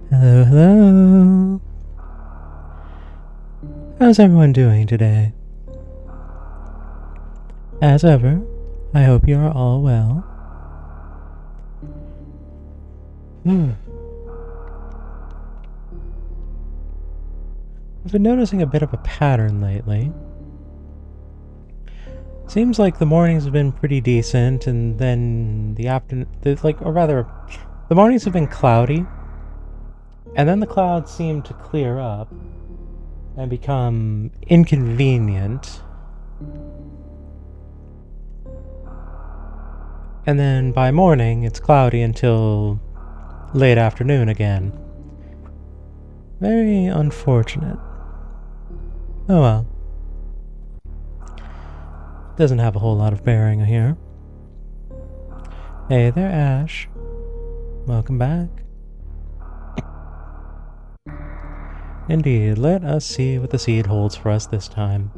Hello, hello. How's everyone doing today? As ever, I hope you are all well. I've been noticing a bit of a pattern lately. Seems like the mornings have been pretty decent, and then the afternoon, the mornings have been cloudy, and then the clouds seem to clear up and become inconvenient. And then by morning, it's cloudy until late afternoon again. Very unfortunate. Oh well. Doesn't have a whole lot of bearing here. Hey there, Ash. Welcome back. Indeed, let us see what the seed holds for us this time.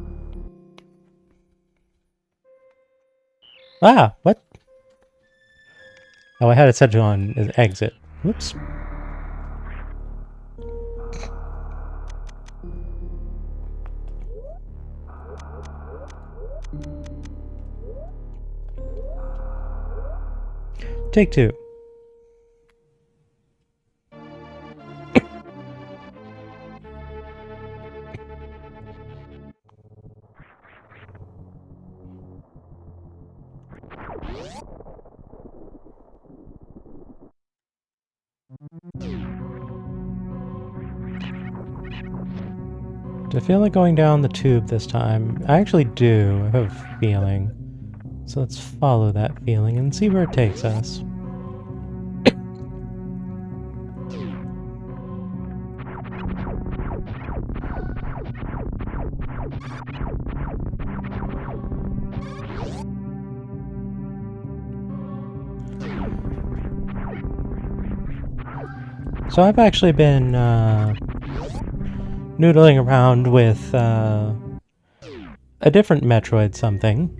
Ah, what? Oh, I had it set on as exit. Whoops. Take two. Do I feel like going down the tube this time? I actually do. I have a feeling. So let's follow that feeling and see where it takes us. So I've actually been noodling around with a different Metroid something.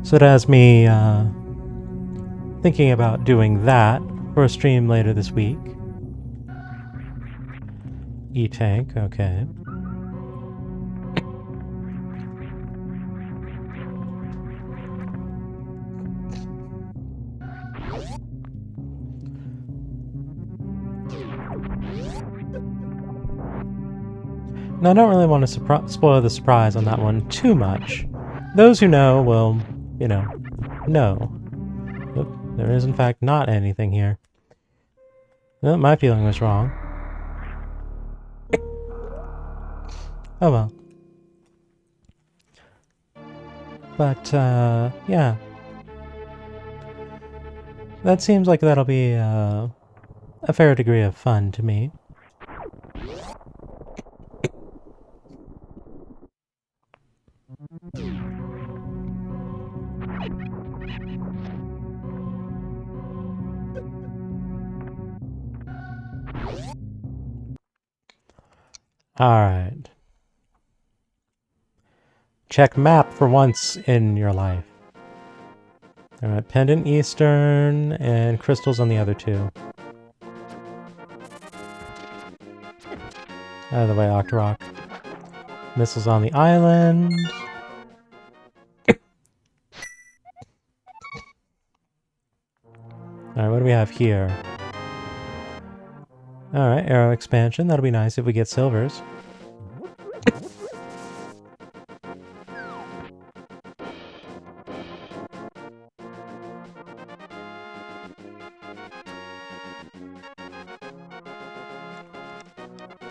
So it has me thinking about doing that for a stream later this week. E-Tank, okay. Now, I don't really want to spoil the surprise on that one too much. Those who know will, know. Oop, there is, in fact, not anything here. Well, my feeling was wrong. Oh well. But, yeah. That seems like that'll be a fair degree of fun to me. Alright. Check map for once in your life. Alright, Pendant Eastern and crystals on the other two. Out of the way, Octorok. Missiles on the island. Alright, what do we have here? Alright, arrow expansion. That'll be nice if we get silvers.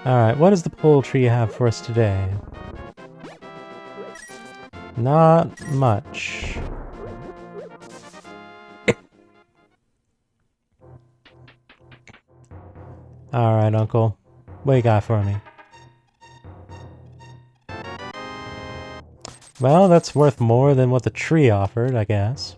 Alright, what does the pull tree have for us today? Not much. Alright, Uncle. What you got for me? Well, that's worth more than what the tree offered, I guess.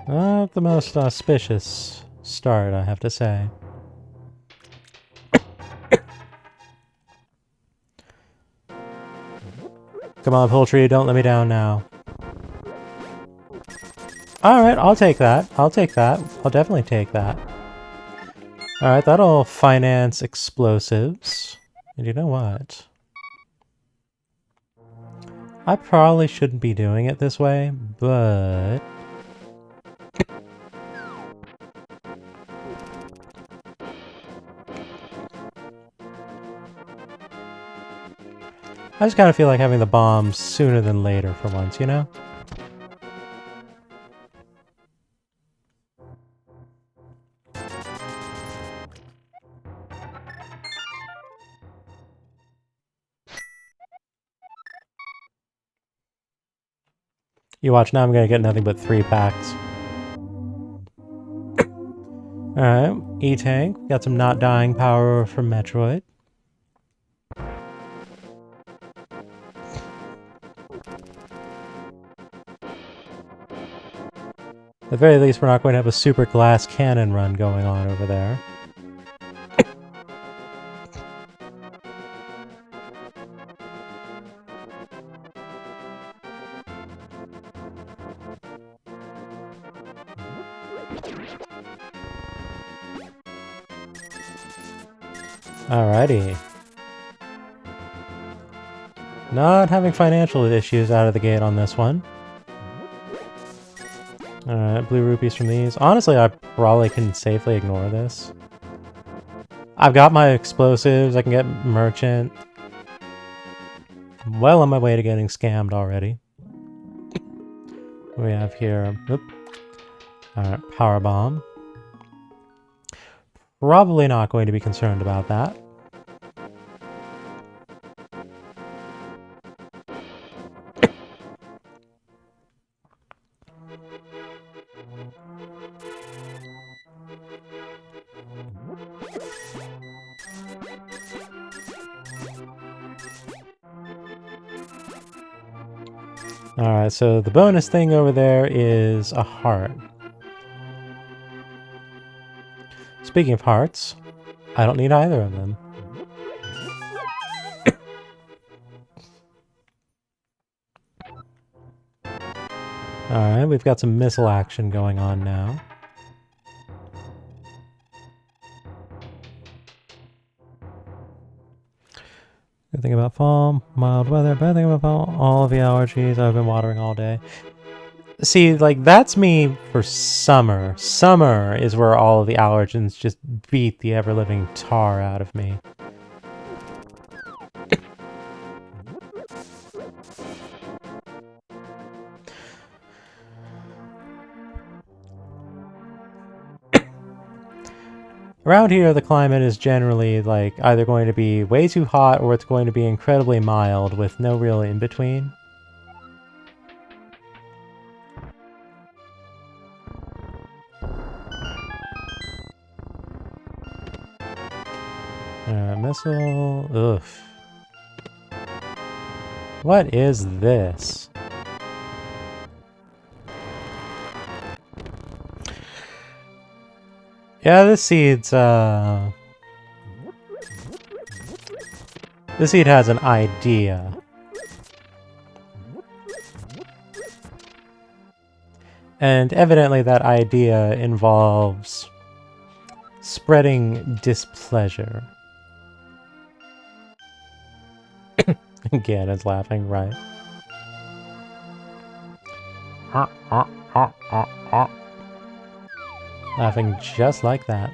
Not the most auspicious start, I have to say. Come on, poultry, don't let me down now. Alright, I'll take that. I'll take that. I'll definitely take that. Alright, that'll finance explosives. And you know what? I probably shouldn't be doing it this way, but... I just kind of feel like having the bombs sooner than later for once, you know? You watch, now I'm gonna get nothing but 3 packs. Alright, E-Tank. Got some not dying power from Metroid. At the very least, we're not going to have a super glass cannon run going on over there. Alrighty. Not having financial issues out of the gate on this one. Alright, blue rupees from these. Honestly, I probably can safely ignore this. I've got my explosives, I can get merchant. I'm well on my way to getting scammed already. What do we have here? Oop. Alright, power bomb. Probably not going to be concerned about that. Alright, so the bonus thing over there is a heart. Speaking of hearts, I don't need either of them. Alright, we've got some missile action going on now. Good thing about fall, mild weather. Bad thing about fall, all of the allergies. I've been watering all day. See, like, that's me for summer. Summer is where all of the allergens just beat the ever-living tar out of me. Around here, the climate is generally, like, either going to be way too hot or it's going to be incredibly mild with no real in-between. Missile... Ugh. What is this? Yeah, this seed's, this seed has an idea. And evidently that idea involves spreading displeasure. Again, it's laughing, right? Laughing just like that.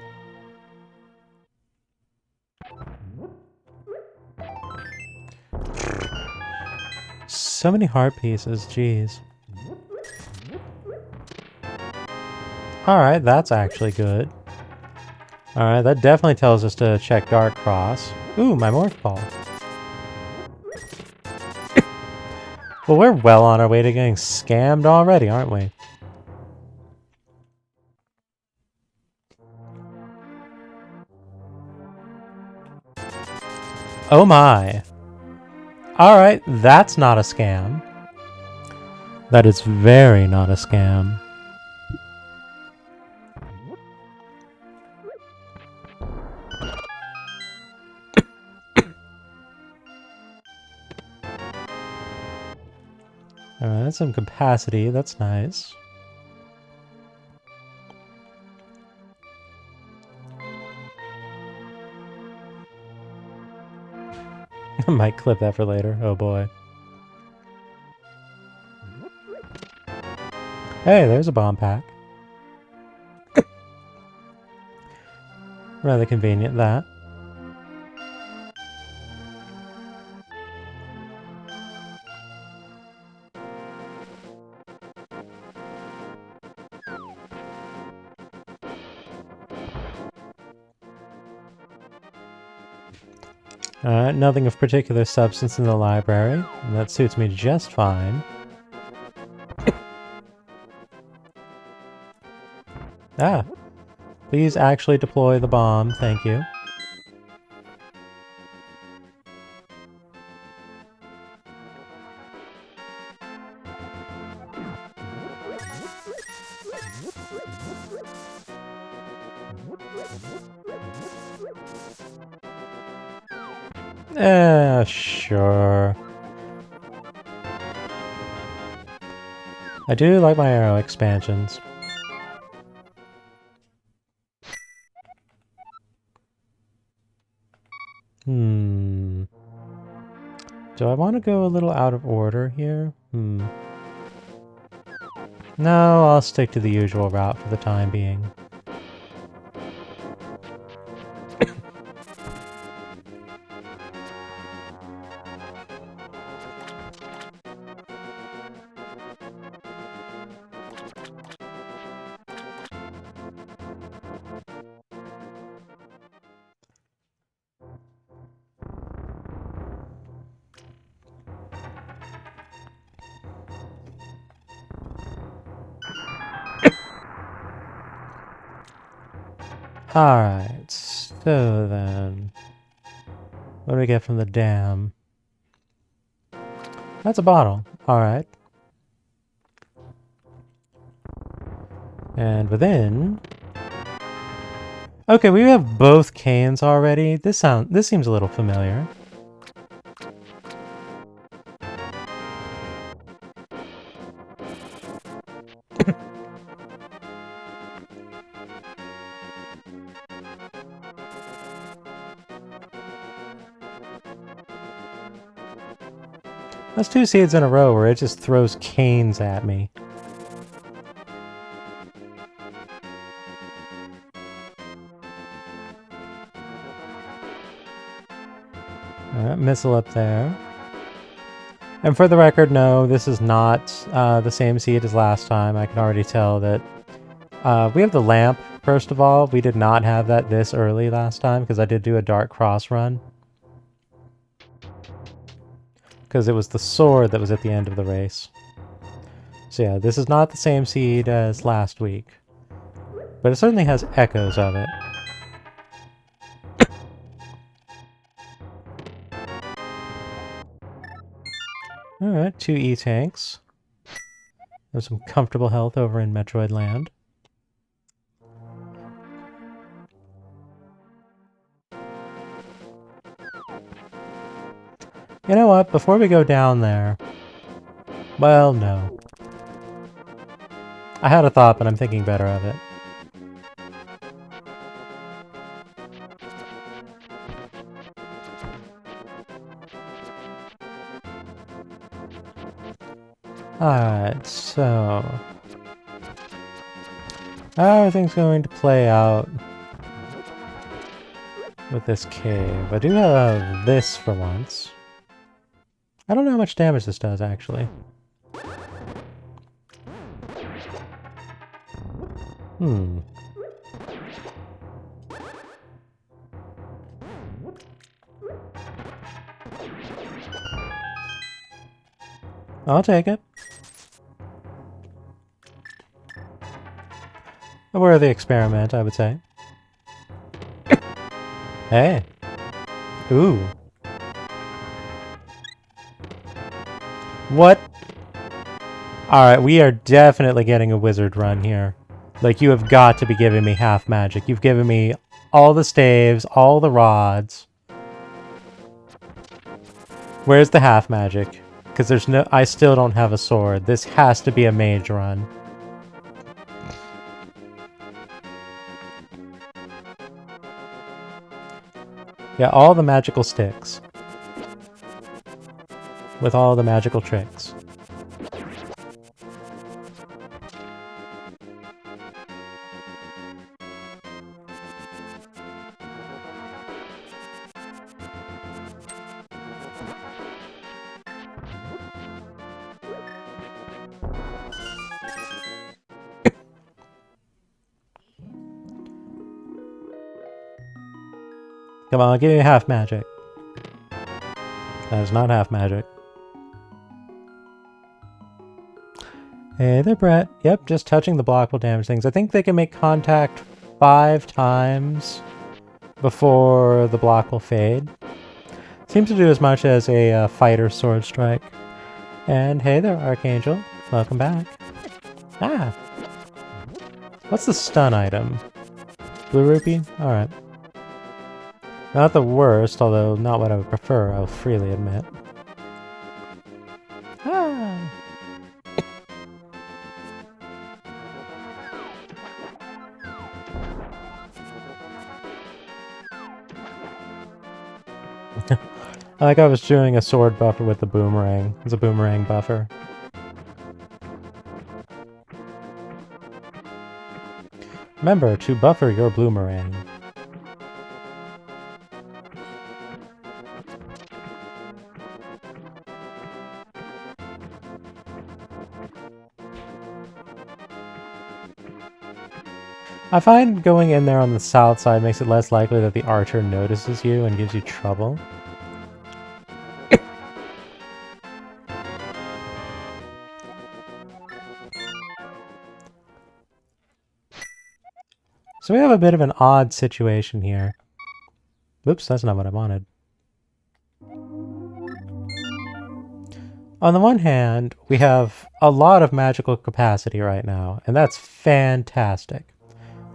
So many heart pieces, jeez. Alright, that's actually good. Alright, that definitely tells us to check Dark Cross. Ooh, my Morph Ball. Well, we're well on our way to getting scammed already, aren't we? Oh my. Alright, that's not a scam. That is very not a scam. Alright, that's some capacity, that's nice. I might clip that for later, oh boy. Hey, there's a bomb pack. Rather convenient, that. Nothing of particular substance in the library, and that suits me just fine. Ah, please actually deploy the bomb, thank you. Sure. I do like my arrow expansions. Do I want to go a little out of order here? No, I'll stick to the usual route for the time being. Alright, so then... What do we get from the dam? That's a bottle. Alright. And within... Okay, we have both canes already. This seems a little familiar. That's 2 seeds in a row where it just throws canes at me. Alright, missile up there. And for the record, no, this is not the same seed as last time. I can already tell that we have the lamp, first of all. We did not have that this early last time because I did do a dark cross run. Because it was the sword that was at the end of the race. So yeah, this is not the same seed as last week. But it certainly has echoes of it. Alright, 2 E-tanks. There's some comfortable health over in Metroid Land. You know what? Before we go down there... Well, no. I had a thought, but I'm thinking better of it. Alright, so... how are things going to play out with this cave? I do have this for once. I don't know how much damage this does, actually. I'll take it. A worthy experiment, I would say. Hey. Ooh. What? Alright, we are definitely getting a wizard run here. Like, you have got to be giving me half magic. You've given me all the staves, all the rods. Where's the half magic? Because there's no... I still don't have a sword. This has to be a mage run. Yeah, all the magical sticks. With all the magical tricks. Come on, give me half magic. That is not half magic. Hey there, Brett. Yep, just touching the block will damage things. I think they can make contact 5 times before the block will fade. Seems to do as much as a fighter sword strike. And hey there, Archangel. Welcome back. Ah! What's the stun item? Blue rupee? Alright. Not the worst, although not what I would prefer, I'll freely admit. Ah! Like I was doing a sword buffer with the boomerang. It's a boomerang buffer. Remember to buffer your boomerang. I find going in there on the south side makes it less likely that the archer notices you and gives you trouble. So we have a bit of an odd situation here. Oops, that's not what I wanted. On the one hand, we have a lot of magical capacity right now, and that's fantastic.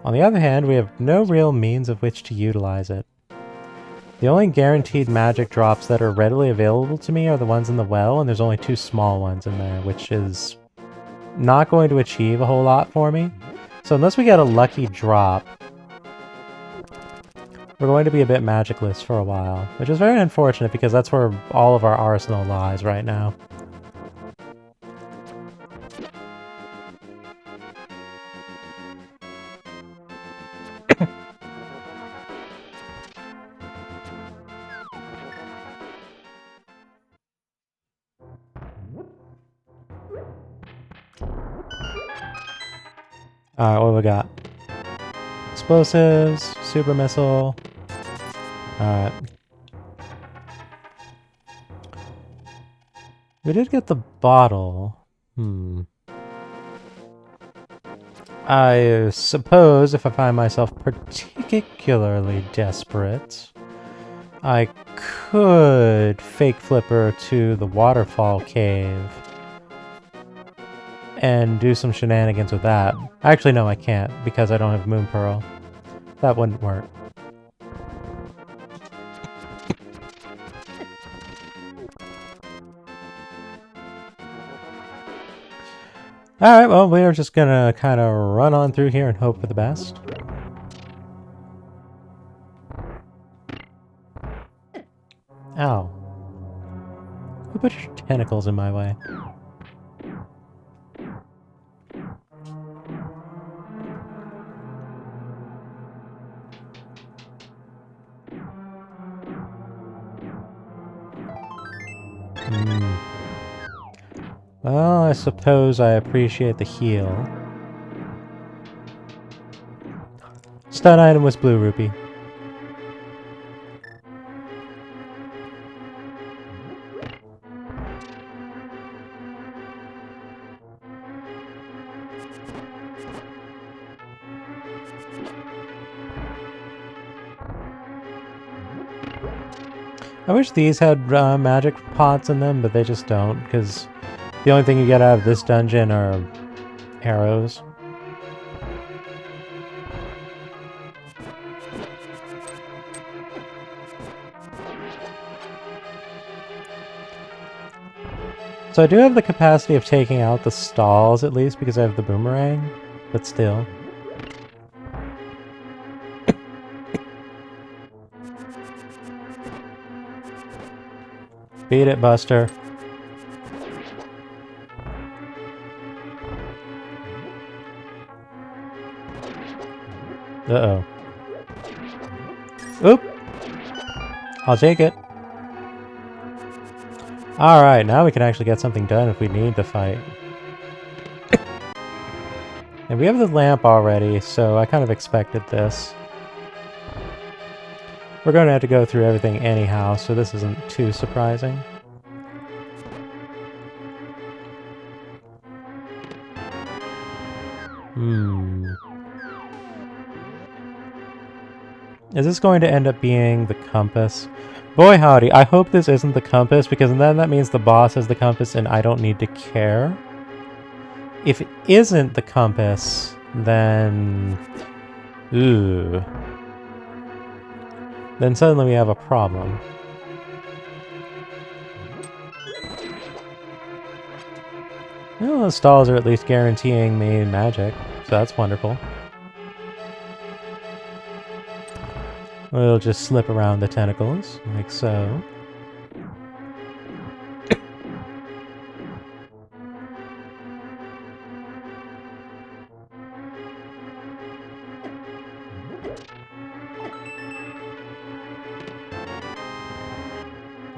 On the other hand, we have no real means of which to utilize it. The only guaranteed magic drops that are readily available to me are the ones in the well, and there's only 2 small ones in there, which is not going to achieve a whole lot for me. So unless we get a lucky drop, we're going to be a bit magicless for a while, which is very unfortunate because that's where all of our arsenal lies right now. Alright, what do we got? Explosives, super missile. Alright. We did get the bottle. I suppose if I find myself particularly desperate, I could fake flipper to the waterfall cave and do some shenanigans with that. Actually, no, I can't, because I don't have Moon Pearl. That wouldn't work. Alright, well, we're just gonna kind of run on through here and hope for the best. Ow. Who put your tentacles in my way? Well, I suppose I appreciate the heal. Stun item was blue rupee. I wish these had magic pots in them, but they just don't, because the only thing you get out of this dungeon are arrows. So I do have the capacity of taking out the stalls, at least, because I have the boomerang, but still. Beat it, Buster. Uh-oh. Oop! I'll take it. Alright, now we can actually get something done if we need to fight. And we have the lamp already, so I kind of expected this. We're going to have to go through everything anyhow, so this isn't too surprising. Is this going to end up being the compass? Boy howdy, I hope this isn't the compass, because then that means the boss has the compass and I don't need to care. If it isn't the compass, then... ooh. Then suddenly we have a problem. Well, the stalls are at least guaranteeing me magic, so that's wonderful. We'll just slip around the tentacles, like so.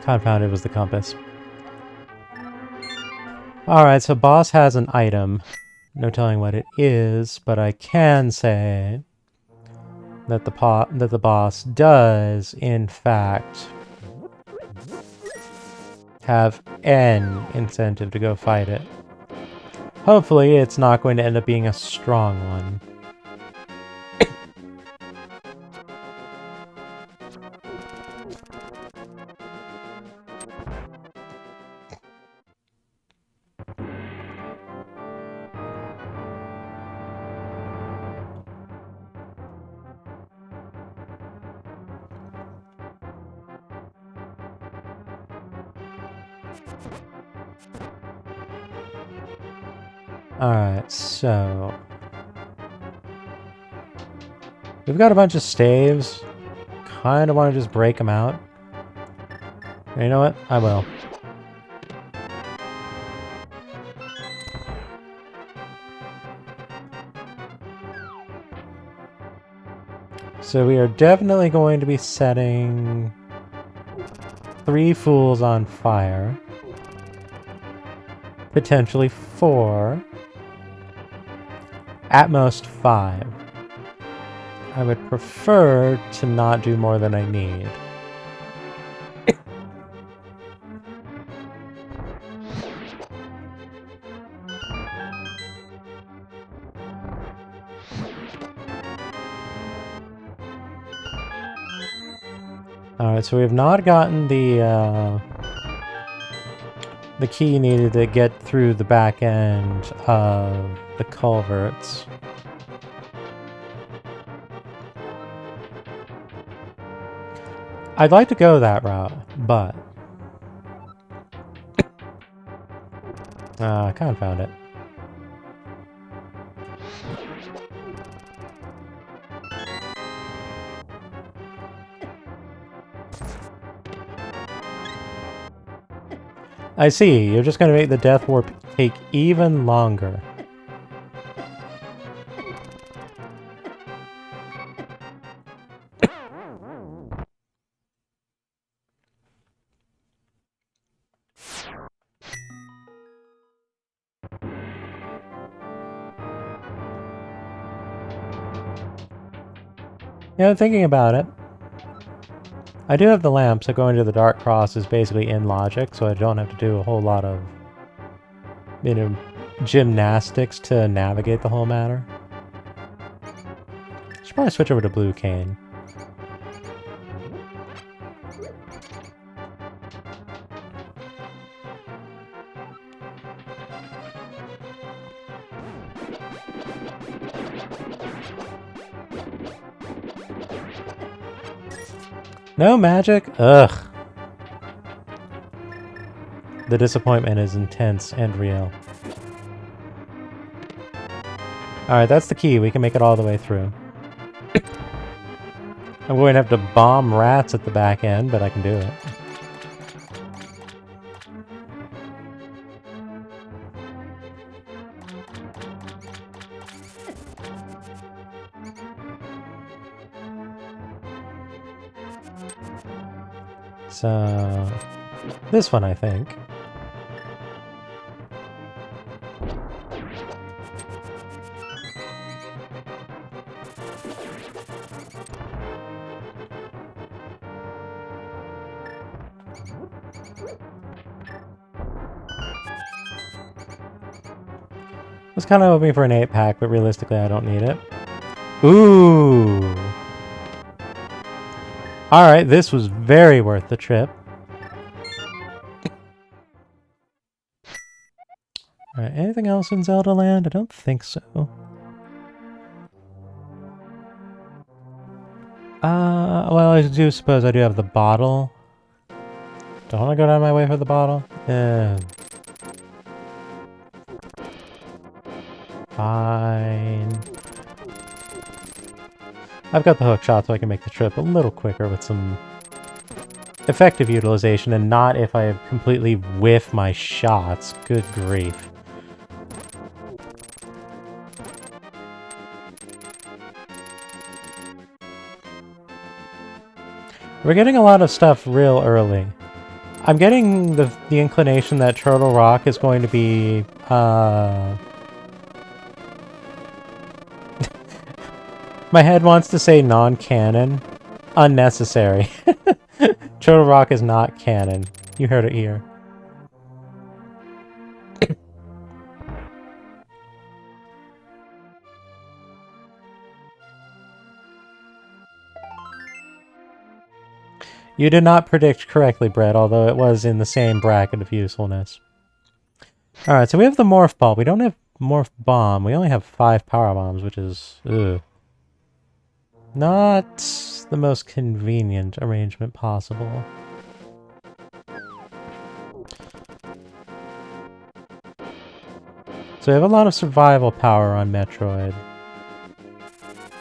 Confound it was the compass. Alright, so boss has an item. No telling what it is, but I can say that the boss does, in fact, have an incentive to go fight it. Hopefully it's not going to end up being a strong one. Alright, so... we've got a bunch of staves. Kinda want to just break them out. And you know what? I will. So we are definitely going to be setting 3 fools on fire. Potentially 4. At most 5. I would prefer to not do more than I need. Alright, so we have not gotten the key needed to get through the back end of the culverts. I'd like to go that route, but... confound it. I see, you're just going to make the death warp take even longer. Yeah, thinking about it. I do have the lamp, so going to the Dark Cross is basically in logic, so I don't have to do a whole lot of, you know, gymnastics to navigate the whole matter. Should probably switch over to Blue Cane. No magic? Ugh. The disappointment is intense and real. Alright, that's the key. We can make it all the way through. I'm going to have to bomb rats at the back end, but I can do it. So, this one, I think. I was kind of hoping for an 8-pack, but realistically I don't need it. Ooh! Alright, this was very worth the trip. Alright, anything else in Zelda Land? I don't think so. Well, I do suppose I do have the bottle. Don't want to go down my way for the bottle? Fine. I've got the hook shot so I can make the trip a little quicker with some effective utilization and not if I completely whiff my shots. Good grief. We're getting a lot of stuff real early. I'm getting the inclination that Turtle Rock is going to be, my head wants to say non-canon. Unnecessary. Turtle Rock is not canon. You heard it here. You did not predict correctly, Brett, although it was in the same bracket of usefulness. Alright, so we have the Morph Ball. We don't have Morph Bomb. We only have 5 Power Bombs, which is... ugh. Not the most convenient arrangement possible. So we have a lot of survival power on Metroid.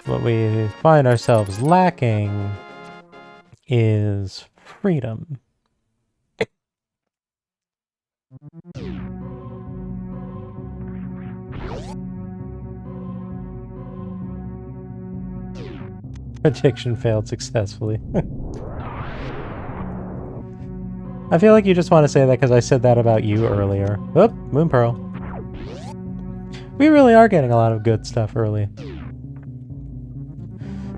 What we find ourselves lacking is freedom. Prediction failed successfully. I feel like you just want to say that because I said that about you earlier. Oop, Moon Pearl. We really are getting a lot of good stuff early.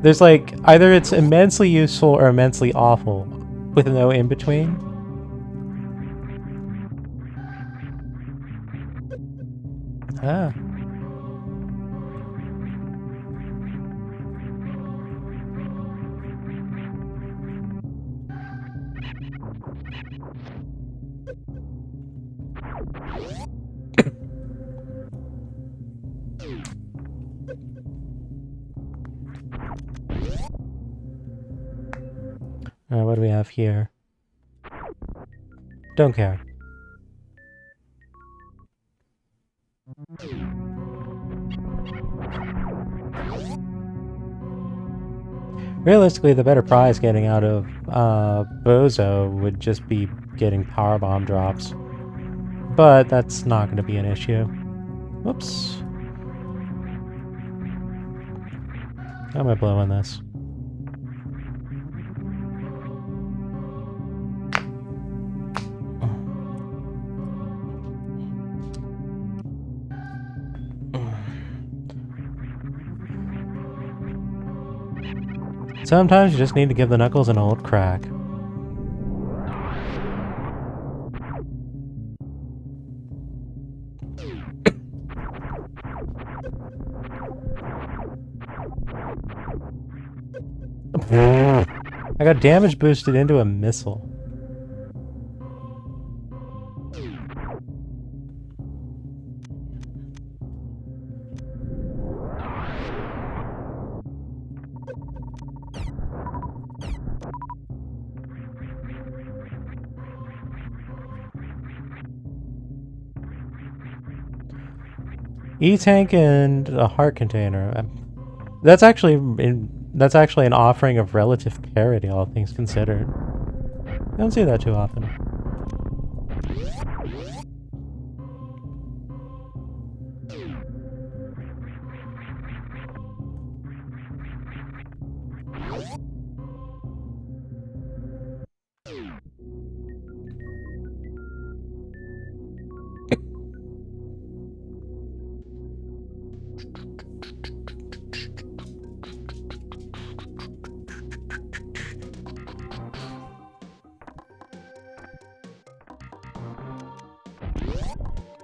There's like, either it's immensely useful or immensely awful, with no in-between. Ah. Alright, what do we have here? Don't care. Realistically, the better prize getting out of Bozo would just be getting powerbomb drops. But that's not going to be an issue. Whoops. How am I blowing this? Sometimes you just need to give the knuckles an old crack. I got damage boosted into a missile. E-tank and a heart container. That's actually an offering of relative parity, all things considered. I don't see that too often.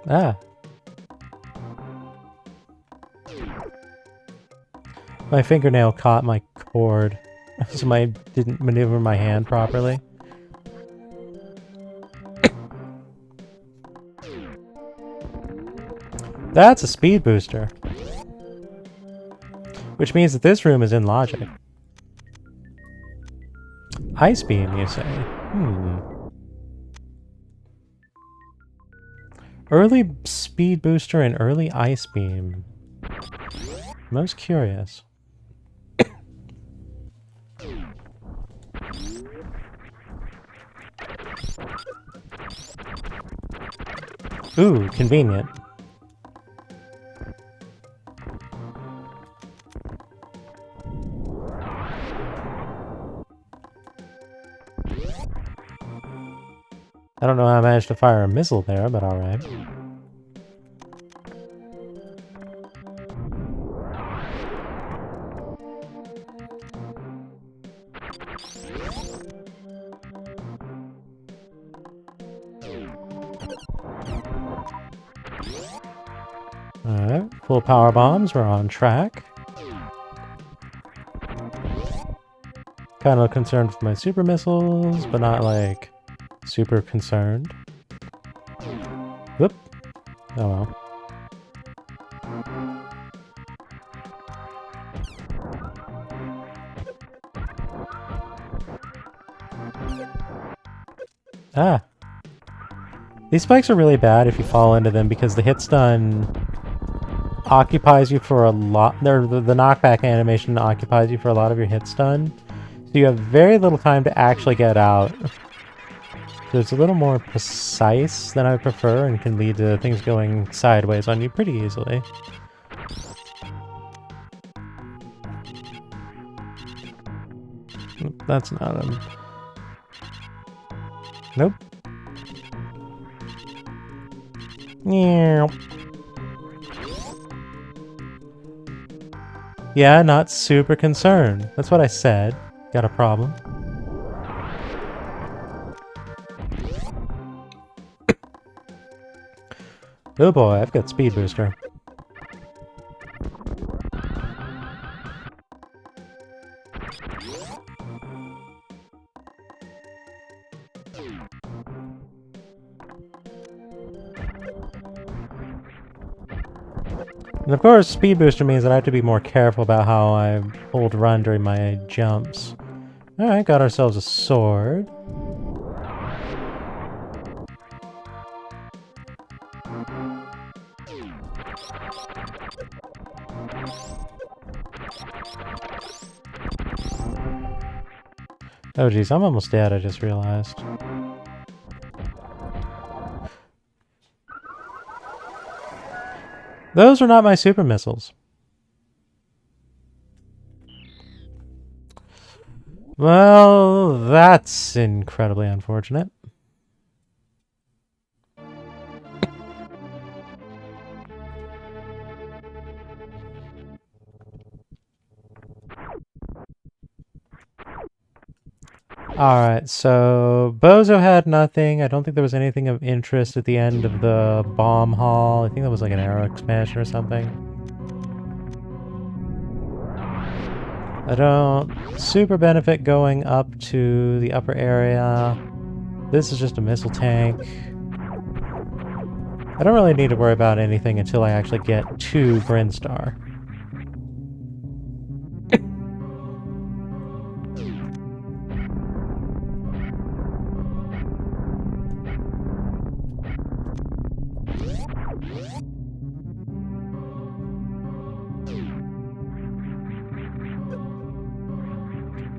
Ah. My fingernail caught my cord, so I didn't maneuver my hand properly. That's a speed booster. Which means that this room is in logic. Ice beam, you say? Early speed booster and early ice beam. Most curious. Ooh, convenient. I don't know how I managed to fire a missile there, but alright. Alright, full power bombs, we're on track. Kind of concerned with my super missiles, but not like super concerned. Whoop. Oh well. Ah. These spikes are really bad if you fall into them because the hit stun occupies you for a lot. The knockback animation occupies you for a lot of your hit stun. So you have very little time to actually get out. So it's a little more precise than I prefer and can lead to things going sideways on you pretty easily. That's not him. Nope. Yeah, not super concerned. That's what I said. Got a problem. Oh boy, I've got speed booster. And of course, speed booster means that I have to be more careful about how I hold run during my jumps. Alright, got ourselves a sword. Oh geez, I'm almost dead, I just realized. Those are not my super missiles. Well, that's incredibly unfortunate. Alright, so Bozo had nothing. I don't think there was anything of interest at the end of the bomb hall. I think that was like an arrow expansion or something. I don't super benefit going up to the upper area. This is just a missile tank. I don't really need to worry about anything until I actually get to Brinstar.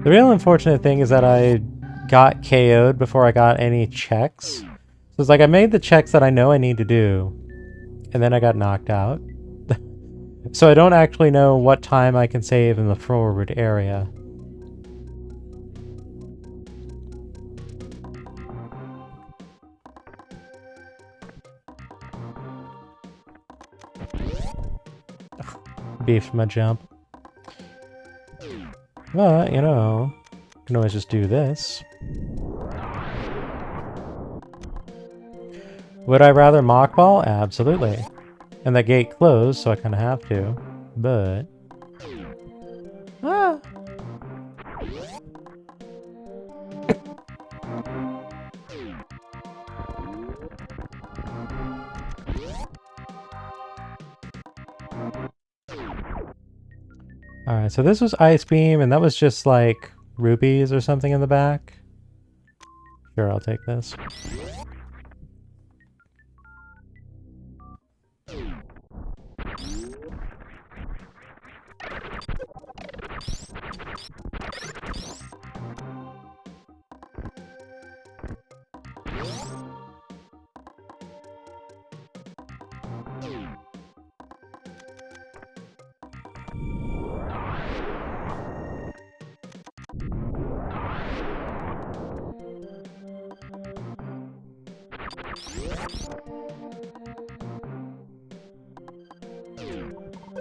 The real unfortunate thing is that I got KO'd before I got any checks. So it's like I made the checks that I know I need to do, and then I got knocked out. So I don't actually know what time I can save in the forward area. Beefed my jump. But, you know, I can always just do this. Would I rather mockball? Absolutely. And that gate closed, so I kind of have to. But... Ah! Alright, so this was Ice Beam, and that was just like rupees or something in the back. Sure, I'll take this.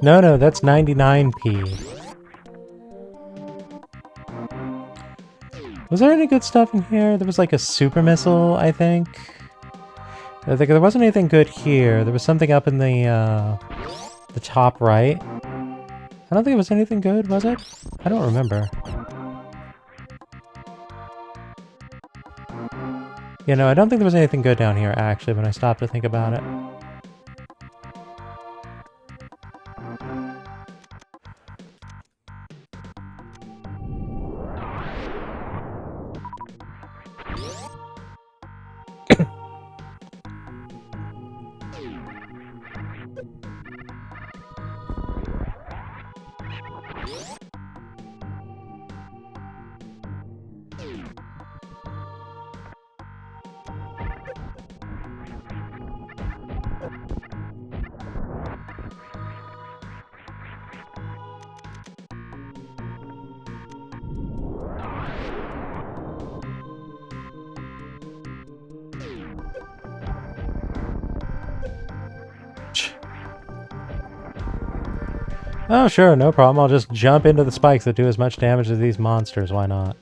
No, that's 99p. Was there any good stuff in here? There was like a super missile, I think. I think there wasn't anything good here. There was something up in the top right. I don't think it was anything good, was it? I don't remember. You know, I don't think there was anything good down here, actually, when I stopped to think about it. Oh, sure, no problem. I'll just jump into the spikes that do as much damage as these monsters. Why not?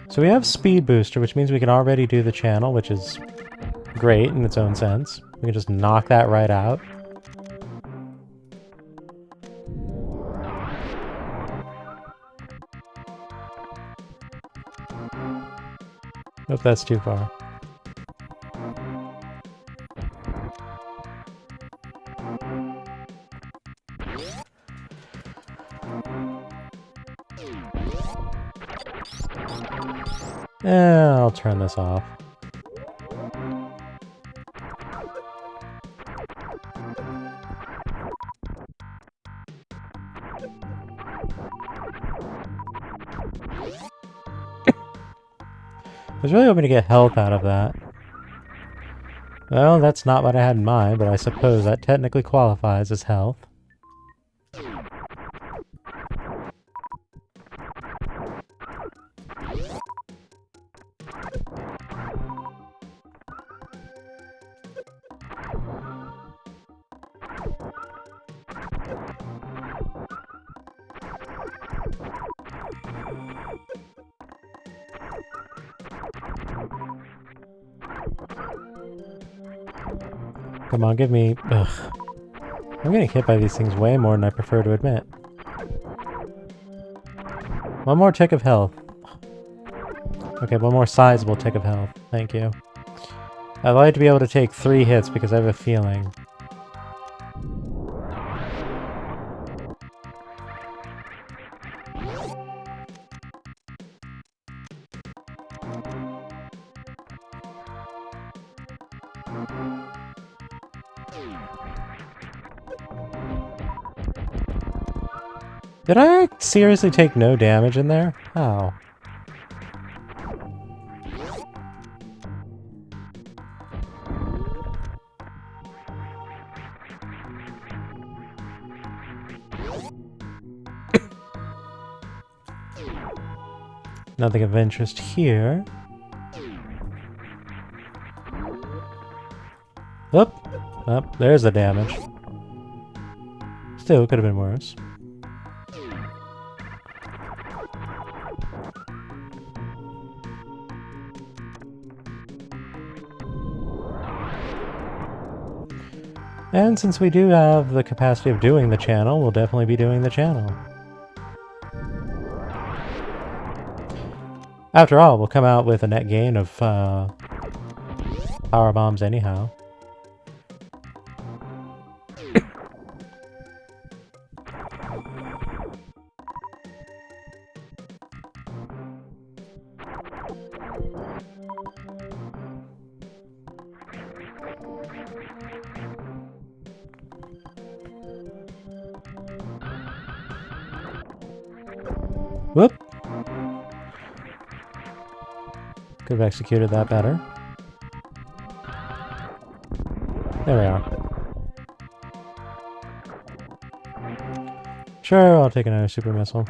So we have Speed Booster, which means we can already do the channel, which is great in its own sense. We can just knock that right out. Hope that's too far. I'll turn this off. I was really hoping to get health out of that. Well, that's not what I had in mind, but I suppose that technically qualifies as health. Come on, give me... Ugh. I'm getting hit by these things way more than I prefer to admit. One more tick of health. Okay, one more sizable tick of health. Thank you. I'd like to be able to take 3 hits because I have a feeling. Did I seriously take no damage in there? How? Nothing of interest here. Oop! Oh, there's the damage. Still, could have been worse. And since we do have the capacity of doing the channel, we'll definitely be doing the channel. After all, we'll come out with a net gain of power bombs anyhow. Whoop! Could have executed that better. There we are. Sure, I'll take another super missile.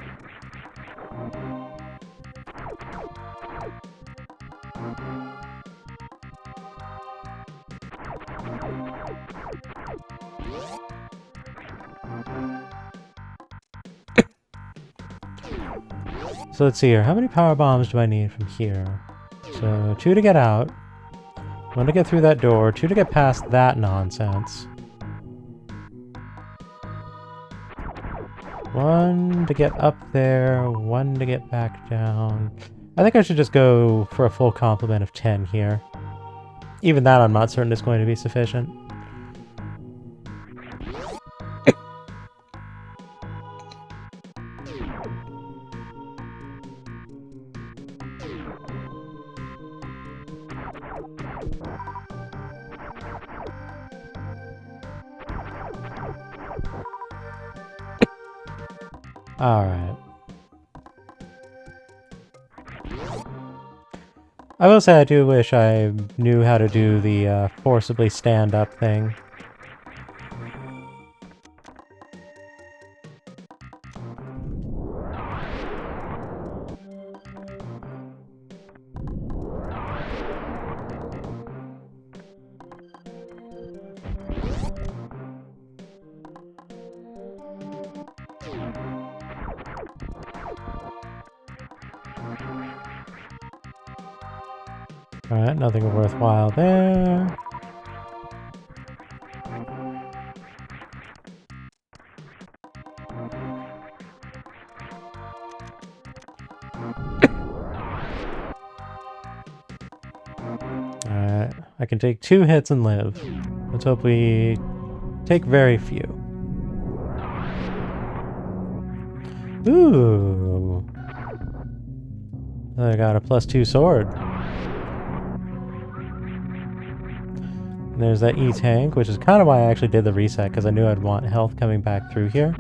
So let's see here. How many power bombs do I need from here? So 2 to get out. 1 to get through that door. 2 to get past that nonsense. 1 to get up there. 1 to get back down. I think I should just go for a full complement of 10 here. Even that I'm not certain is going to be sufficient. Alright. I will say I do wish I knew how to do the forcibly stand up thing. Alright, nothing worthwhile there. Alright, I can take 2 hits and live. Let's hope we take very few. Ooh! I got a +2 sword. There's that E-tank, which is kind of why I actually did the reset, because I knew I'd want health coming back through here.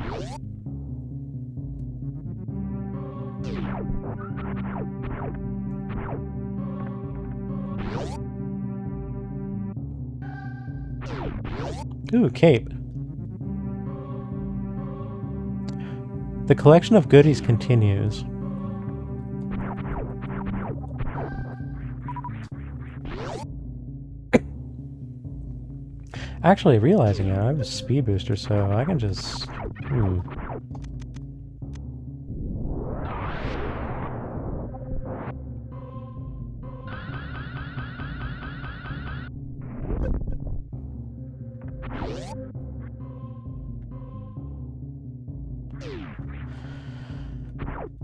Ooh, cape. The collection of goodies continues. Actually, realizing it, I have a speed booster, so I can just...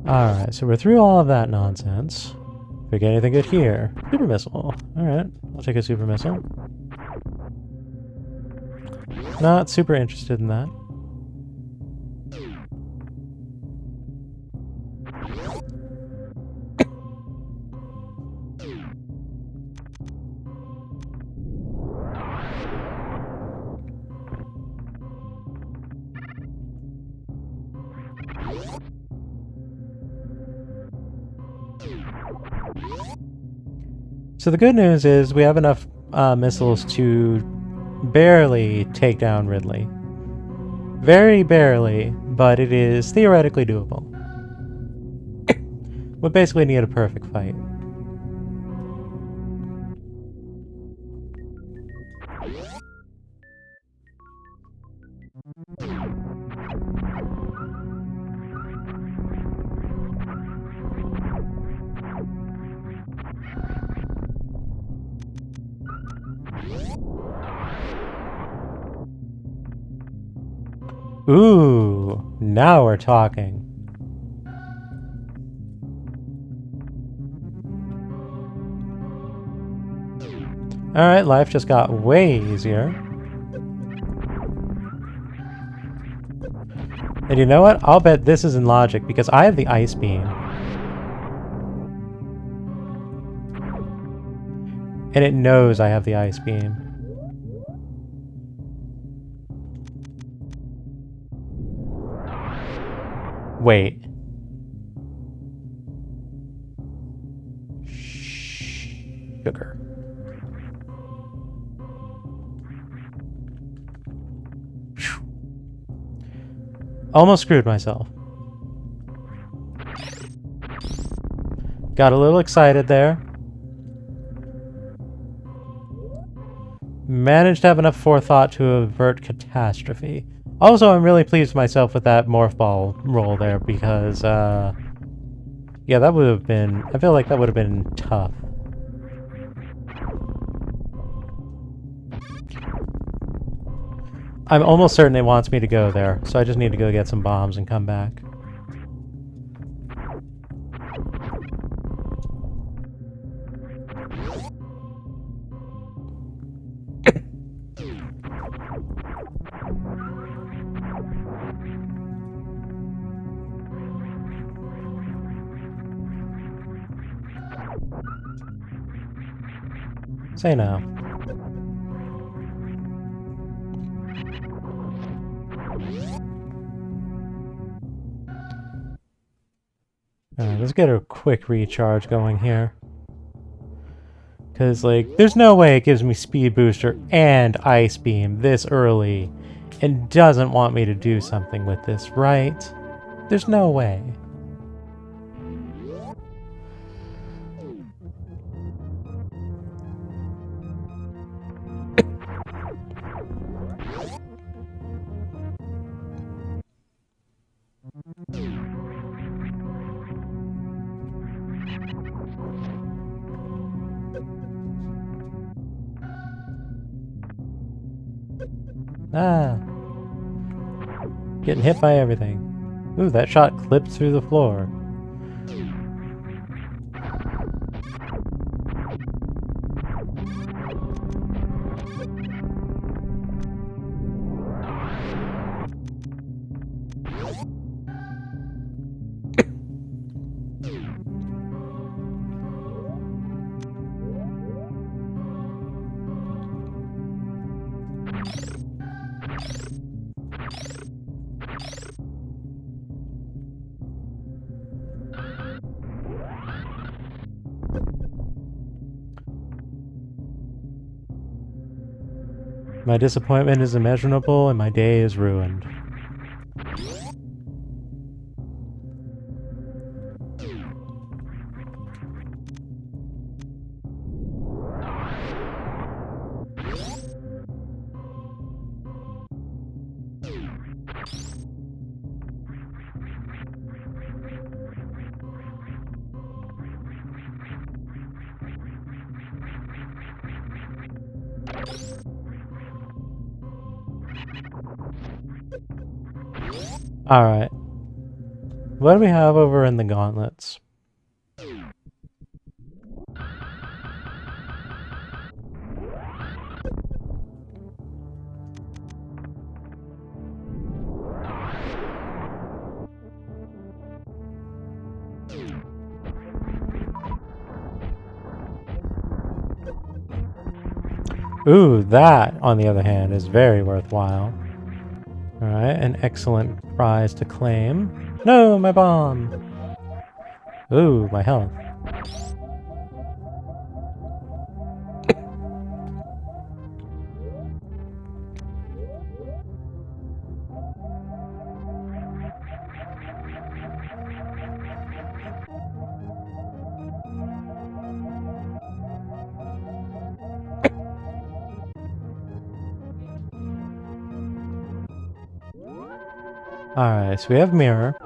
Alright, so we're through all of that nonsense. If we get anything good here. Super missile. Alright, I'll take a super missile. Not super interested in that. So the good news is we have enough missiles to barely take down Ridley. Very barely, but it is theoretically doable. We basically need a perfect fight. Ooh, now we're talking. Alright, life just got way easier. And you know what? I'll bet this is in logic because I have the ice beam. And it knows I have the ice beam. Wait. Sugar. Almost screwed myself. Got a little excited there. Managed to have enough forethought to avert catastrophe. Also, I'm really pleased with myself with that morph ball roll there because, yeah, that would have been... I feel like that would have been tough. I'm almost certain it wants me to go there, so I just need to go get some bombs and come back. Say no. Alright, let's get a quick recharge going here. Because, like, there's no way it gives me Speed Booster and Ice Beam this early and doesn't want me to do something with this, right? There's no way. Ah. Getting hit by everything. Ooh, that shot clipped through the floor. My disappointment is immeasurable and my day is ruined. Alright. What do we have over in the gauntlets? Ooh, that, on the other hand, is very worthwhile. Alright, an excellent prize to claim. No, my bomb! Ooh, my health. Alright, so we have mirror.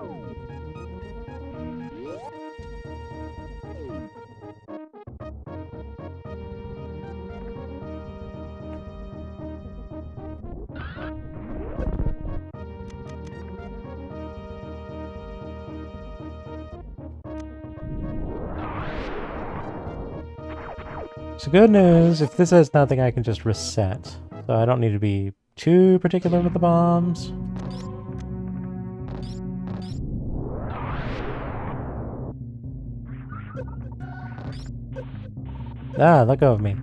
So good news, if this has nothing, I can just reset. So I don't need to be too particular with the bombs. Ah, let go of me.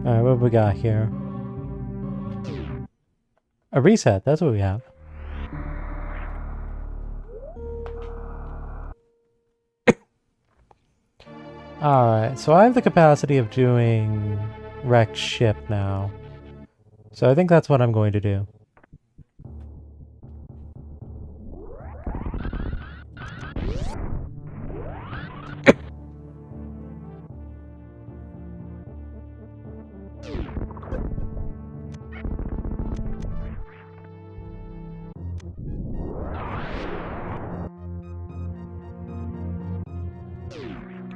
Alright, what have we got here? A reset, that's what we have. Alright, so I have the capacity of doing wrecked ship now. So I think that's what I'm going to do.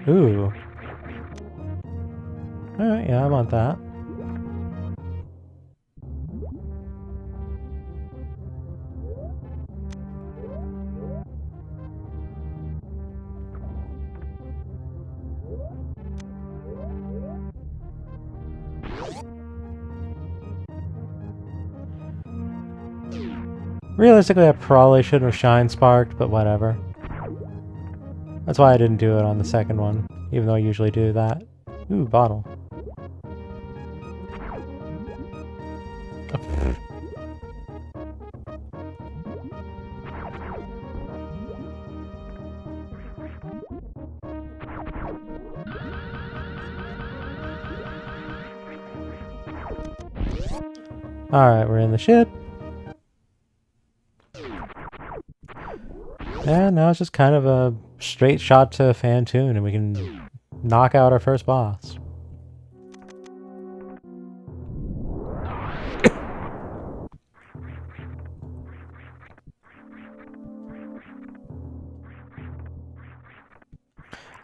Ooh. Alright, yeah, I want that. Realistically, I probably shouldn't have shine sparked, but whatever. That's why I didn't do it on the second one, even though I usually do that. Ooh, bottle. Alright, we're in the ship. And now it's just kind of a straight shot to Phantoon and we can knock out our first boss.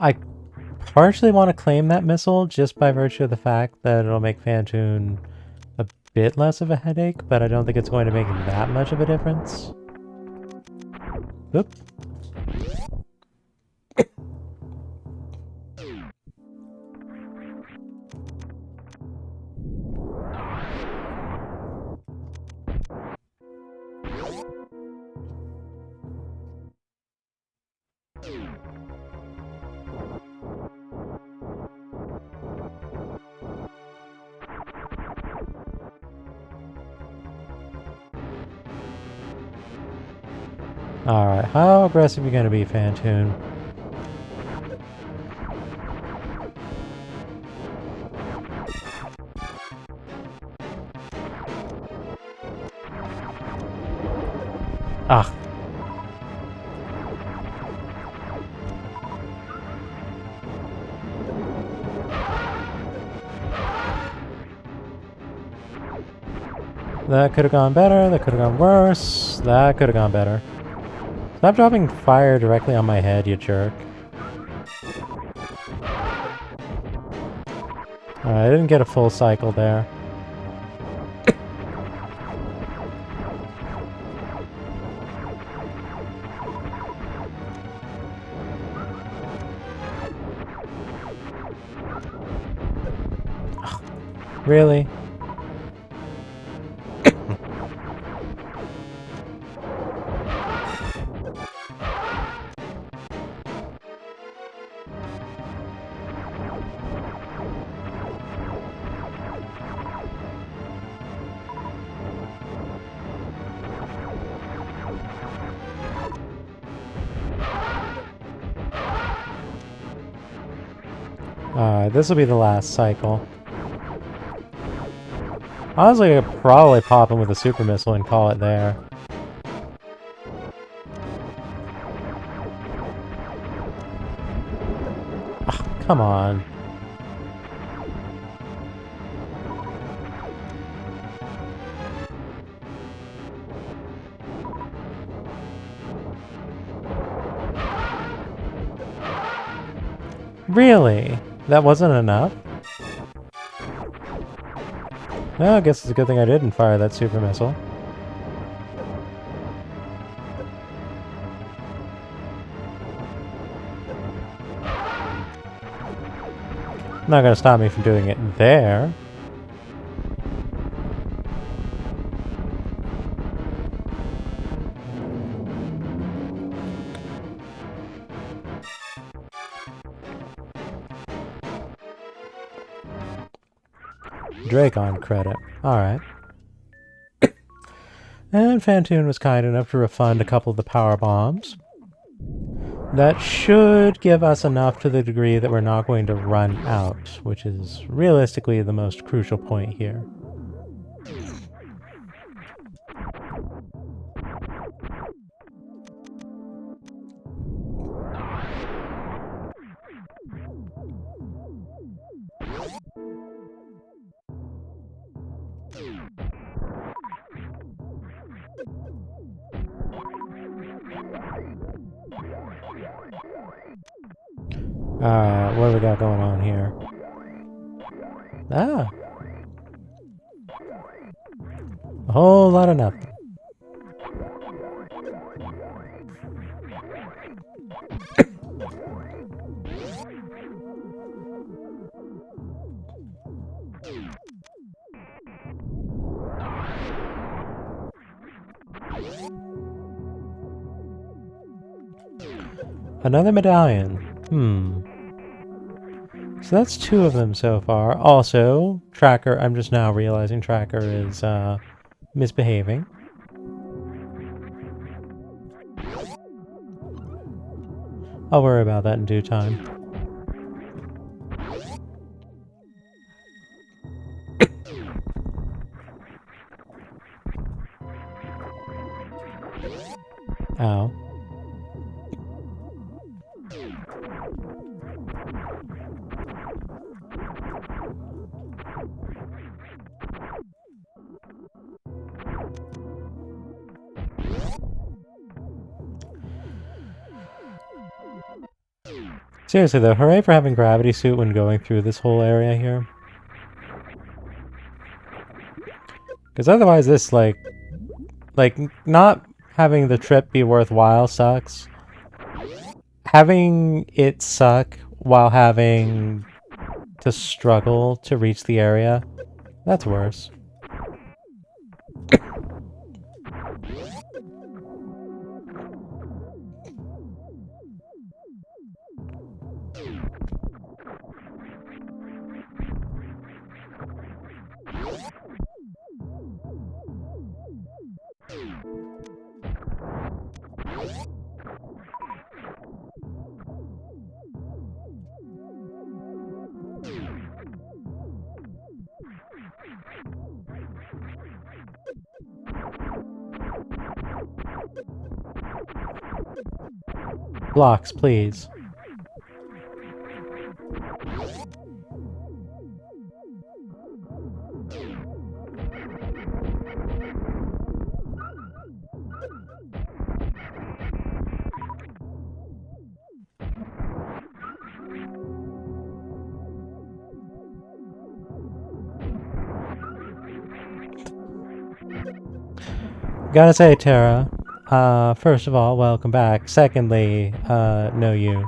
I partially want to claim that missile just by virtue of the fact that it'll make Phantoon a bit less of a headache, but I don't think it's going to make that much of a difference. Oop. Alright, how aggressive are you going to be, Phantoon? Ah. That could have gone better, that could have gone worse, that could have gone better. Stop dropping fire directly on my head, you jerk. Alright, I didn't get a full cycle there. Really? Alright, this will be the last cycle. Honestly, I could probably pop him with a super missile and call it there. Come on. Really? That wasn't enough? Well, I guess it's a good thing I didn't fire that super missile. Not gonna stop me from doing it there. Dracon credit. Alright. And Fantoon was kind enough to refund a couple of the power bombs. That should give us enough to the degree that we're not going to run out, which is realistically the most crucial point here. Alright, what do we got going on here? Ah! A whole lot of nothing. Another medallion. So that's 2 of them so far. Also, Tracker, I'm just now realizing Tracker is misbehaving. I'll worry about that in due time. Ow. Seriously though, hooray for having gravity suit when going through this whole area here. Because otherwise this, like, not having the trip be worthwhile sucks. Having it suck while having to struggle to reach the area, that's worse. Blocks, please. Gotta say, Tara, first of all, welcome back. Secondly, no you.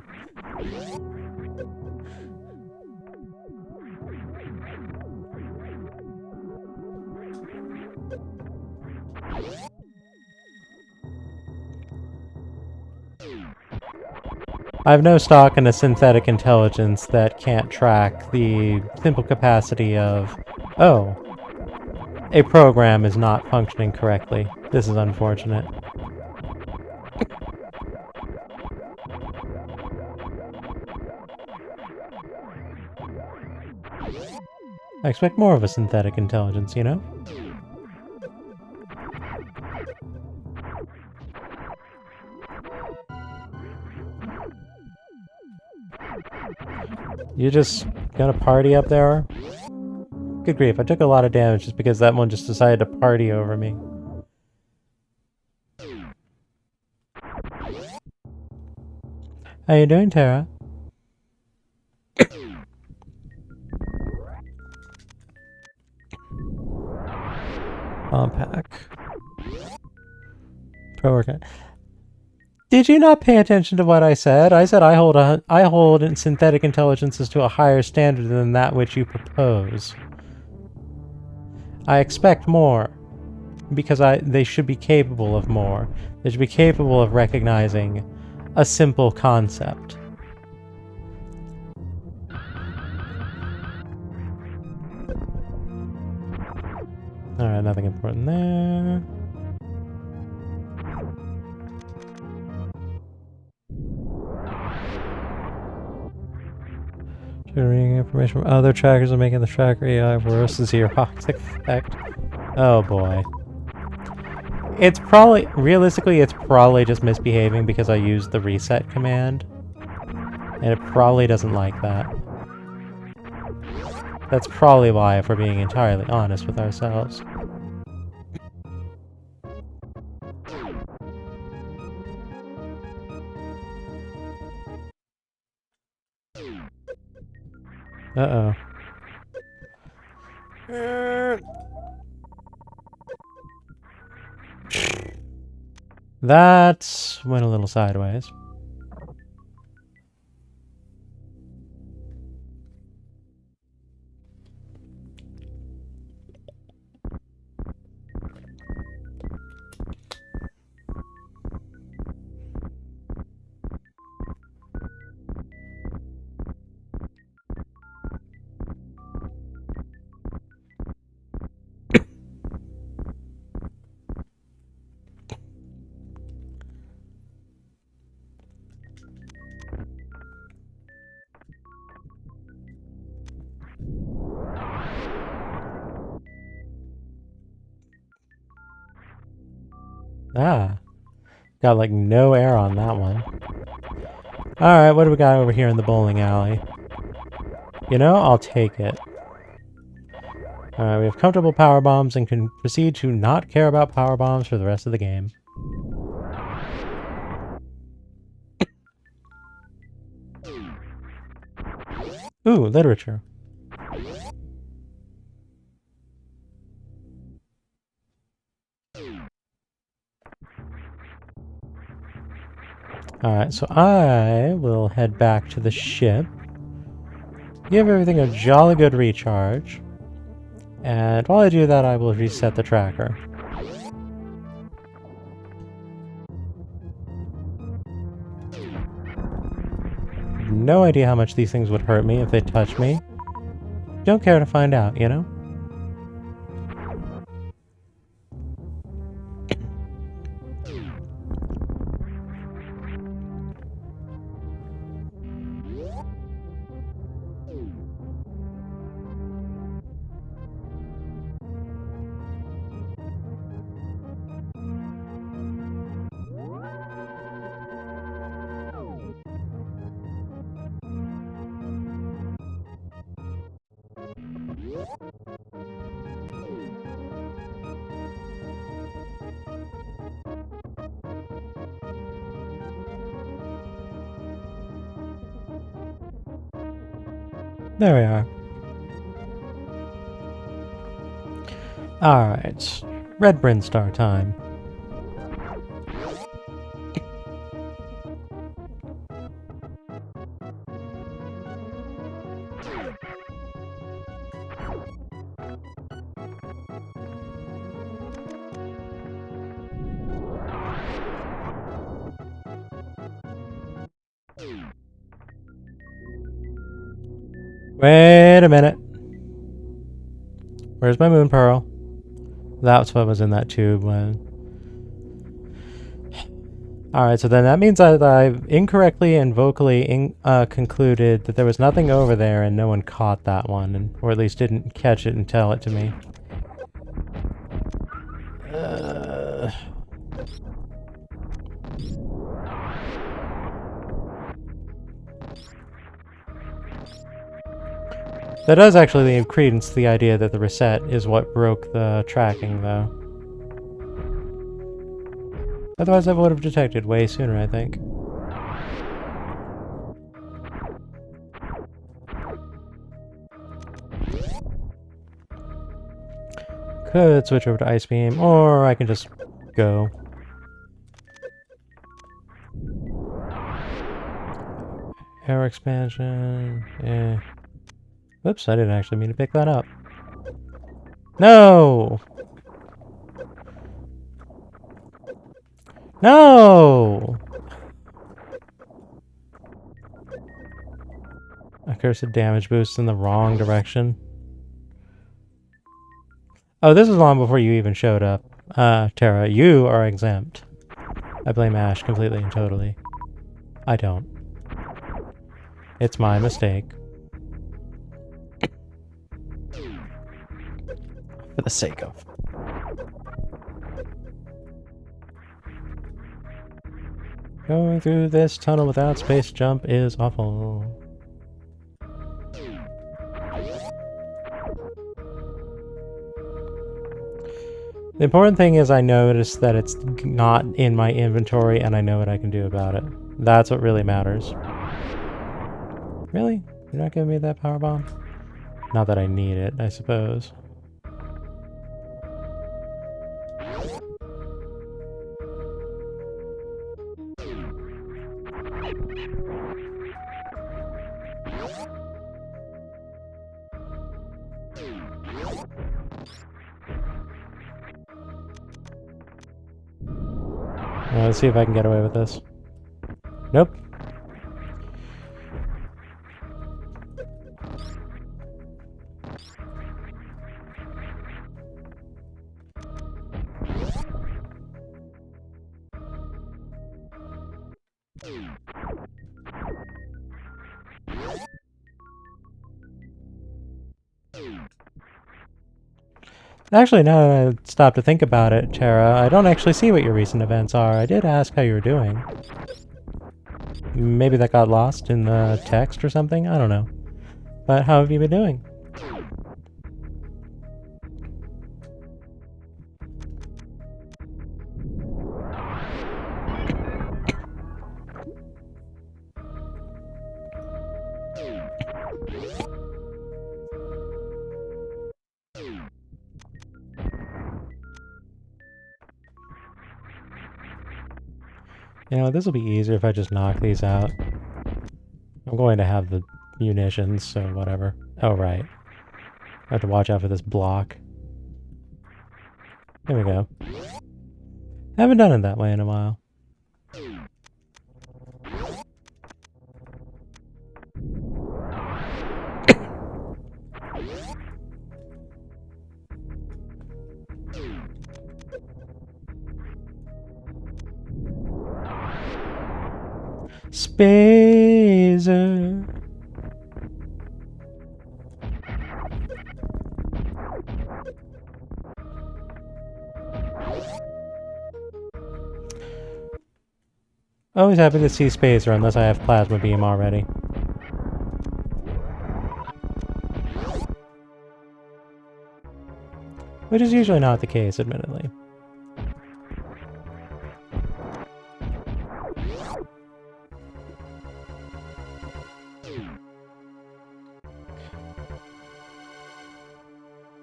I have no stock in a synthetic intelligence that can't track the simple capacity of, oh, a program is not functioning correctly. This is unfortunate. I expect more of a synthetic intelligence, you know? You just gonna party up there? Good grief, I took a lot of damage just because that one just decided to party over me. How you doing, Tara? Pack. Pro workout. Did you not pay attention to what I said? I said I hold synthetic intelligences to a higher standard than that which you propose. I expect more, because they should be capable of more. They should be capable of recognizing a simple concept. Alright, nothing important there. Generating information from other trackers and making the tracker AI worse is your effect. Oh boy. It's probably, realistically, it's probably just misbehaving because I used the reset command. And it probably doesn't like that. That's probably why, if we're being entirely honest with ourselves. Uh-oh. That went a little sideways. Ah. Got like no air on that one. Alright, what do we got over here in the bowling alley? You know, I'll take it. Alright, we have comfortable power bombs and can proceed to not care about power bombs for the rest of the game. Ooh, literature. Alright, so I will head back to the ship. Give everything a jolly good recharge. And while I do that, I will reset the tracker. No idea how much these things would hurt me if they touch me. Don't care to find out, you know? There we are. Alright. Red Brinstar time. Wait a minute. Where's my moon pearl? That's what was in that tube when... Alright, so then that means that I've incorrectly and vocally concluded that there was nothing over there and no one caught that one, or at least didn't catch it and tell it to me. That does actually give credence to the idea that the reset is what broke the tracking, though. Otherwise, I would have detected way sooner, I think. Could switch over to Ice Beam, or I can just go. Air expansion. Eh. Oops, I didn't actually mean to pick that up. No! No! A cursed damage boost in the wrong direction. Oh, this was long before you even showed up. Terra, you are exempt. I blame Ash completely and totally. I don't. It's my mistake. For the sake of. Going through this tunnel without space jump is awful. The important thing is I notice that it's not in my inventory and I know what I can do about it. That's what really matters. Really? You're not giving me that power bomb? Not that I need it, I suppose. Let's see if I can get away with this. Nope. Actually, now that I stop to think about it, Tara, I don't actually see what your recent events are. I did ask how you were doing. Maybe that got lost in the text or something? I don't know. But how have you been doing? You know, this will be easier if I just knock these out. I'm going to have the munitions, so whatever. Oh, right. I have to watch out for this block. There we go. Haven't done it that way in a while. Spazer. Always happy to see Spazer unless I have Plasma Beam already. Which is usually not the case, admittedly.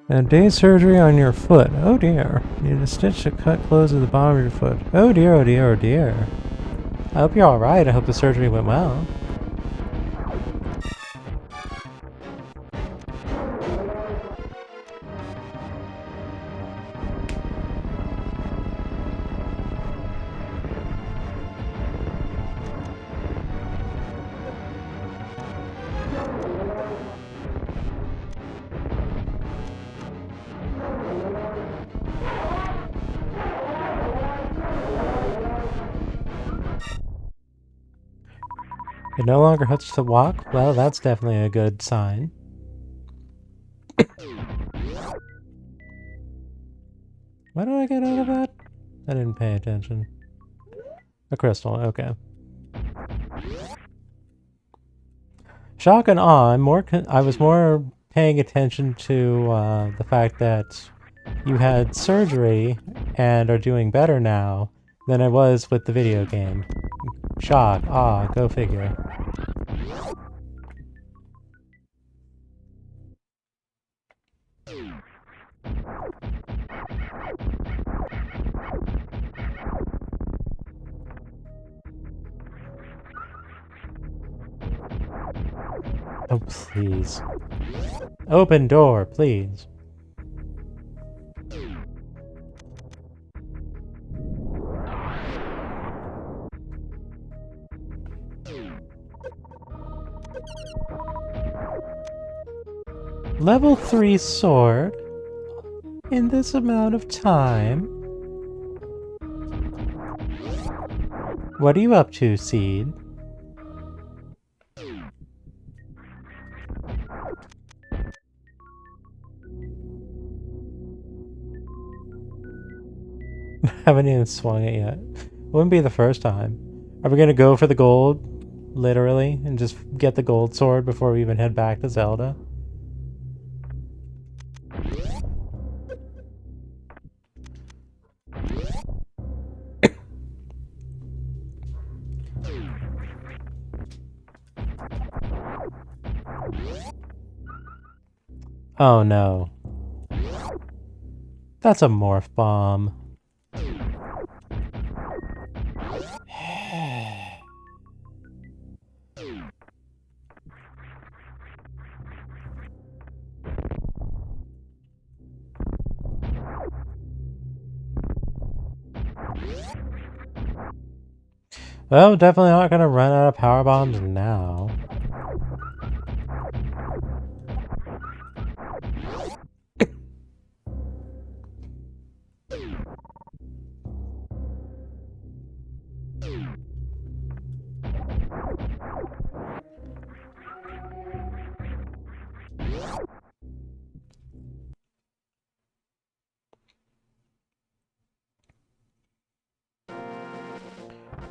And day surgery on your foot. Oh dear. Need a stitch to cut close at the bottom of your foot. Oh dear, oh dear, oh dear. I hope you're alright. I hope the surgery went well. It no longer hurts to walk? Well, that's definitely a good sign. What did I get out of that? I didn't pay attention. A crystal, okay. Shock and awe. I was more paying attention to the fact that you had surgery and are doing better now than I was with the video game. Shock. Ah, go figure. Oh, please. Open door, please. Level 3 sword? In this amount of time? What are you up to, Seed? Haven't even swung it yet. Wouldn't be the first time. Are we gonna go for the gold? Literally? And just get the gold sword before we even head back to Zelda? Oh no. That's a morph bomb. Well, definitely not gonna run out of power bombs now.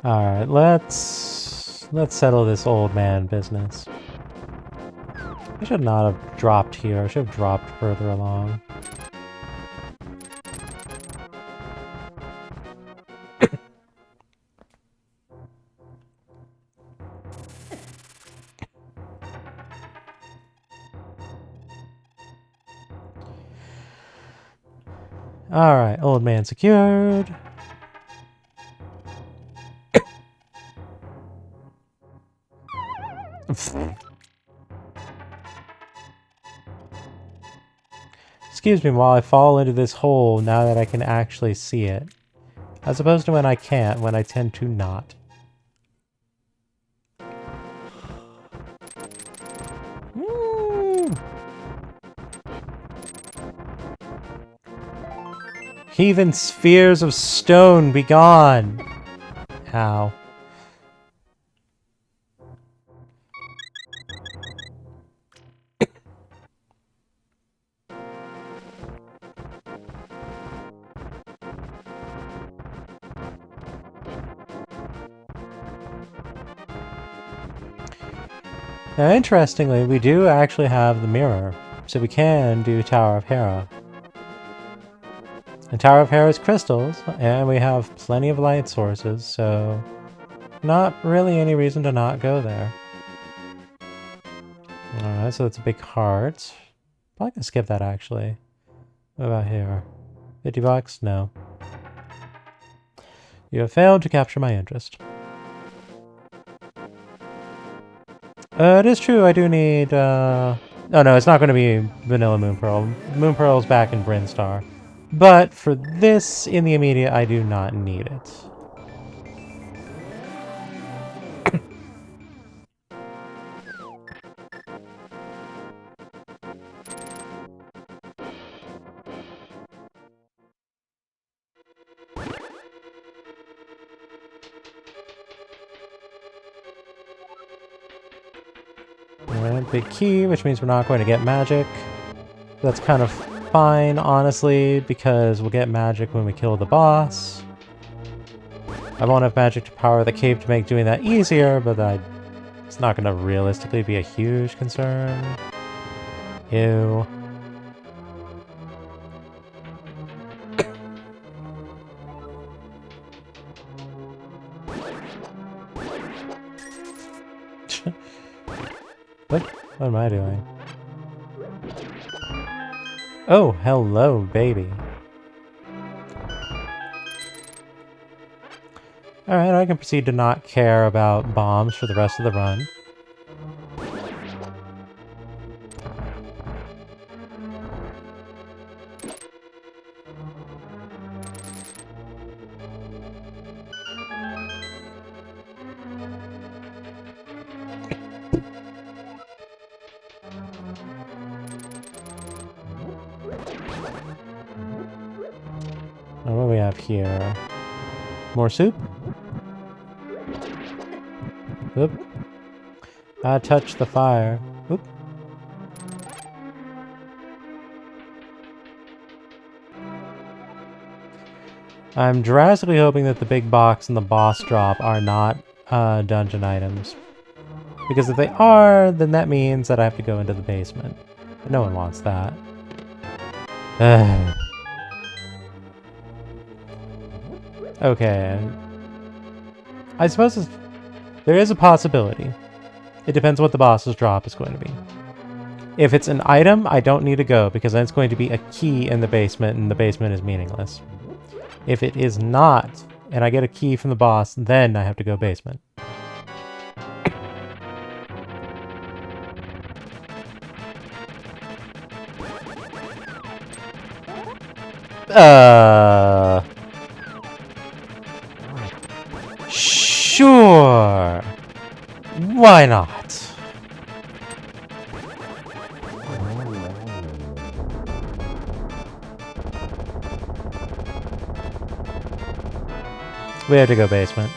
Alright, let's settle this old man business. I should not have dropped here. I should have dropped further along. Alright, old man secured. Excuse me while I fall into this hole now that I can actually see it. As opposed to when I can't, when I tend to not. Heathen spheres of stone, be gone! Ow. Now, interestingly, we do actually have the mirror, so we can do Tower of Hera. And Tower of Hera is crystals, and we have plenty of light sources, so not really any reason to not go there. Alright, so it's a big heart. Probably gonna skip that, actually. What about here? 50 bucks? No. You have failed to capture my interest. It is true, I do need, Oh no, it's not going to be Vanilla Moon Pearl. Moon Pearl's back in Brinstar. But for this, in the immediate, I do not need it. Alright, big key, which means we're not going to get magic. That's kind of fine, honestly, because we'll get magic when we kill the boss. I won't have magic to power the cave to make doing that easier, but it's not going to realistically be a huge concern. Ew. What am I doing? Oh, hello, baby. Alright, I can proceed to not care about bombs for the rest of the run. Now, what do we have here? More soup? Oop. I touched the fire. Oop. I'm drastically hoping that the big box and the boss drop are not dungeon items. Because if they are, then that means that I have to go into the basement. But no one wants that. Okay. I suppose there is a possibility. It depends what the boss's drop is going to be. If it's an item, I don't need to go, because then it's going to be a key in the basement, and the basement is meaningless. If it is not, and I get a key from the boss, then I have to go basement. Sure. Why not? We have to go basement.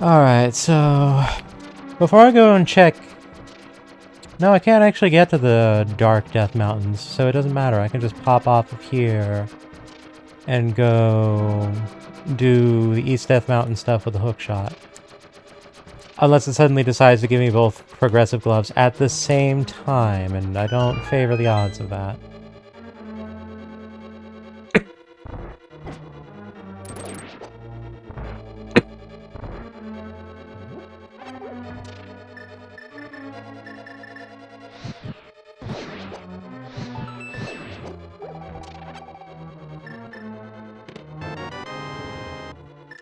Alright, so before I go and check... No, I can't actually get to the Dark Death Mountains, so it doesn't matter. I can just pop off of here and go do the East Death Mountain stuff with a hook shot. Unless it suddenly decides to give me both progressive gloves at the same time, and I don't favor the odds of that.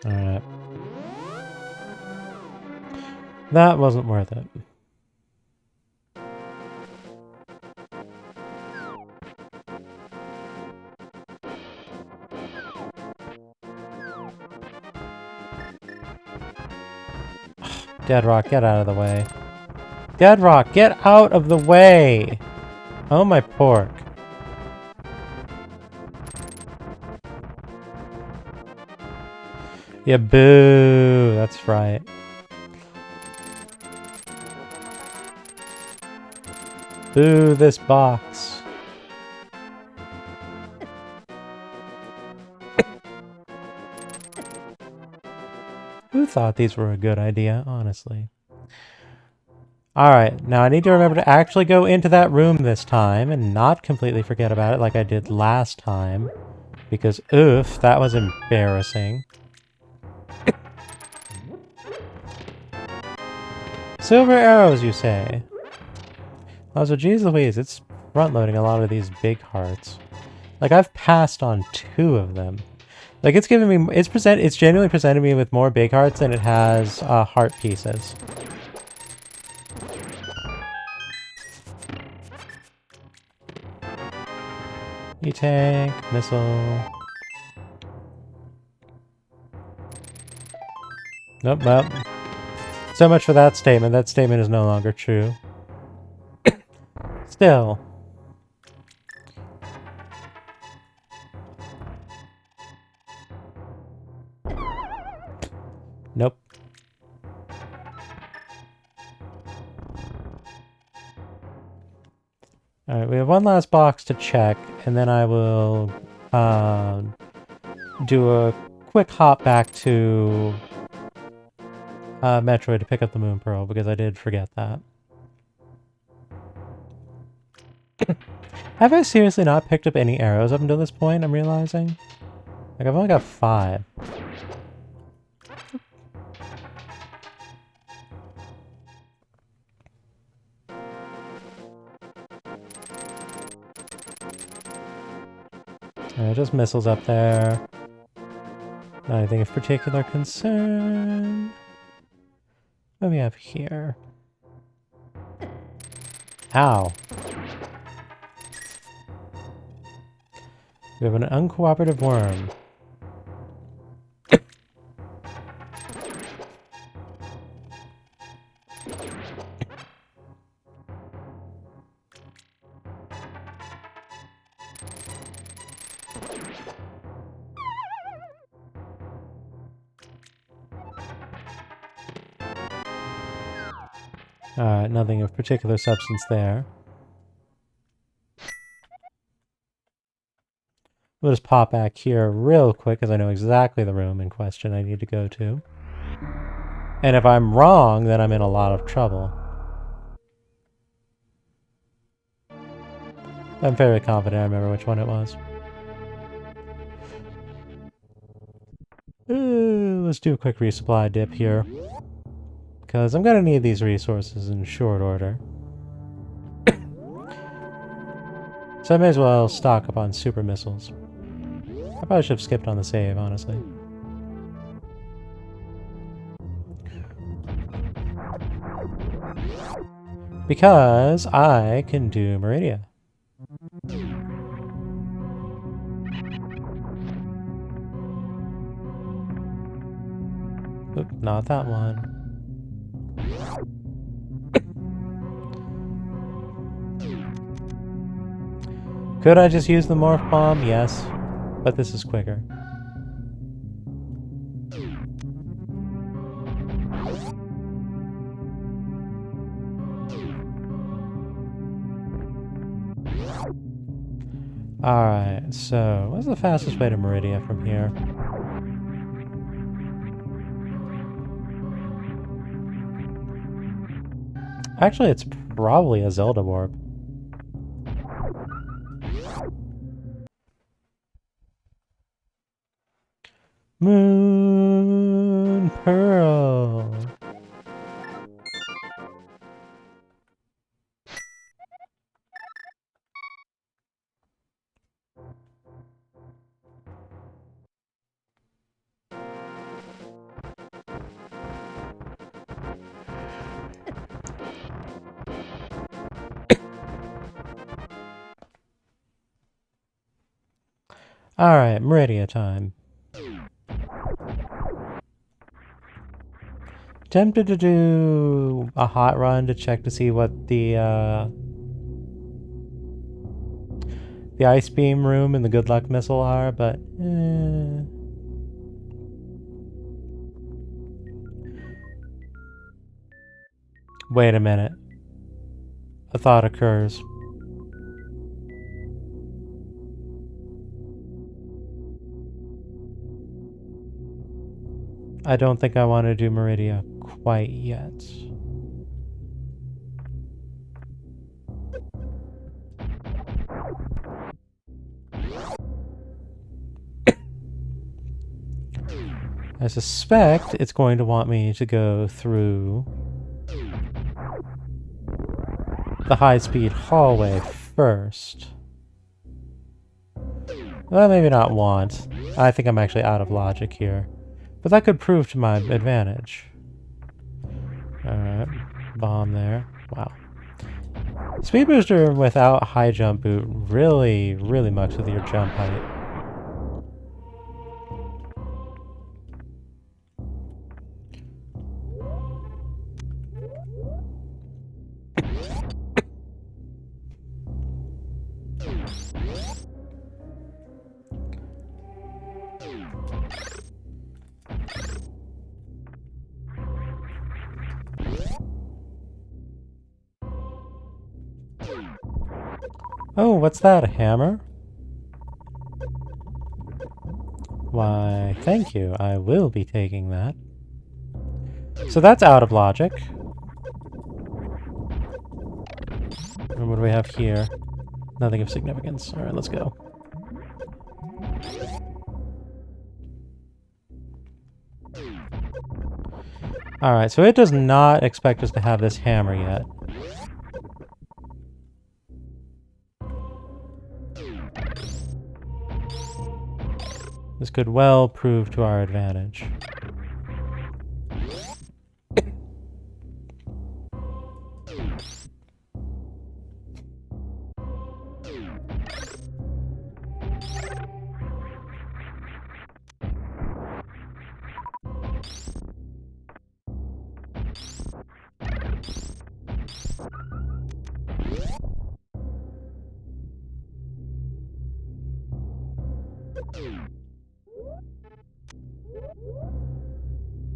Alright. That wasn't worth it. Dead Rock, get out of the way. Dead Rock, get out of the way! Oh my pork. Yeah, boo! That's right. Boo this box. Who thought these were a good idea, honestly? Alright, now I need to remember to actually go into that room this time and not completely forget about it like I did last time. Because, oof, that was embarrassing. Silver arrows, you say? Also, geez Louise, it's front-loading a lot of these big hearts. Like, I've passed on 2 of them. Like, it's giving me... It's genuinely presented me with more big hearts than it has heart pieces. E-tank, missile... Nope, well... So much for that statement. That statement is no longer true. Still... Nope. Alright, we have one last box to check, and then I will do a quick hop back to Metroid to pick up the Moon Pearl, because I did forget that. Have I seriously not picked up any arrows up until this point, I'm realizing? Like, I've only got 5. Just missiles up there. Not anything of particular concern. What do we have here? Ow. We have an uncooperative worm. Alright, nothing of particular substance there. We'll just pop back here real quick, because I know exactly the room in question I need to go to. And if I'm wrong, then I'm in a lot of trouble. I'm fairly confident I remember which one it was. Let's do a quick resupply dip here. Because I'm going to need these resources in short order. So I may as well stock up on super missiles. I probably should have skipped on the save, honestly. Because I can do Meridia. Oop, not that one. Could I just use the Morph Bomb? Yes. But this is quicker. Alright, so what's the fastest way to Meridia from here? Actually, it's probably a Zelda warp. Moon Pearl. Alright, Meridia time. Tempted to do a hot run to check to see what the Ice Beam room and the Good Luck missile are, but Wait a minute. A thought occurs. I don't think I want to do Meridia quite yet. I suspect it's going to want me to go through the high-speed hallway first. Well, maybe not want. I think I'm actually out of logic here. But that could prove to my advantage. Alright. Bomb there. Wow. Speed booster without high jump boot really, really mucks with your jump height. Oh, what's that? A hammer? Why, thank you. I will be taking that. So that's out of logic. And what do we have here? Nothing of significance. Alright, let's go. Alright, so it does not expect us to have this hammer yet. This could well prove to our advantage.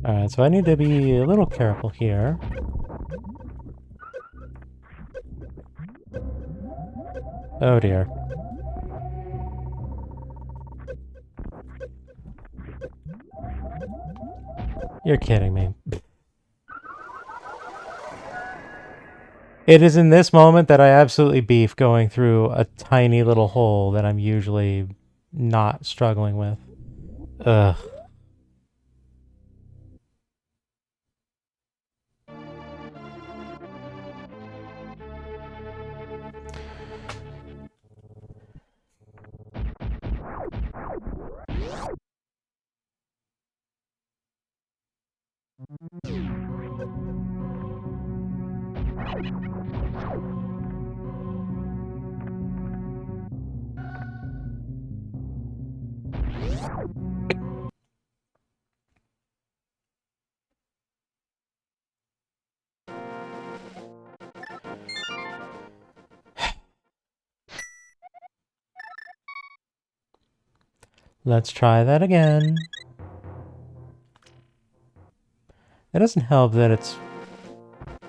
Alright, so I need to be a little careful here. Oh dear. You're kidding me. It is in this moment that I absolutely beef going through a tiny little hole that I'm usually not struggling with. Ugh. Let's try that again. It doesn't help that it's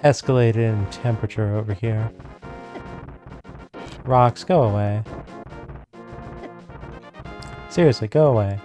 escalated in temperature over here. Rocks, go away. Seriously, go away.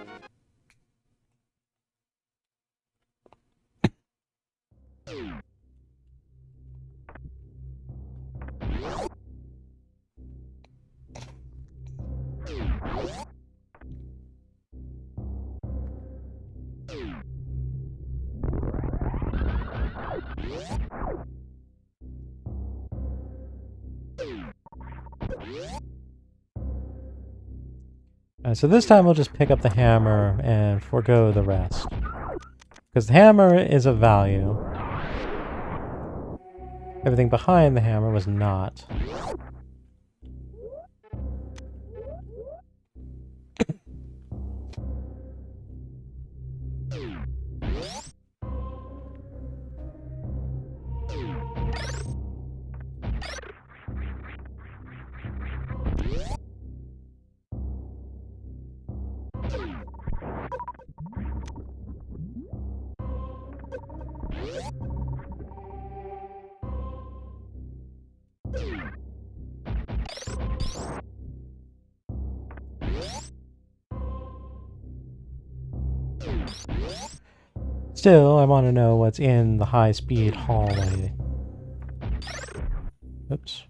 So this time we'll just pick up the hammer and forego the rest. Because the hammer is of value. Everything behind the hammer was not. Still, I want to know what's in the high-speed hallway. Oops.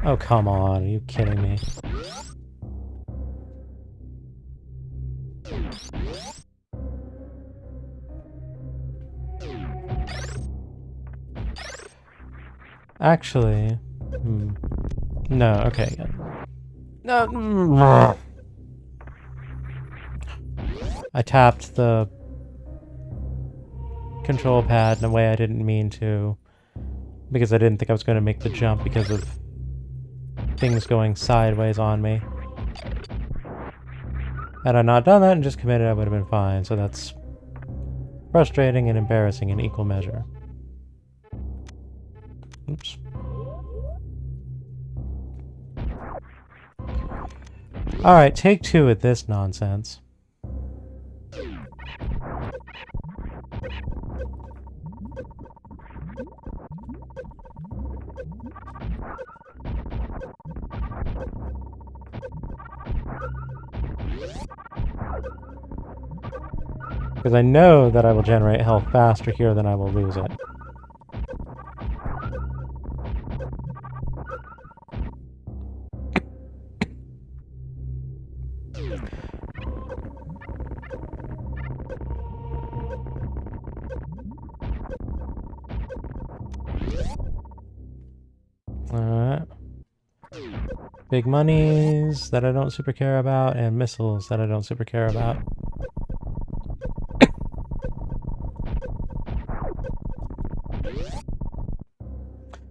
Oh, come on. Are you kidding me? Actually... No, okay, good. No. I tapped the control pad in a way I didn't mean to, because I didn't think I was going to make the jump because of things going sideways on me. Had I not done that and just committed, I would have been fine, so that's frustrating and embarrassing in equal measure. Oops. Alright, take two at this nonsense. Because I know that I will generate health faster here than I will lose it. Alright. Big monies that I don't super care about, and missiles that I don't super care about.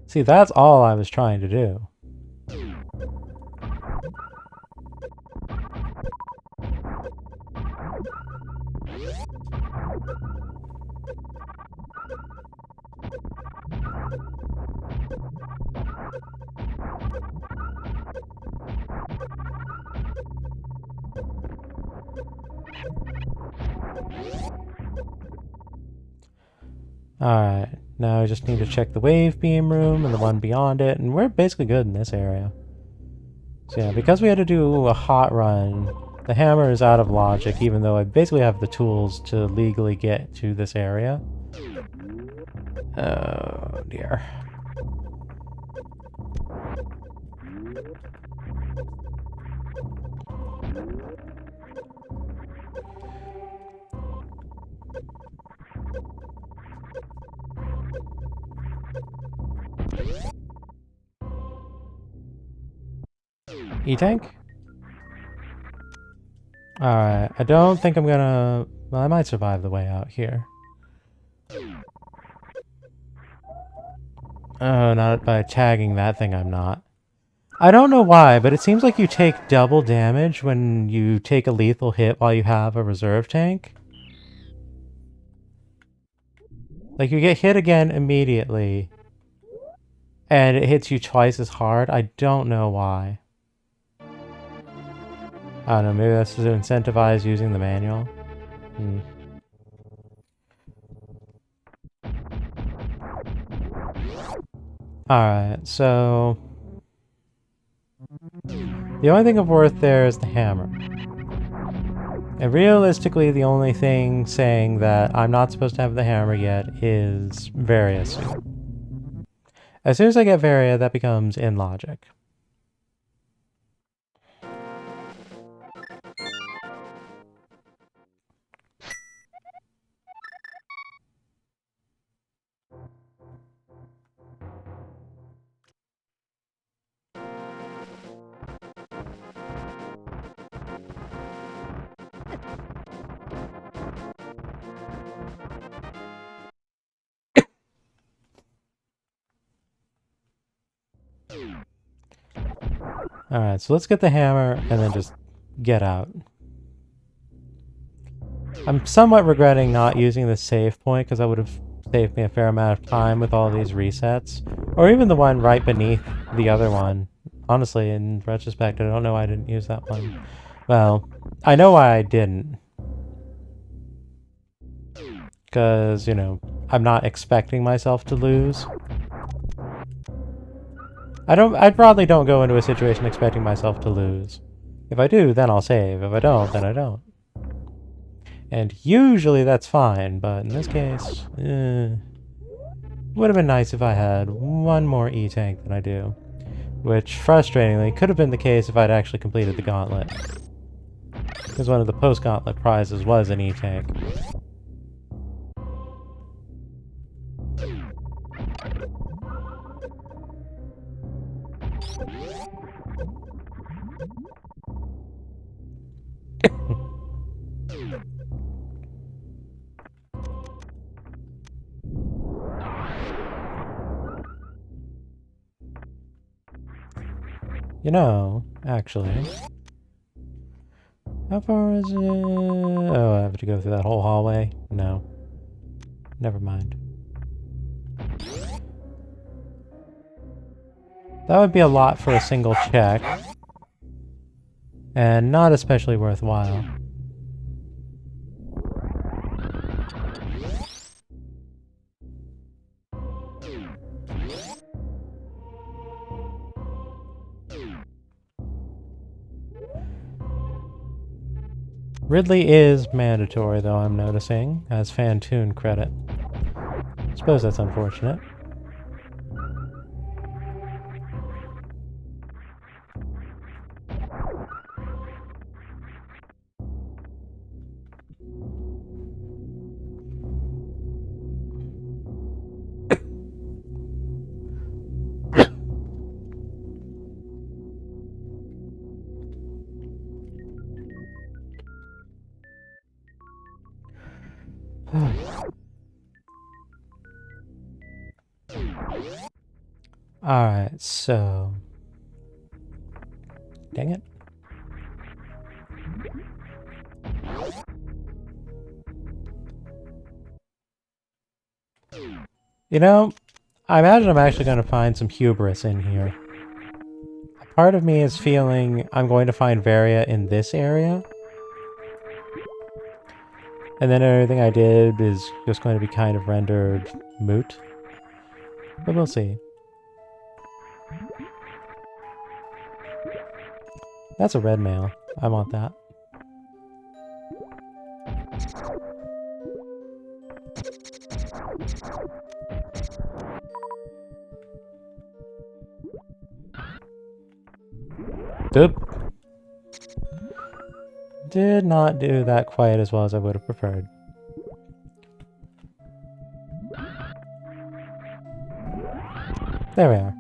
See, that's all I was trying to do. Alright, now I just need to check the wave beam room and the one beyond it, and we're basically good in this area. So yeah, because we had to do a hot run, the hammer is out of logic, even though I basically have the tools to legally get to this area. Oh dear. E-tank? Alright, I don't think I'm gonna... Well, I might survive the way out here. Oh, not by tagging that thing, I'm not. I don't know why, but it seems like you take double damage when you take a lethal hit while you have a reserve tank. Like, you get hit again immediately, and it hits you twice as hard. I don't know why. I don't know, maybe that's to incentivize using the manual. Alright, so... the only thing of worth there is the hammer. And realistically, the only thing saying that I'm not supposed to have the hammer yet is Varia suit. As soon as I get Varia, that becomes in logic. Alright, so let's get the hammer and then just get out. I'm somewhat regretting not using the save point because that would have saved me a fair amount of time with all these resets. Or even the one right beneath the other one. Honestly, in retrospect, I don't know why I didn't use that one. Well, I know why I didn't. Because, you know, I'm not expecting myself to lose. I probably don't go into a situation expecting myself to lose. If I do, then I'll save. If I don't, then I don't. And usually that's fine, but in this case, would have been nice if I had one more E-tank than I do. Which, frustratingly, could have been the case if I'd actually completed the gauntlet. Because one of the post-gauntlet prizes was an E-tank. You know, actually. How far is it? Oh, I have to go through that whole hallway? No. Never mind. That would be a lot for a single check. And not especially worthwhile. Ridley is mandatory, though, I'm noticing, as Fantoon credit. Suppose that's unfortunate. Alright, so... Dang it. You know, I imagine I'm actually going to find some hubris in here. Part of me is feeling I'm going to find Varia in this area. And then everything I did is just going to be kind of rendered moot. But we'll see. That's a red mail. I want that. Oop. Did not do that quite as well as I would have preferred. There we are.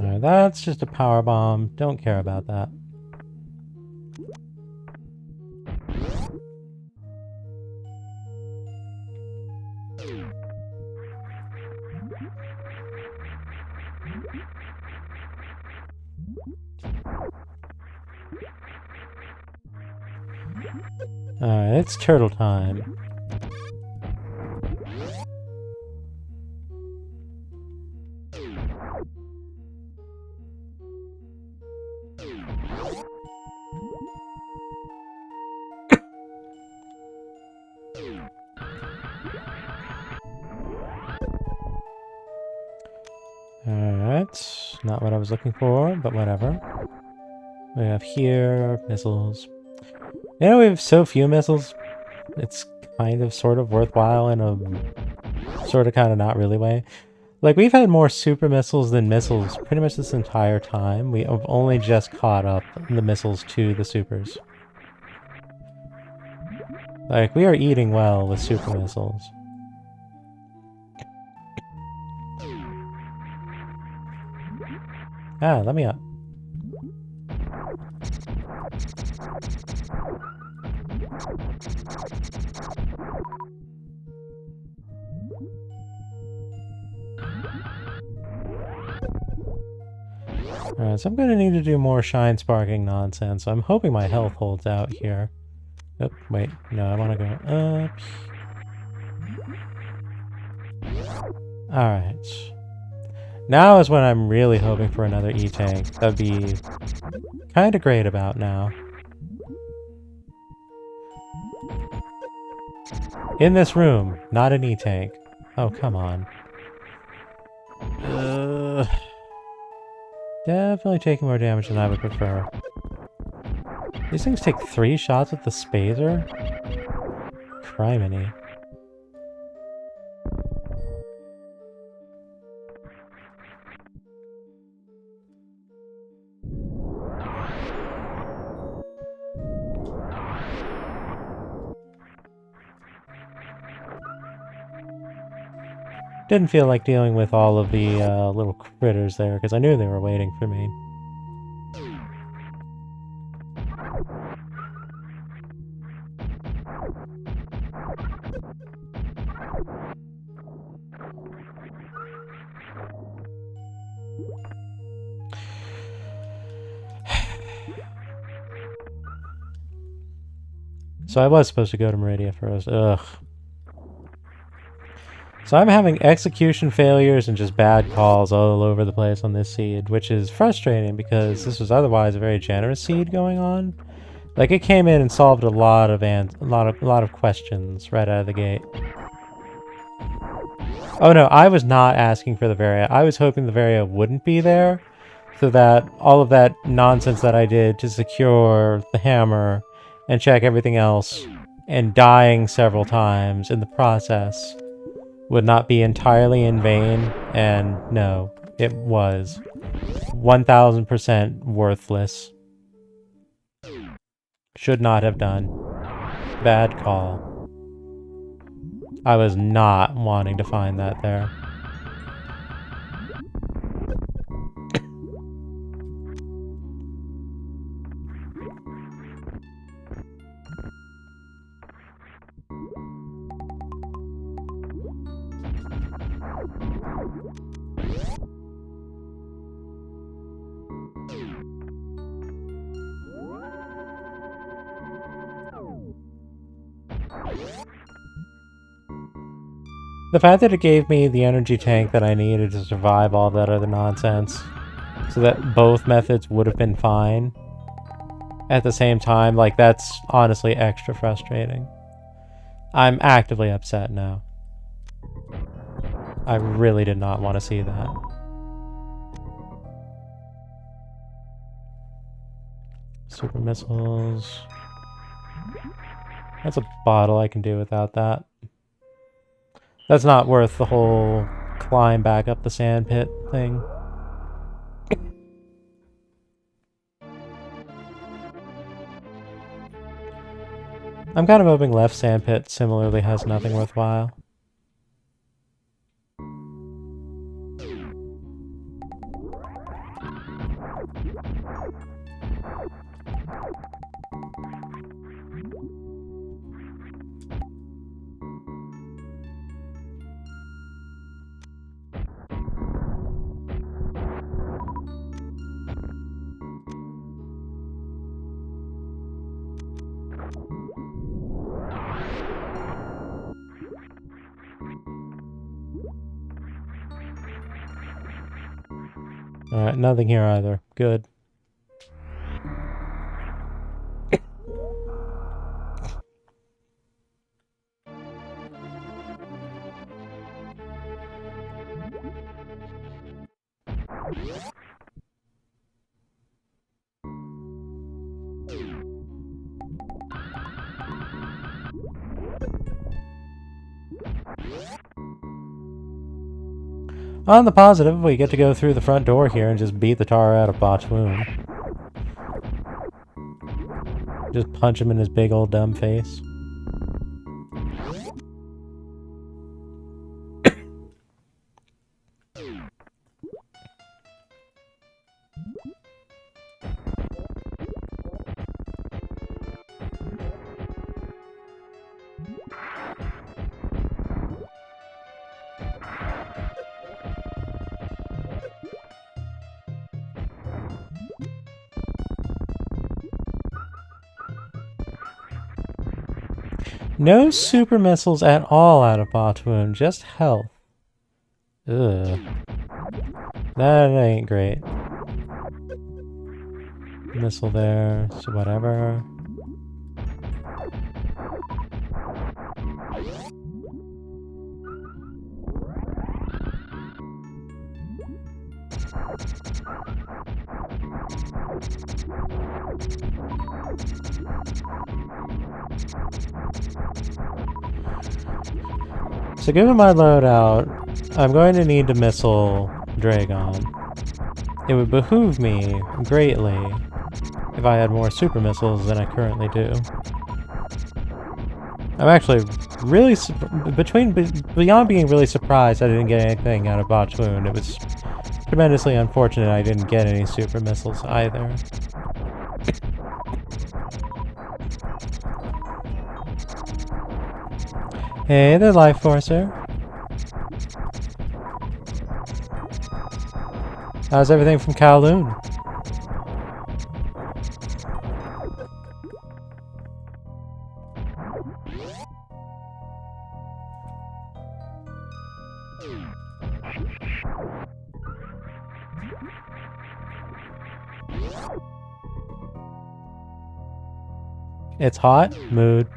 Alright, that's just a power bomb. Don't care about that. Alright, it's turtle time. Alright, not what I was looking for, but whatever. We have here, missiles. You know, we have so few missiles, it's kind of sort of worthwhile in a sort of kind of not really way. Like, we've had more super missiles than missiles pretty much this entire time. We have only just caught up the missiles to the supers. Like, we are eating well with super missiles. Ah, let me up. Alright, so I'm gonna need to do more shine sparking nonsense. I'm hoping my health holds out here. Oh, wait. No, I want to go up. Alright. Now is when I'm really hoping for another E-tank. That'd be kind of great about now. In this room, not an E-tank. Oh, come on. Definitely taking more damage than I would prefer. These things take 3 shots with the Spazer? Criminy. Didn't feel like dealing with all of the little critters there, because I knew they were waiting for me. So I was supposed to go to Meridia first. Ugh. So I'm having execution failures and just bad calls all over the place on this seed, which is frustrating because this was otherwise a very generous seed going on. Like, it came in and solved a lot of questions right out of the gate. Oh no, I was not asking for the Varia. I was hoping the Varia wouldn't be there, so that all of that nonsense that I did to secure the hammer and check everything else, and dying several times in the process, would not be entirely in vain, and no, it was 1000% worthless. Should not have done. Bad call. I was not wanting to find that there. The fact that it gave me the energy tank that I needed to survive all that other nonsense, so that both methods would have been fine at the same time, like, that's honestly extra frustrating. I'm actively upset now. I really did not want to see that. Super missiles. That's a bottle, I can do without that. That's not worth the whole climb back up the sand pit thing. I'm kind of hoping left sand pit similarly has nothing worthwhile. Alright, nothing here either. Good. On the positive, we get to go through the front door here and just beat the tar out of Botch Wound. Just punch him in his big old dumb face. No super missiles at all out of Botch Wound, just health. Ugh. That ain't great. Missile there, so whatever. So given my loadout, I'm going to need to missile Dragon. It would behoove me greatly if I had more super missiles than I currently do. I'm actually really beyond being really surprised I didn't get anything out of Botch Wound. It was tremendously unfortunate I didn't get any super missiles either. Hey there, Life Forcer. How's everything from Kowloon? It's hot. Mood.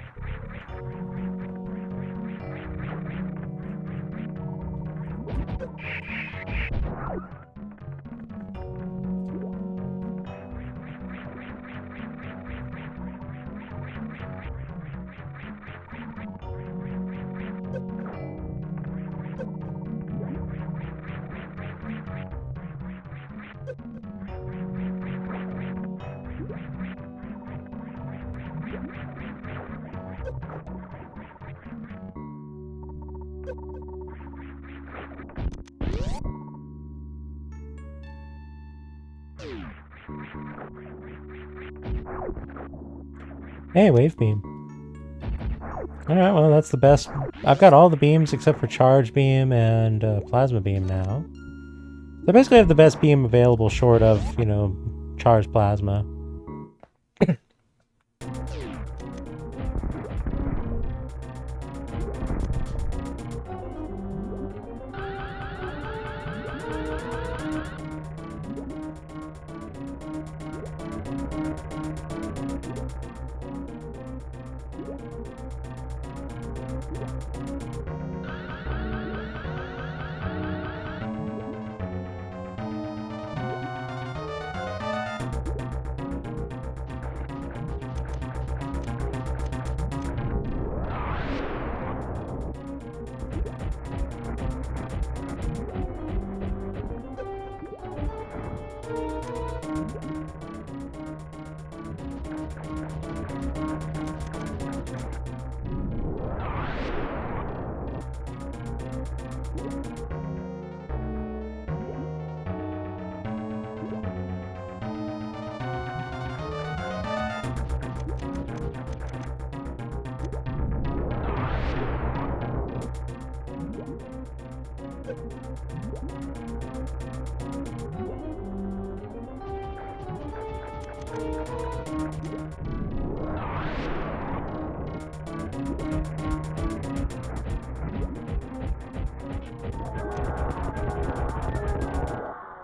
Hey, wave beam. Alright, well, that's the best. I've got all the beams except for charge beam and plasma beam now. So I basically have the best beam available short of, you know, charged plasma.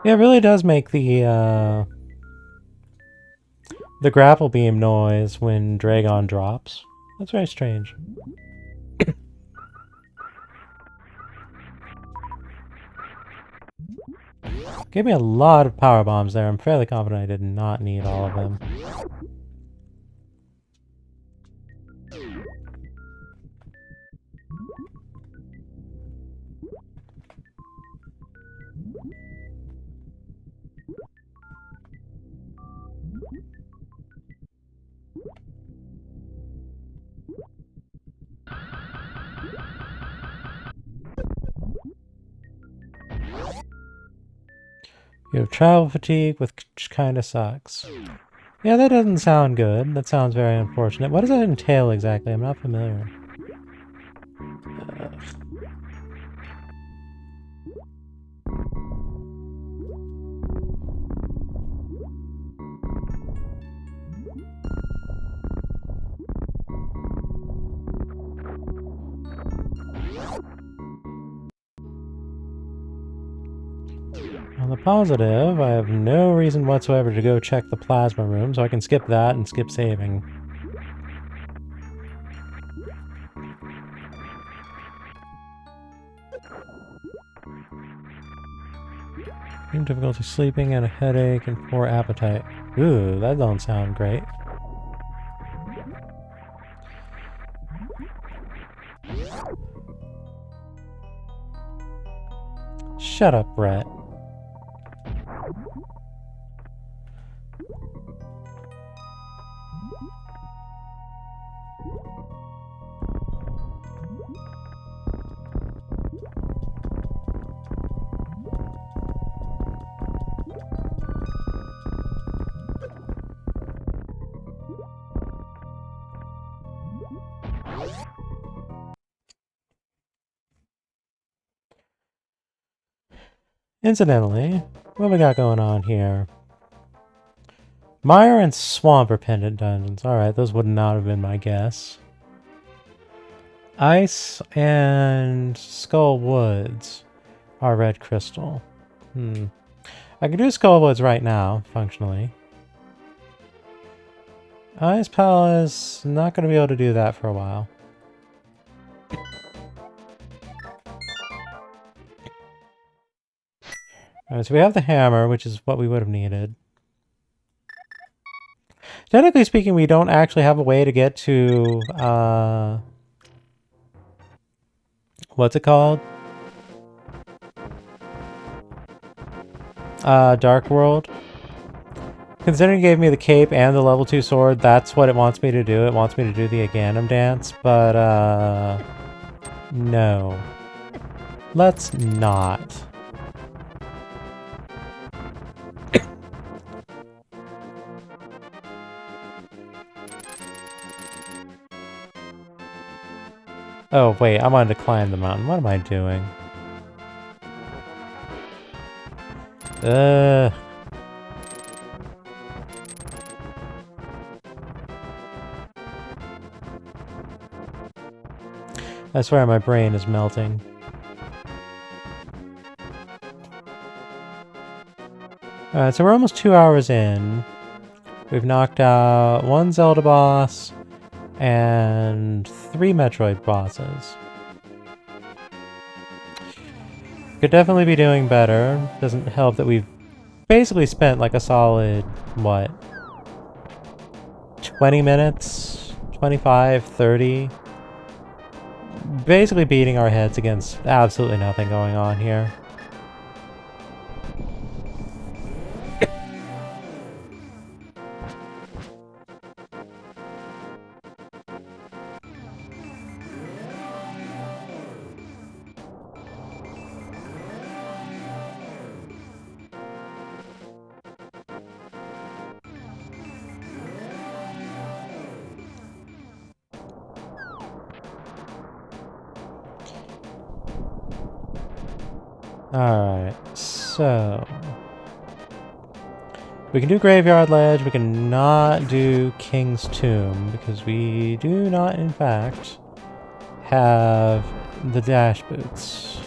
Yeah, it really does make the grapple beam noise when Dragon drops. That's very strange. Gave me a lot of power bombs there. I'm fairly confident I did not need all of them. You have travel fatigue, which kind of sucks. Yeah, that doesn't sound good. That sounds very unfortunate. What does that entail exactly? I'm not familiar. On the positive, I have no reason whatsoever to go check the plasma room, so I can skip that and skip saving. Difficulty sleeping and a headache and poor appetite. Ooh, that don't sound great. Shut up, Brett. Incidentally, what we got going on here? Mire and Swamp are pendant dungeons. Alright, those would not have been my guess. Ice and Skull Woods are red crystal. I can do Skull Woods right now, functionally. Ice Palace, not going to be able to do that for a while. Alright, so we have the hammer, which is what we would have needed. Technically speaking, we don't actually have a way to get to, what's it called? Dark World. Considering it gave me the cape and the level 2 sword, that's what it wants me to do. It wants me to do the Aghanim dance, but, no. Let's not. Oh, wait, I wanted to climb the mountain. What am I doing? I swear my brain is melting. Alright, so we're almost 2 hours in. We've knocked out 1 Zelda boss and 3 Metroid bosses. Could definitely be doing better. Doesn't help that we've basically spent like a solid, what? 20 minutes? 25, 30? Basically beating our heads against absolutely nothing going on here. Alright, so... we can do Graveyard Ledge, we can not do King's Tomb, because we do not, in fact, have the dash boots.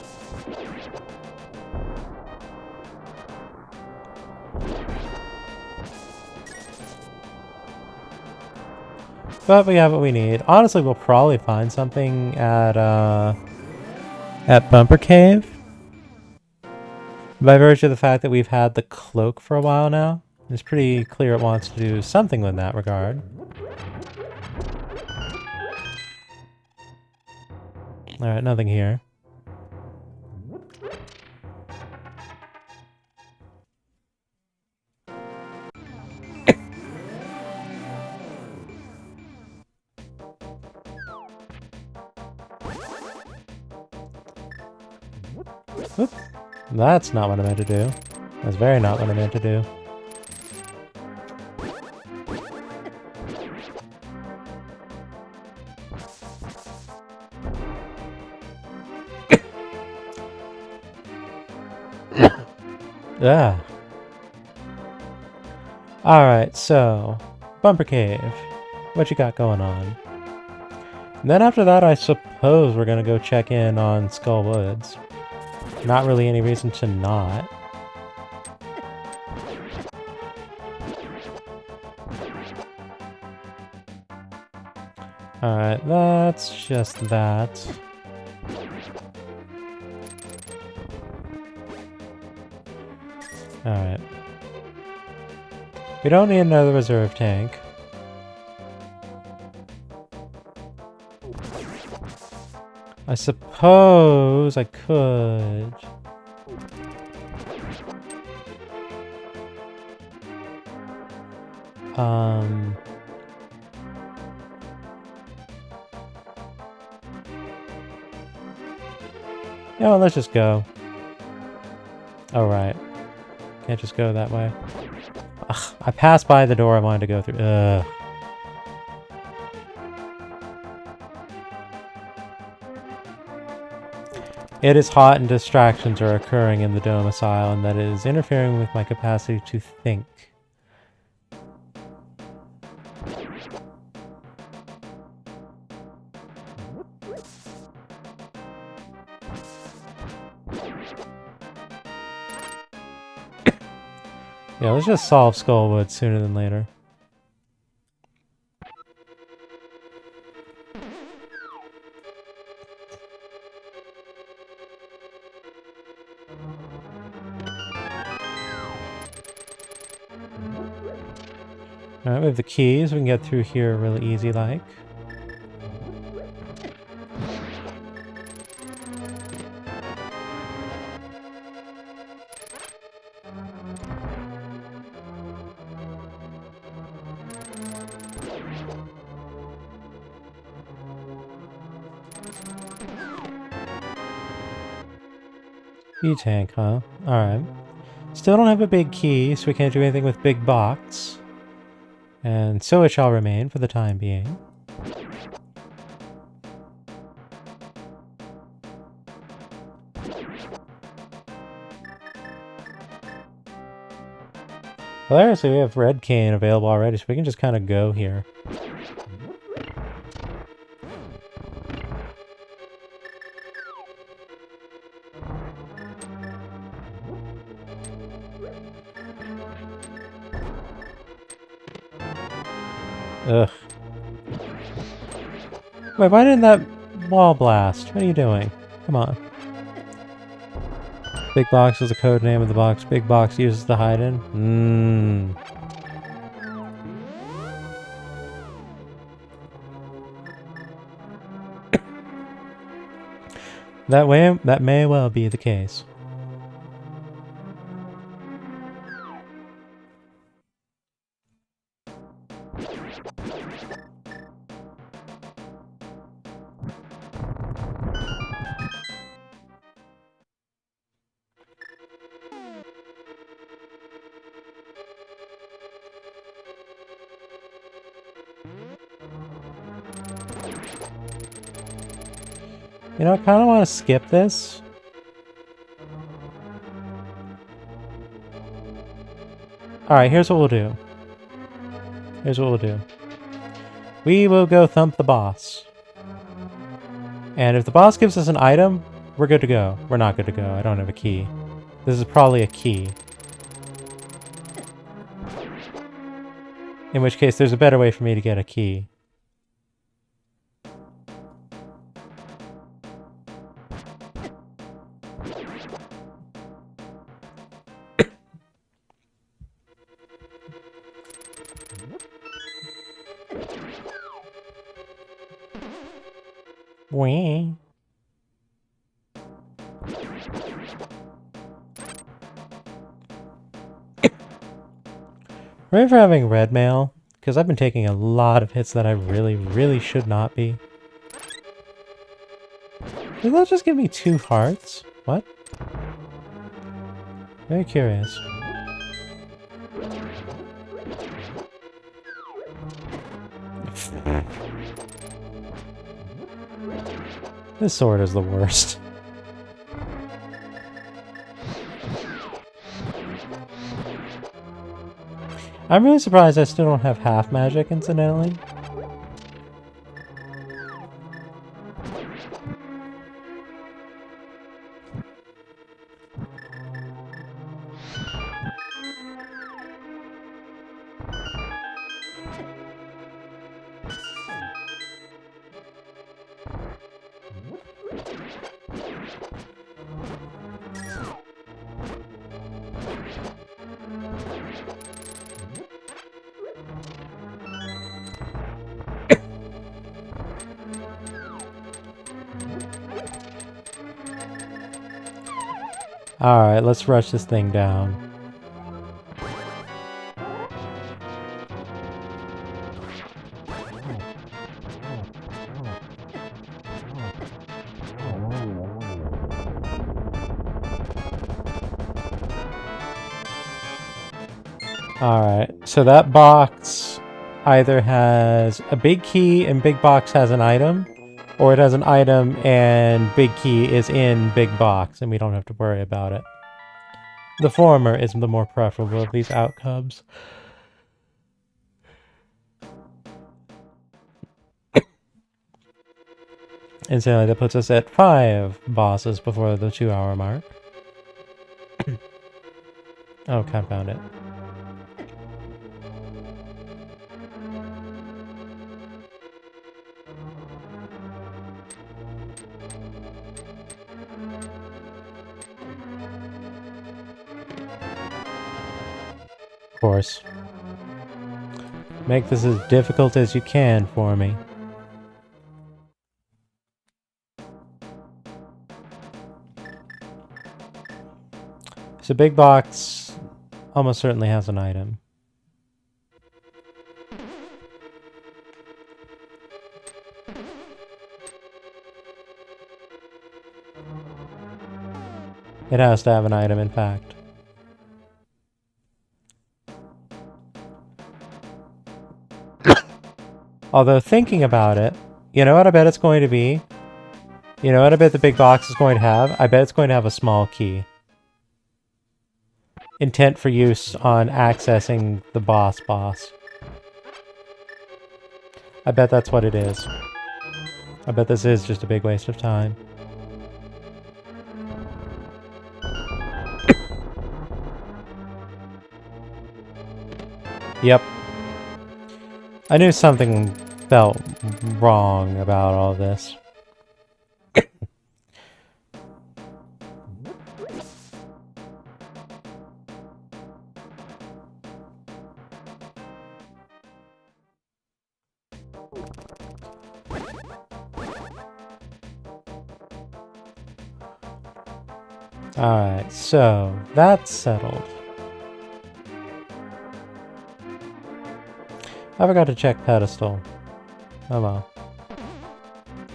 But we have what we need. Honestly, we'll probably find something at Bumper Cave. By virtue of the fact that we've had the cloak for a while now, it's pretty clear it wants to do something in that regard. Alright, nothing here. Oop. That's not what I meant to do. That's very not what I meant to do. Ah. Alright, so... Bumper Cave. What you got going on? And then after that, I suppose we're gonna go check in on Skull Woods. Not really any reason to not. Alright, that's just that. Alright. We don't need another reserve tank. I suppose I could. Yeah, well, let's just go. Oh, right. Can't just go that way. Ugh, I passed by the door I wanted to go through. Ugh. It is hot and distractions are occurring in the domicile, and that is interfering with my capacity to think. Yeah, let's just solve Skullwood sooner than later. Alright, we have the keys. We can get through here really easy like. E-tank, huh? Alright. Still don't have a big key, so we can't do anything with big box. And so it shall remain for the time being. Hilariously, we have red cane available already, so we can just kind of go here. Ugh. Wait, why didn't that wall blast? What are you doing? Come on. Big box is the code name of the box. Big box uses the hide-in. That may well be the case. You know, I kind of want to skip this. Alright, here's what we'll do. We will go thump the boss. And if the boss gives us an item, we're good to go. We're not good to go. I don't have a key. This is probably a key. In which case, there's a better way for me to get a key. Wee. Ready for having red mail? Because I've been taking a lot of hits that I really, really should not be. Did that just give me 2 hearts? What? Very curious. This sword is the worst. I'm really surprised I still don't have half magic, incidentally. Alright, let's rush this thing down. Alright, so that box either has a big key and big box has an item, or it has an item and big key is in big box and we don't have to worry about it. The former is the more preferable of these outcomes. Incidentally, that puts us at 5 bosses before the 2-hour mark. Oh, can't found it. Of course. Make this as difficult as you can for me. So big box almost certainly has an item. It has to have an item, in fact. Although thinking about it, you know what I bet it's going to be? You know what I bet the big box is going to have? I bet it's going to have a small key. Intent for use on accessing the boss. I bet that's what it is. I bet this is just a big waste of time. Yep. I knew something felt wrong about all this. Alright, so that's settled. I forgot to check pedestal. Oh well.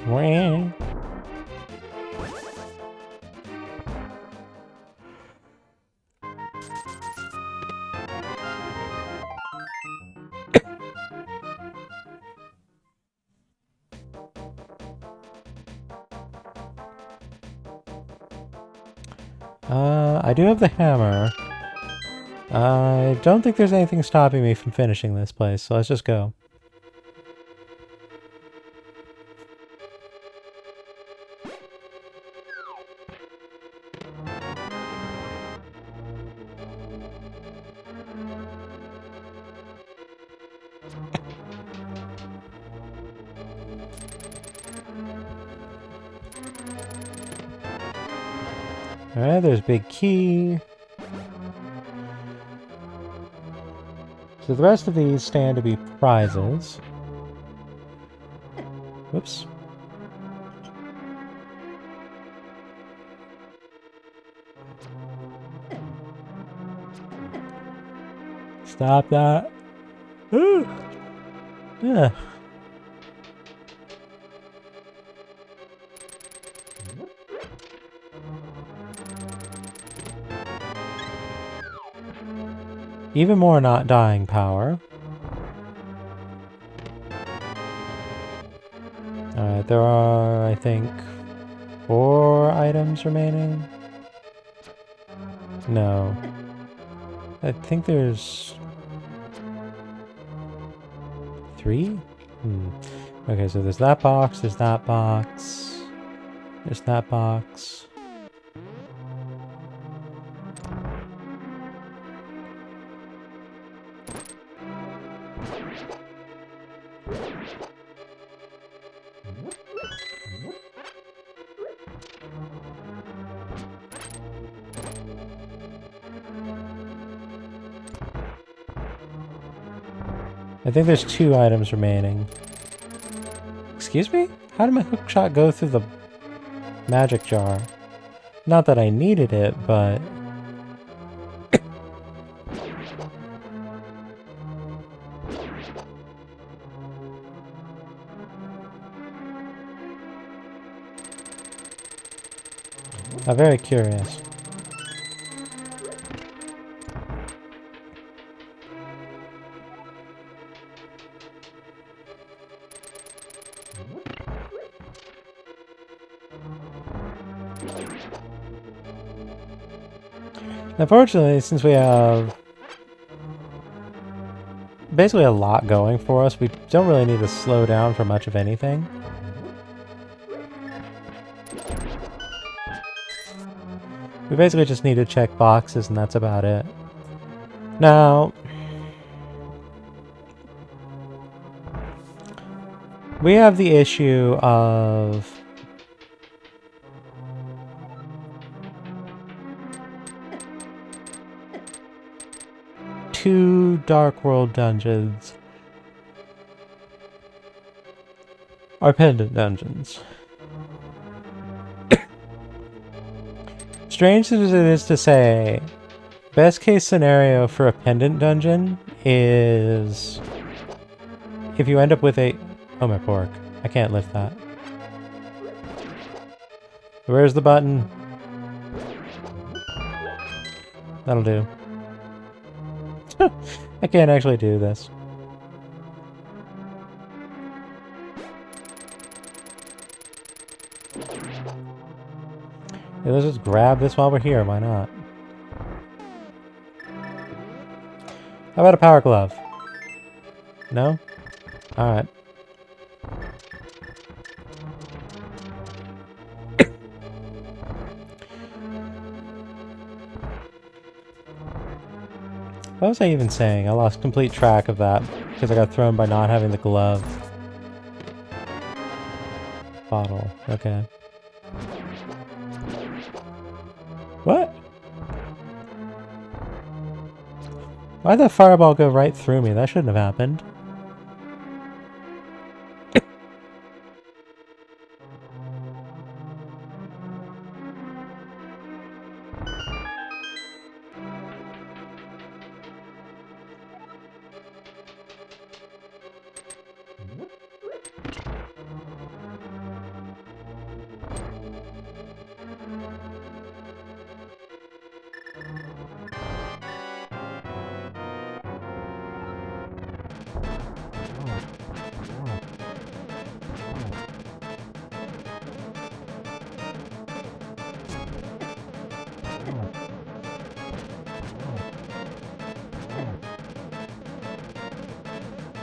Wah. I do have the hammer. I don't think there's anything stopping me from finishing this place, so let's just go. Alright, there's big key. So the rest of these stand to be prizes. Whoops. Stop that. Yeah. Even more not dying power. Alright, there are, I think, 4 items remaining. No. I think there's 3? Okay, so there's that box, there's that box, there's that box. I think there's 2 items remaining. Excuse me? How did my hookshot go through the magic jar? Not that I needed it, but... I'm very curious. Unfortunately, since we have basically a lot going for us, we don't really need to slow down for much of anything. We basically just need to check boxes and that's about it. Now, we have the issue of two Dark World dungeons are pendant dungeons. Strange as it is to say, best case scenario for a pendant dungeon is if you end up with a... Oh my pork. I can't lift that. Where's the button? That'll do. I can't actually do this. Yeah, let's just grab this while we're here, why not? How about a power glove? No? Alright. What was I even saying? I lost complete track of that because I got thrown by not having the glove. Bottle. Okay. What? Why'd that fireball go right through me? That shouldn't have happened.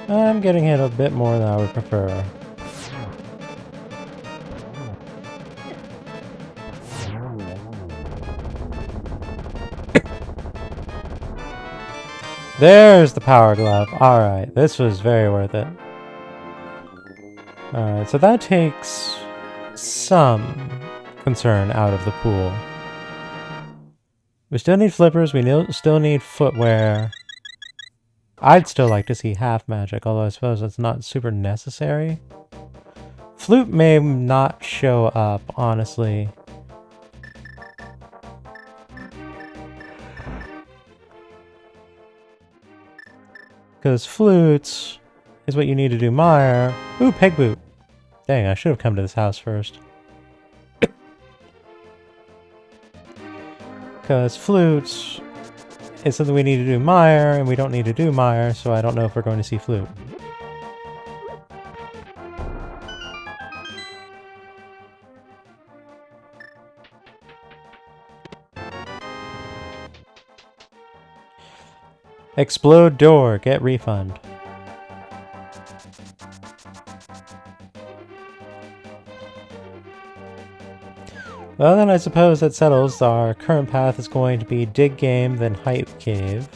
I'm getting hit a bit more than I would prefer. There's the power glove. Alright, this was very worth it. Alright, so that takes some concern out of the pool. We still need flippers, we still need footwear. I'd still like to see half magic, although I suppose that's not super necessary. Flute may not show up, honestly. Because flutes is what you need to do mire. Ooh, peg boot. Dang, I should have come to this house first. Because flutes is something we need to do mire, and we don't need to do mire, so I don't know if we're going to see flute. Explode door, get refund. Well then I suppose that settles. Our current path is going to be dig game, then height cave.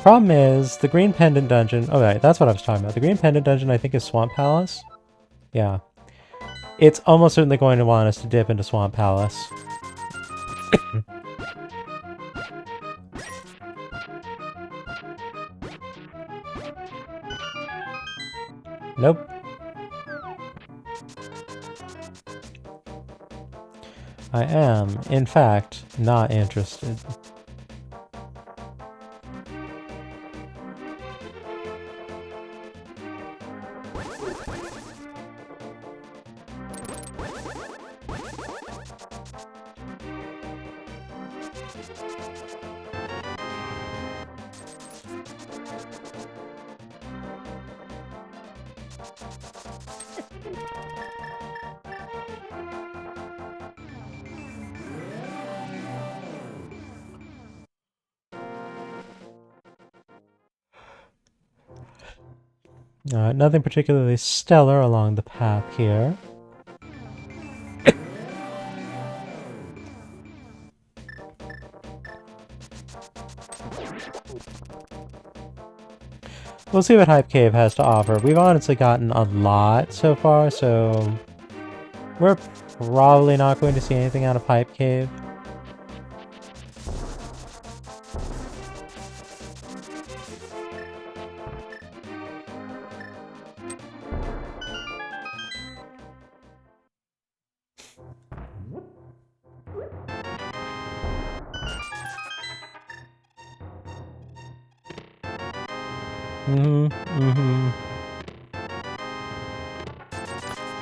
Problem is, the green pendant dungeon... Oh right, that's what I was talking about. The green pendant dungeon I think is Swamp Palace. Yeah. It's almost certainly going to want us to dip into Swamp Palace. Nope. I am, in fact, not interested. Nothing particularly stellar along the path here. We'll see what Hype Cave has to offer. We've honestly gotten a lot so far, so we're probably not going to see anything out of Hype Cave.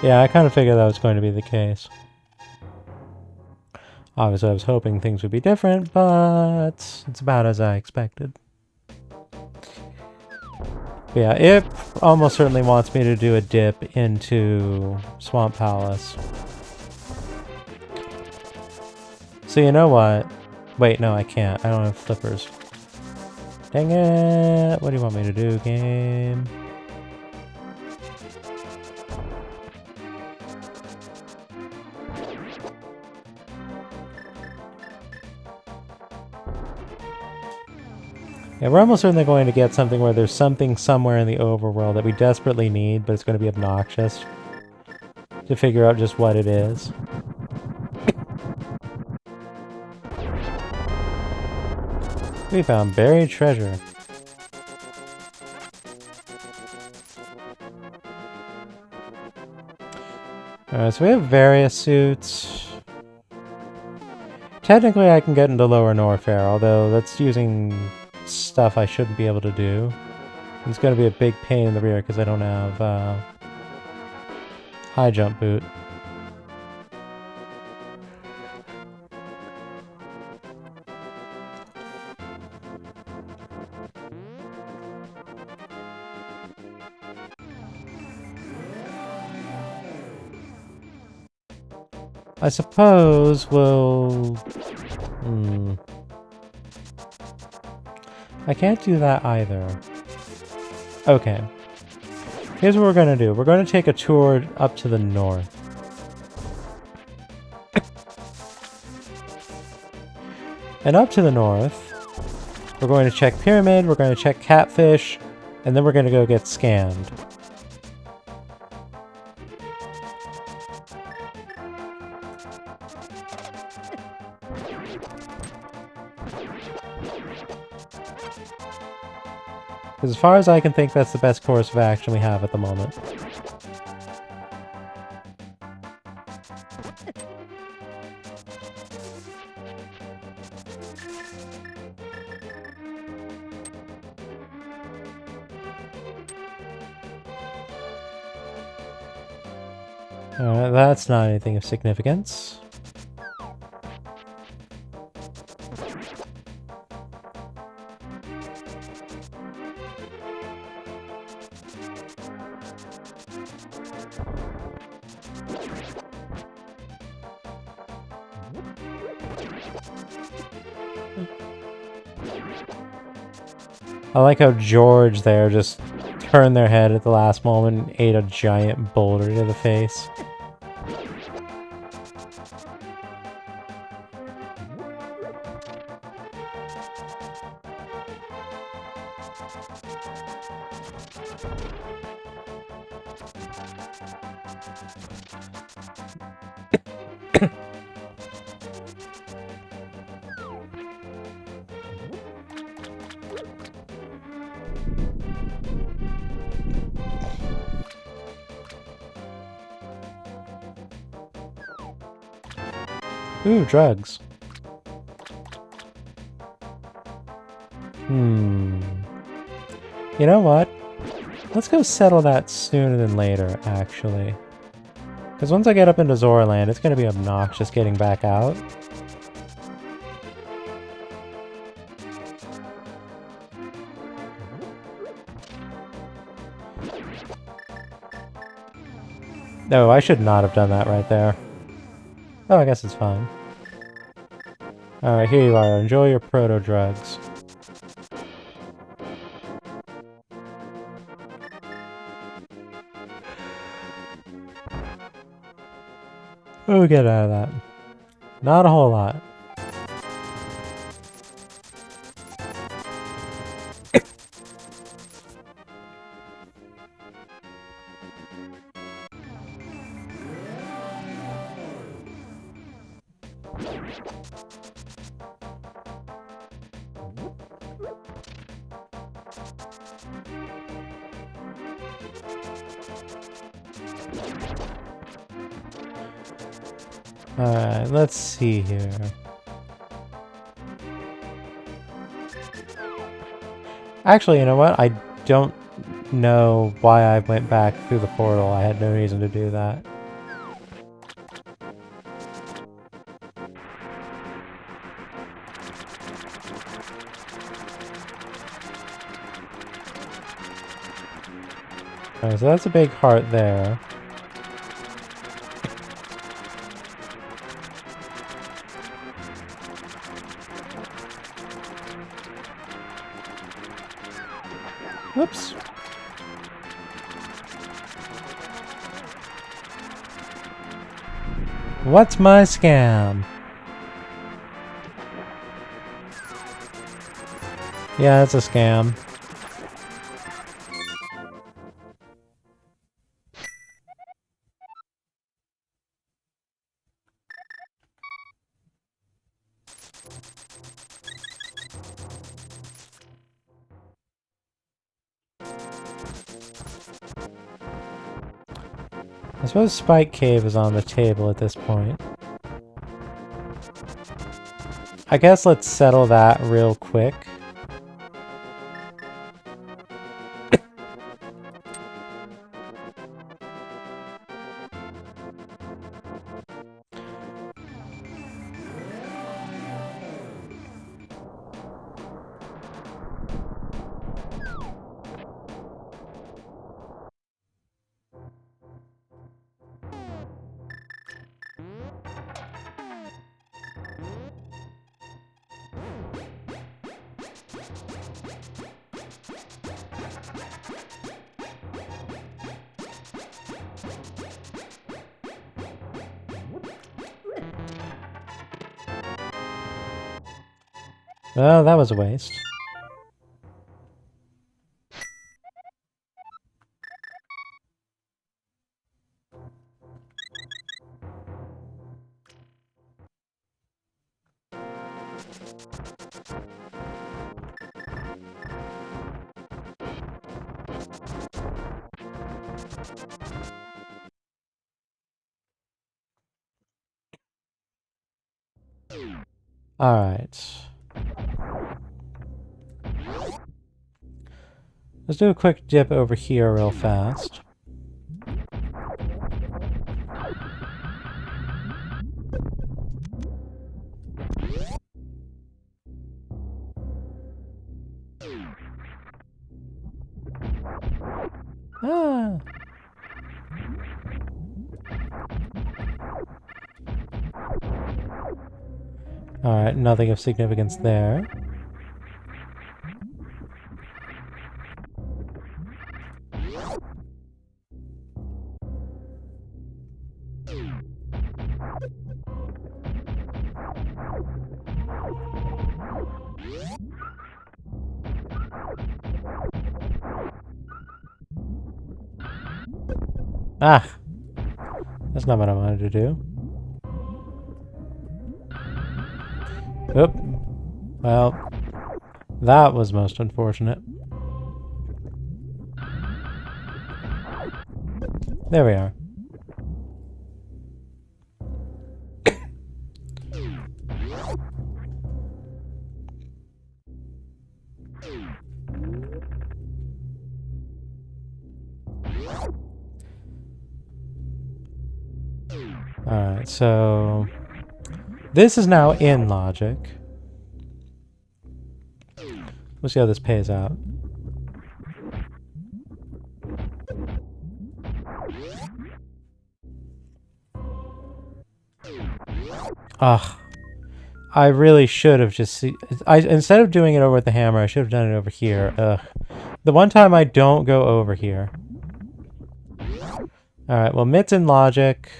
Yeah, I kind of figured that was going to be the case. Obviously, I was hoping things would be different, but it's about as I expected. But yeah, it almost certainly wants me to do a dip into Swamp Palace. So you know what? Wait, no, I can't. I don't have flippers. Dang it! What do you want me to do, game? Yeah, we're almost certainly going to get something where there's something somewhere in the overworld that we desperately need, but it's going to be obnoxious to figure out just what it is. We found buried treasure. Alright, so we have various suits. Technically, I can get into Lower Norfair, although that's using stuff I shouldn't be able to do. It's going to be a big pain in the rear because I don't have high jump boot. I suppose we'll... I can't do that either. Okay. Here's what we're going to do. We're going to take a tour up to the north. And up to the north, we're going to check Pyramid, we're going to check Catfish, and then we're going to go get scanned. Because as far as I can think, that's the best course of action we have at the moment. Alright, that's not anything of significance. I like how George there just turned their head at the last moment and ate a giant boulder to the face. Ooh, drugs. You know what? Let's go settle that sooner than later, actually. Because once I get up into Zoraland, it's going to be obnoxious getting back out. No, I should not have done that right there. Oh, I guess it's fine. Alright, here you are. Enjoy your proto-drugs. What do we get out of that? Not a whole lot. Alright, let's see here. Actually, you know what? I don't know why I went back through the portal. I had no reason to do that. Alright, so that's a big heart there. Whoops. What's my scam? Yeah, it's a scam. I suppose Spike Cave is on the table at this point. I guess let's settle that real quick. Well, that was a waste. Alright. Let's do a quick dip over here real fast. Ah! Alright, nothing of significance there. Ah! That's not what I wanted to do. Oop. Well, that was most unfortunate. There we are. Alright, so this is now in logic. We'll see how this pays out. Ugh. I really should have just instead of doing it over with the hammer, I should have done it over here. Ugh. The one time I don't go over here. Alright, well, Mitt's in logic.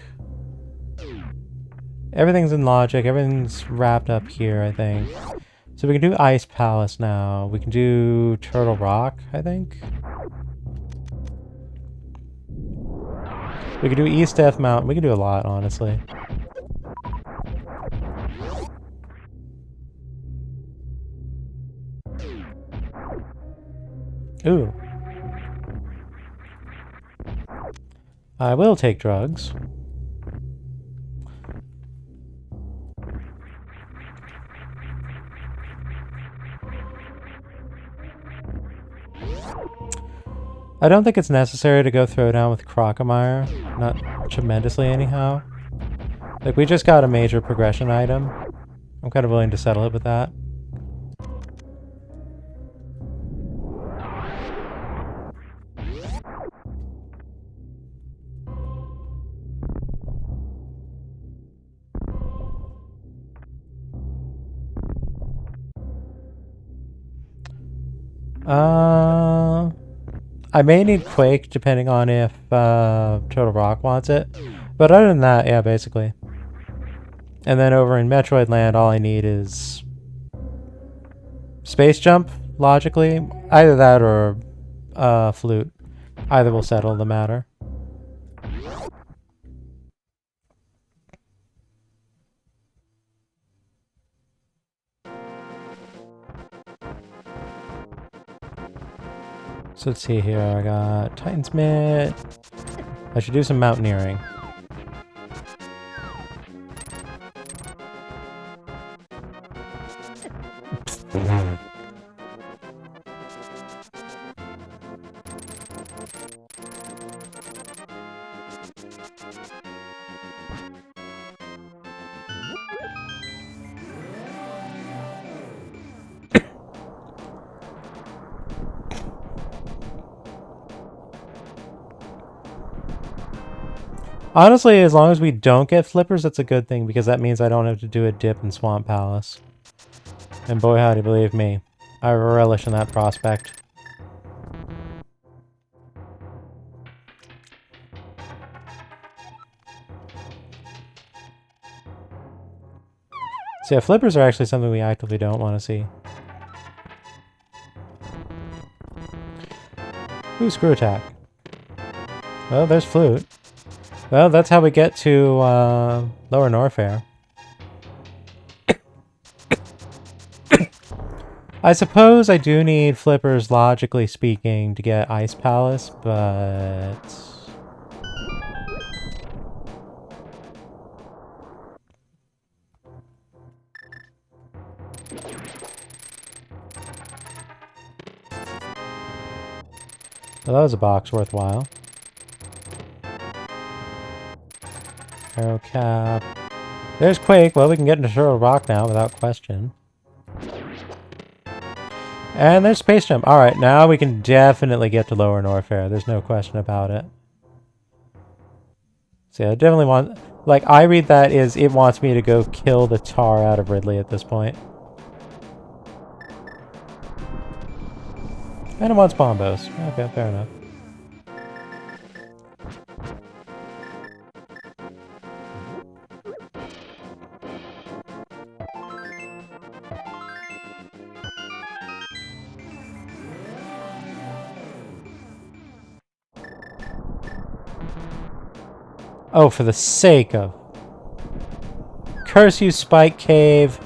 Everything's in logic. Everything's wrapped up here, I think. So we can do Ice Palace now. We can do Turtle Rock, I think. We can do East Death Mountain. We can do a lot, honestly. Ooh. I will take drugs. I don't think it's necessary to go throw down with Crocomire. Not tremendously anyhow. Like, we just got a major progression item. I'm kind of willing to settle it with that. I may need Quake depending on if Total Rock wants it. But other than that, yeah, basically. And then over in Metroid Land, all I need is Space Jump, logically. Either that or Flute. Either will settle the matter. So let's see here. I got Titan's Mitt. I should do some mountaineering. Honestly, as long as we don't get flippers, that's a good thing, because that means I don't have to do a dip in Swamp Palace. And boy howdy, believe me, I relish in that prospect. So yeah, flippers are actually something we actively don't want to see. Ooh, screw attack. Well, there's Flute. Well, that's how we get to Lower Norfair. I suppose I do need flippers, logically speaking, to get Ice Palace, but... Well, that was a box worthwhile. Arrow cap. There's Quake. Well, we can get into Turtle Rock now without question. And there's Space Jump. Alright, now we can definitely get to Lower Norfair. There's no question about it. So yeah, I definitely want... Like, I read that as it wants me to go kill the tar out of Ridley at this point. And it wants Bombos. Okay, fair enough. Oh, for the sake of... Curse you, Spike Cave!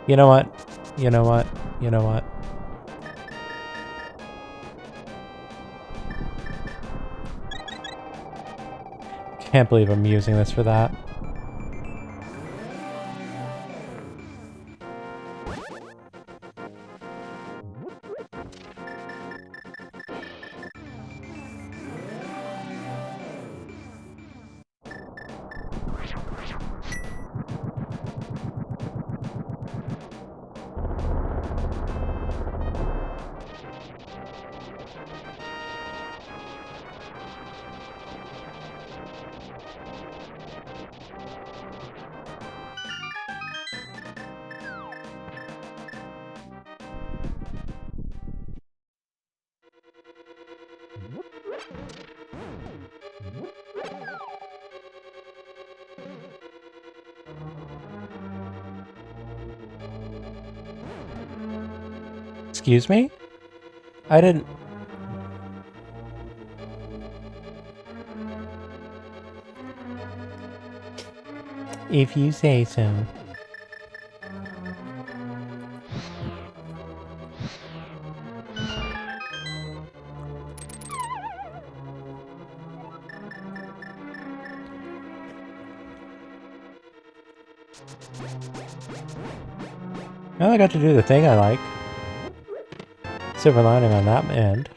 You know what? You know what? You know what? Can't believe I'm using this for that. Excuse me? I didn't... If you say so. Well, I got to do the thing I like. Silver lining on that end.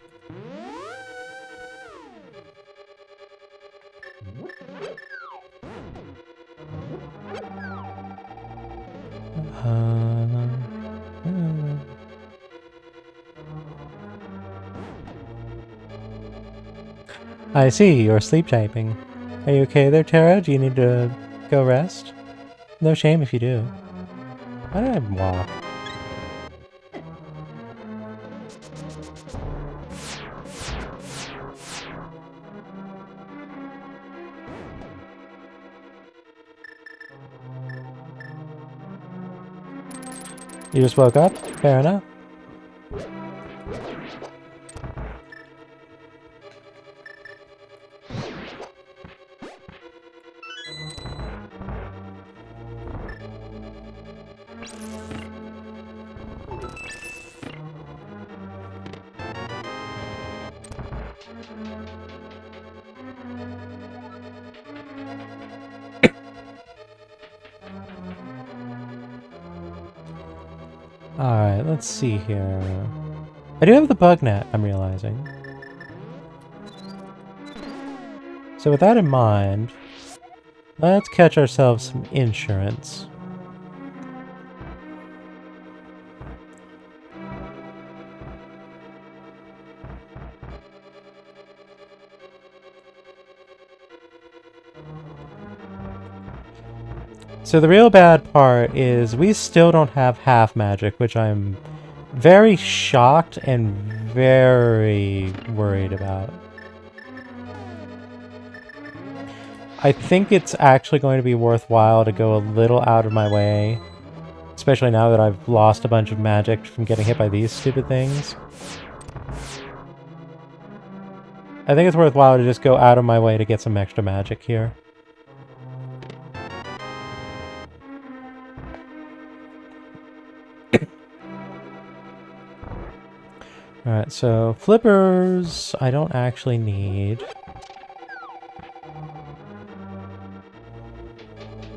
I see, you're sleep typing. Are you okay there, Tara? Do you need to go rest? No shame if you do. Why did I walk? You just woke up? Fair enough. Alright, let's see here. I do have the bug net, I'm realizing. So with that in mind, let's catch ourselves some insurance. So the real bad part is we still don't have half magic, which I'm very shocked and very worried about. I think it's actually going to be worthwhile to go a little out of my way, especially now that I've lost a bunch of magic from getting hit by these stupid things. I think it's worthwhile to just go out of my way to get some extra magic here. Alright, so flippers I don't actually need.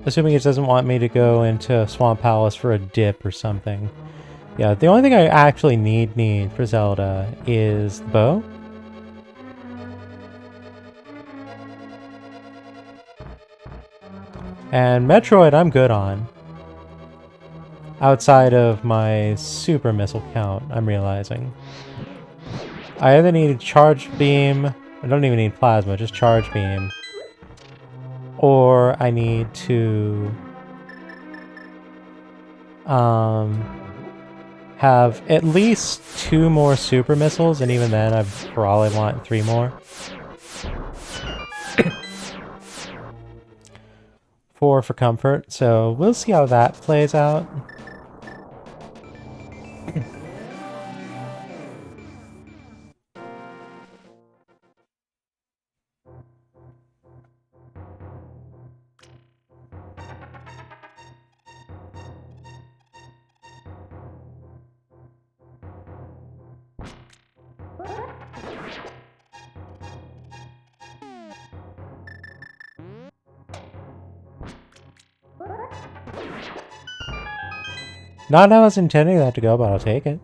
Assuming it doesn't want me to go into Swamp Palace for a dip or something. Yeah, the only thing I actually need for Zelda is the bow. And Metroid I'm good on. Outside of my super missile count, I'm realizing. I either need charge beam, I don't even need plasma, just charge beam. Or I need to have at least 2 more super missiles, and even then I probably want 3 more. 4 for comfort, so we'll see how that plays out. Not how I was intending that to go, but I'll take it.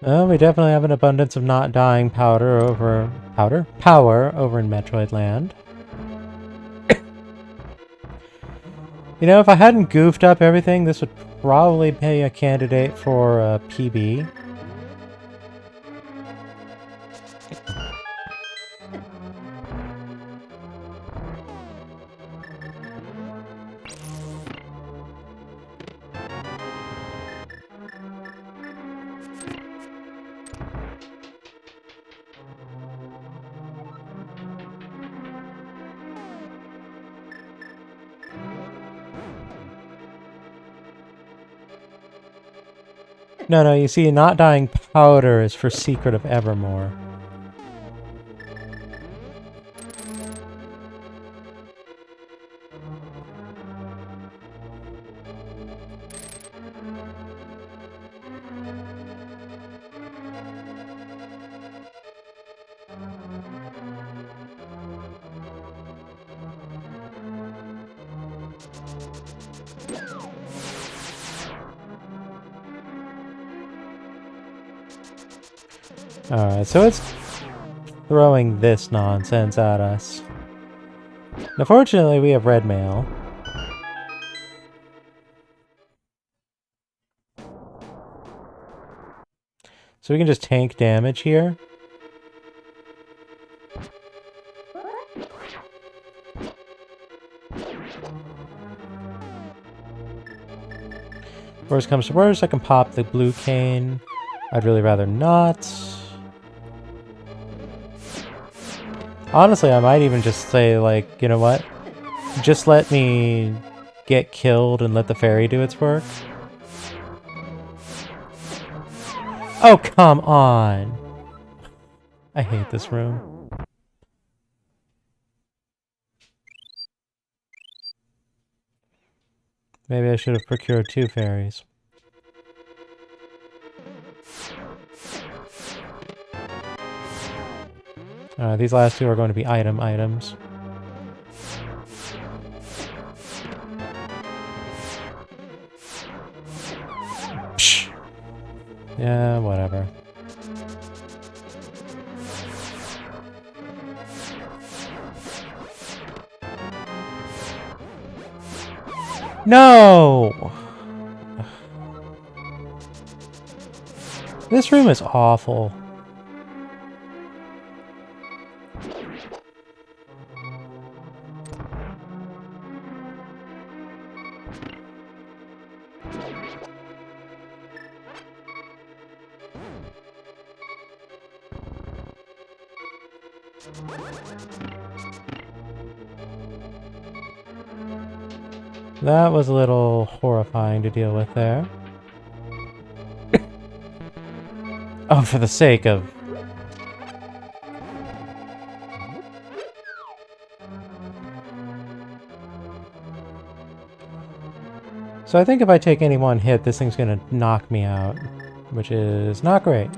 Well, we definitely have an abundance of not dying power over in Metroid Land. You know, if I hadn't goofed up everything, this would probably be a candidate for a PB. No, you see, not dying powder is for Secret of Evermore. Alright, so it's throwing this nonsense at us. Now, fortunately, we have red mail. So we can just tank damage here. Worst comes to worst, I can pop the blue cane. I'd really rather not. Honestly, I might even just say, like, you know what? Just let me get killed and let the fairy do its work. Oh, come on! I hate this room. Maybe I should have procured 2 fairies. These last 2 are going to be items. Psh. Yeah, whatever. No! This room is awful. That was a little horrifying to deal with there. Oh, for the sake of... So I think if I take any one hit, this thing's gonna knock me out, which is not great.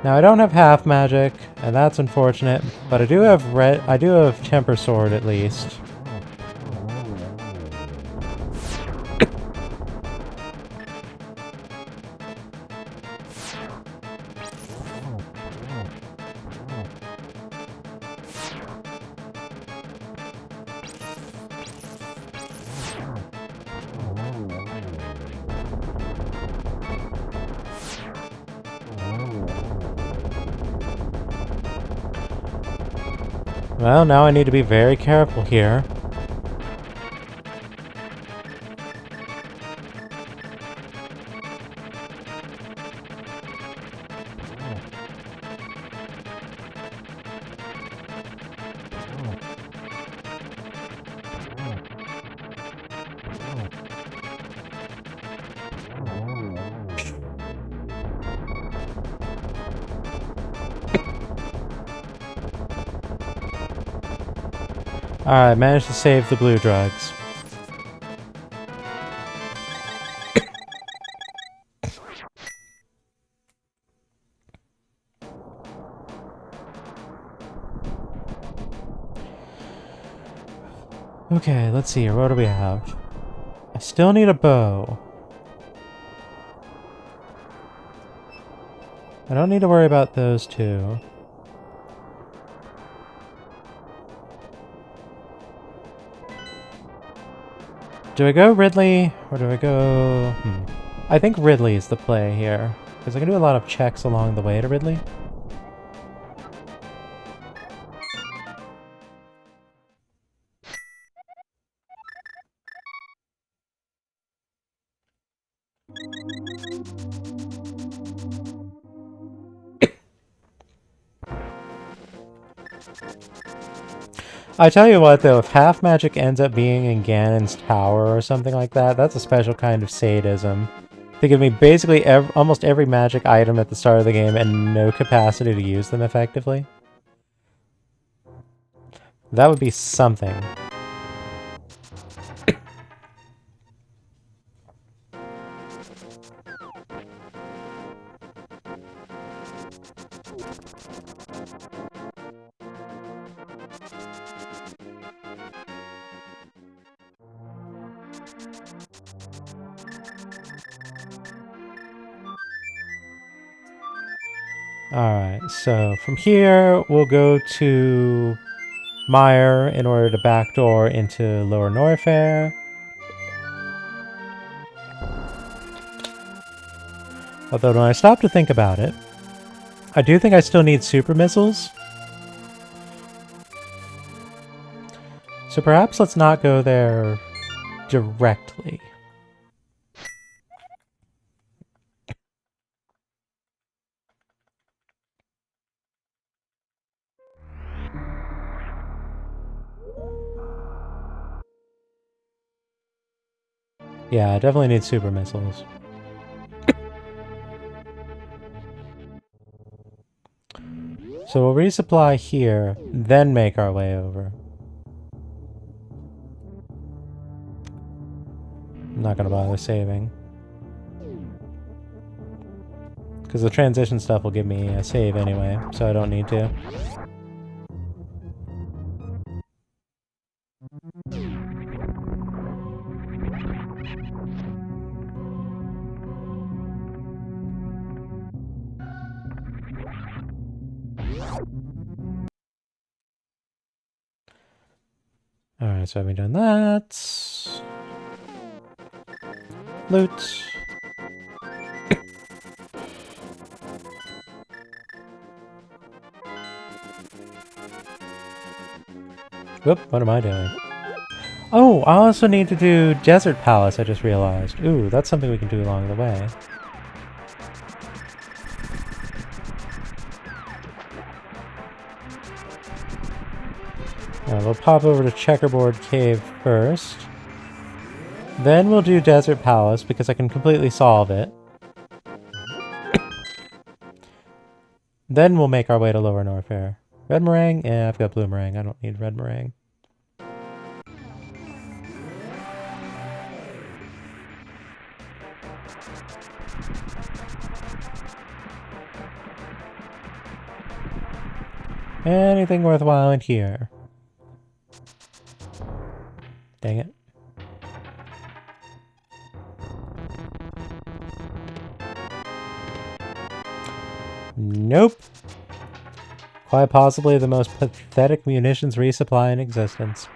Now I don't have half magic, and that's unfortunate, but I do have Temper Sword at least. Well, now I need to be very careful here. Alright, managed to save the blue drugs. Okay, let's see here. What do we have? I still need a bow. I don't need to worry about those 2. Do I go Ridley, or do I go... I think Ridley is the play here, because I can do a lot of checks along the way to Ridley. I tell you what, though, if half magic ends up being in Ganon's tower or something like that, that's a special kind of sadism. They give me basically almost every magic item at the start of the game and no capacity to use them effectively. That would be something. Alright, so from here, we'll go to Mire in order to backdoor into Lower Norfair. Although when I stop to think about it, I do think I still need super missiles. So perhaps let's not go there directly. Yeah, I definitely need super missiles. So we'll resupply here, then make our way over. I'm not gonna bother saving. Because the transition stuff will give me a save anyway, so I don't need to. Alright, so having done that... Loot. Whoop, what am I doing? Oh, I also need to do Desert Palace, I just realized. Ooh, that's something we can do along the way. Alright, we'll pop over to Checkerboard Cave first. Then we'll do Desert Palace, because I can completely solve it. Then we'll make our way to Lower Norfair. Red meringue? Yeah, I've got blue meringue. I don't need red meringue. Anything worthwhile in here? Dang it. Nope. Quite possibly the most pathetic munitions resupply in existence.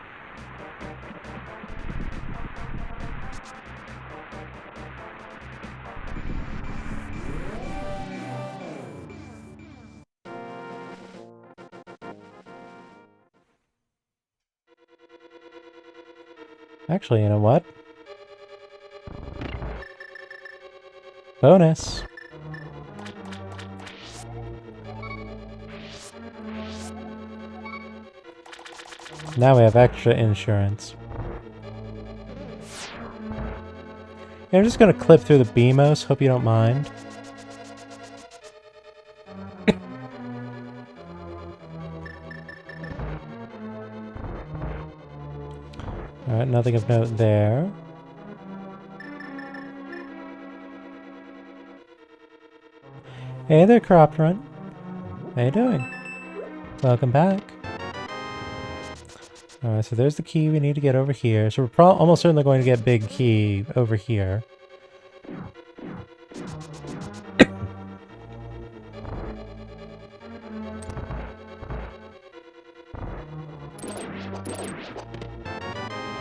Actually, you know what? Bonus. Now we have extra insurance. Yeah, I'm just gonna clip through the BMOS, hope you don't mind. Alright, nothing of note there. Hey there, Cropped Run. How you doing? Welcome back. Alright, so there's the key we need to get over here. So we're almost certainly going to get big key over here.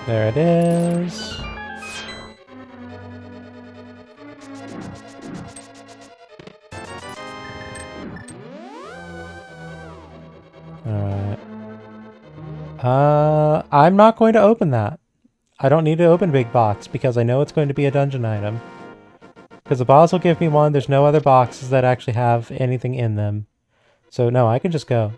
There it is. Alright. I'm not going to open that. I don't need to open big box because I know it's going to be a dungeon item. Because the boss will give me one, there's no other boxes that actually have anything in them. So no, I can just go.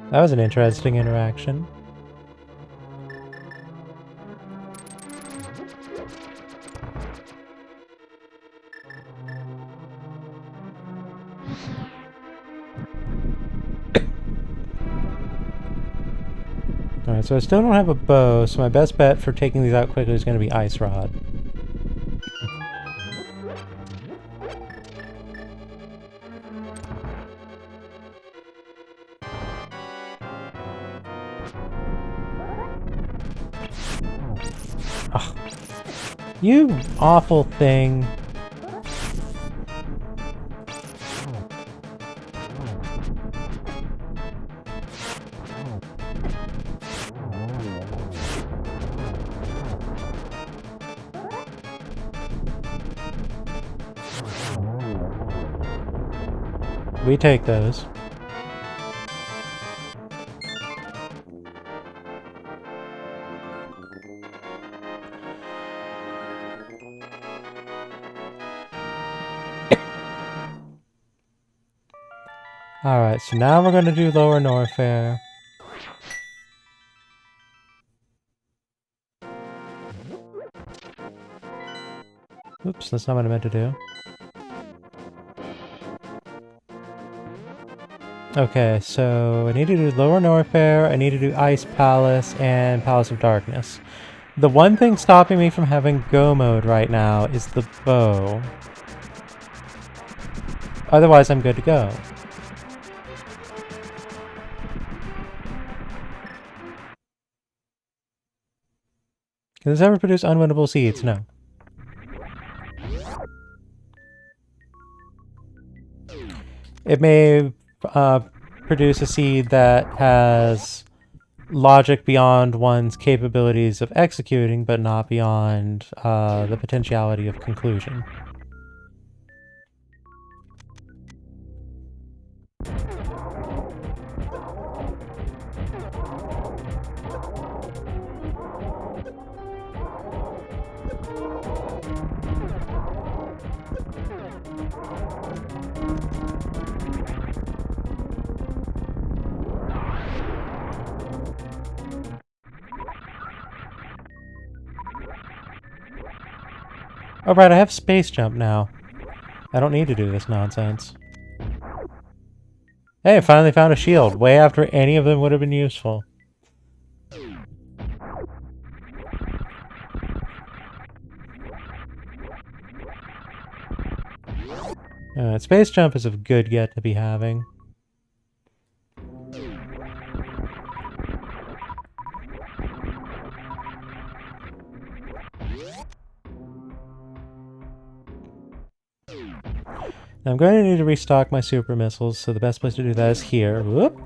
That was an interesting interaction. Alright, so I still don't have a bow, so my best bet for taking these out quickly is going to be Ice Rod. Ugh. You awful thing. We take those. Alright, so now we're going to do Lower Norfair. Oops, that's not what I meant to do. Okay, so I need to do Lower Norfair, I need to do Ice Palace, and Palace of Darkness. The one thing stopping me from having Go mode right now is the bow. Otherwise, I'm good to go. Can this ever produce unwinnable seeds? No. It may produce a seed that has logic beyond one's capabilities of executing, but not beyond the potentiality of conclusion. Oh right, I have space jump now. I don't need to do this nonsense. Hey, I finally found a shield, way after any of them would have been useful. Space jump is a good get to be having. Now I'm going to need to restock my super missiles, so the best place to do that is here. Whoop!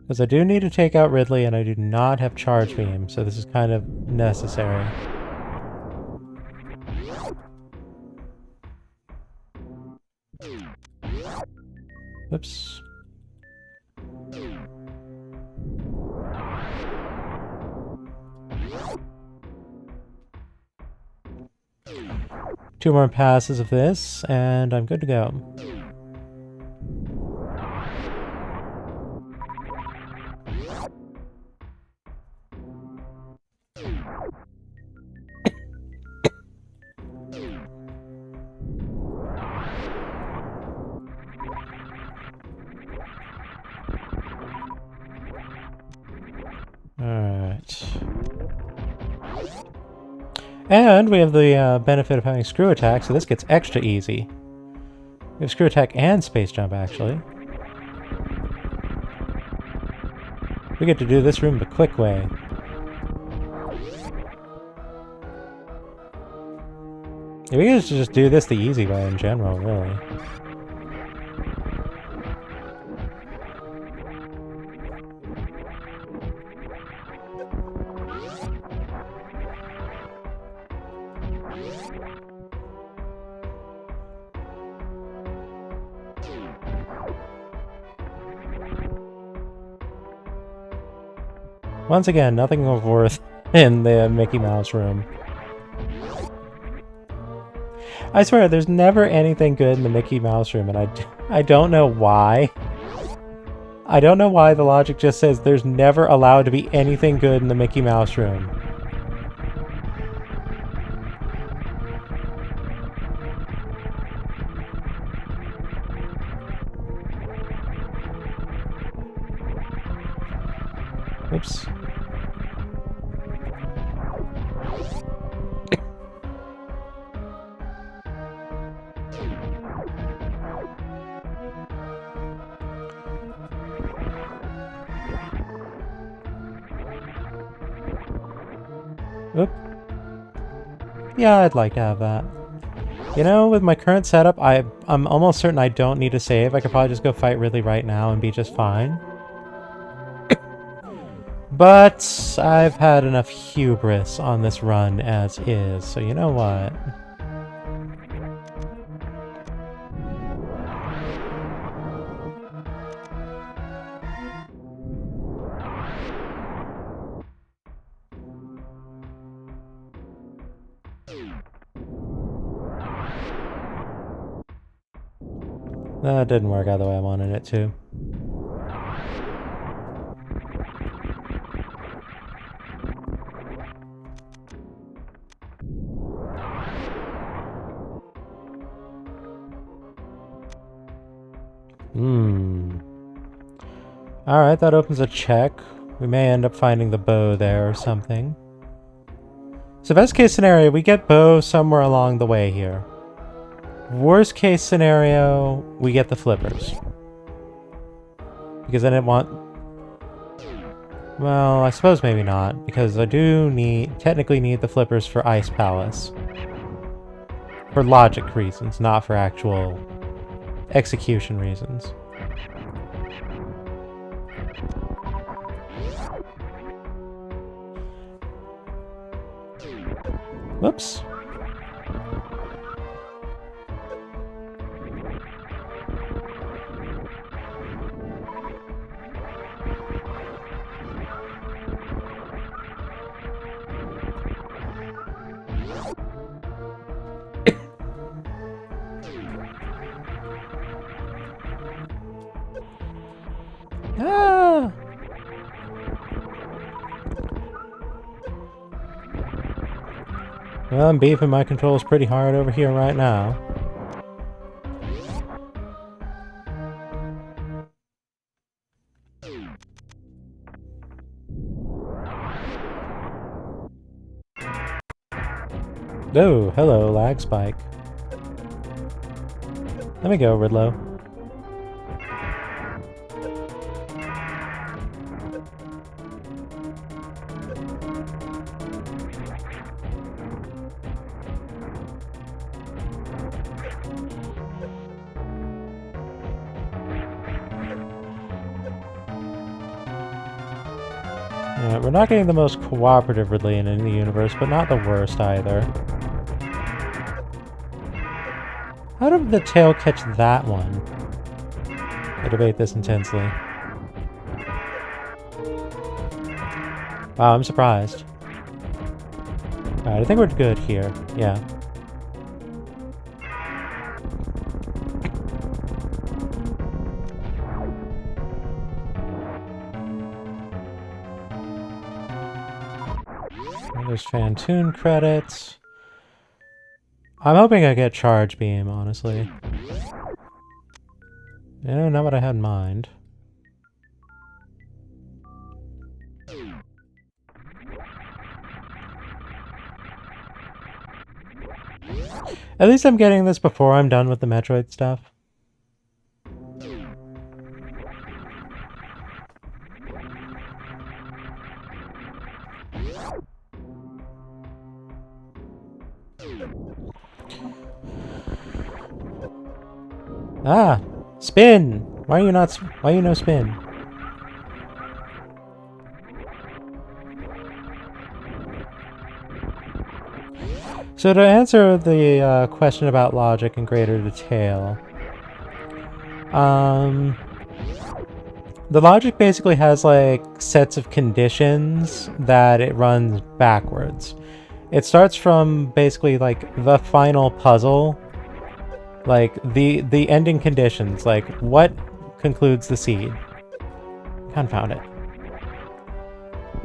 Because I do need to take out Ridley, and I do not have Charge Beam, so this is kind of necessary. Oops. Two more passes of this, and I'm good to go. Alright. And we have the benefit of having screw attack, so this gets extra easy. We have screw attack and space jump, actually. We get to do this room the quick way. We get to just do this the easy way in general, really. Once again, nothing of worth in the Mickey Mouse room. I swear, there's never anything good in the Mickey Mouse room, and I don't know why. I don't know why the logic just says there's never allowed to be anything good in the Mickey Mouse room. Oops. Oop. Yeah, I'd like to have that. You know, with my current setup, I'm almost certain I don't need to save. I could probably just go fight Ridley right now and be just fine. But I've had enough hubris on this run as is, so you know what? That didn't work out the way I wanted it to. Alright, that opens a check. We may end up finding the bow there or something. So best case scenario, we get bow somewhere along the way here. Worst case scenario, we get the flippers. Because I didn't want... Well, I suppose maybe not, because I do technically need the flippers for Ice Palace. For logic reasons, not for actual execution reasons. Whoops. Ah! Well, I'm beefing my controls pretty hard over here right now. Oh, hello, lag spike. Let me go, Ridlow. Alright, we're not getting the most cooperative Ridley in the universe, but not the worst either. How did the tail catch that one? I debate this intensely. Wow, I'm surprised. Alright, I think we're good here. Yeah. There's Fantoon credits. I'm hoping I get Charge Beam, honestly. Yeah, not what I had in mind. At least I'm getting this before I'm done with the Metroid stuff. Ah! Spin! Why are you not... Why are you no spin? So to answer the question about logic in greater detail, the logic basically has like sets of conditions that it runs backwards. It starts from basically like the final puzzle Like, the ending conditions, like, what concludes the seed? Confound it.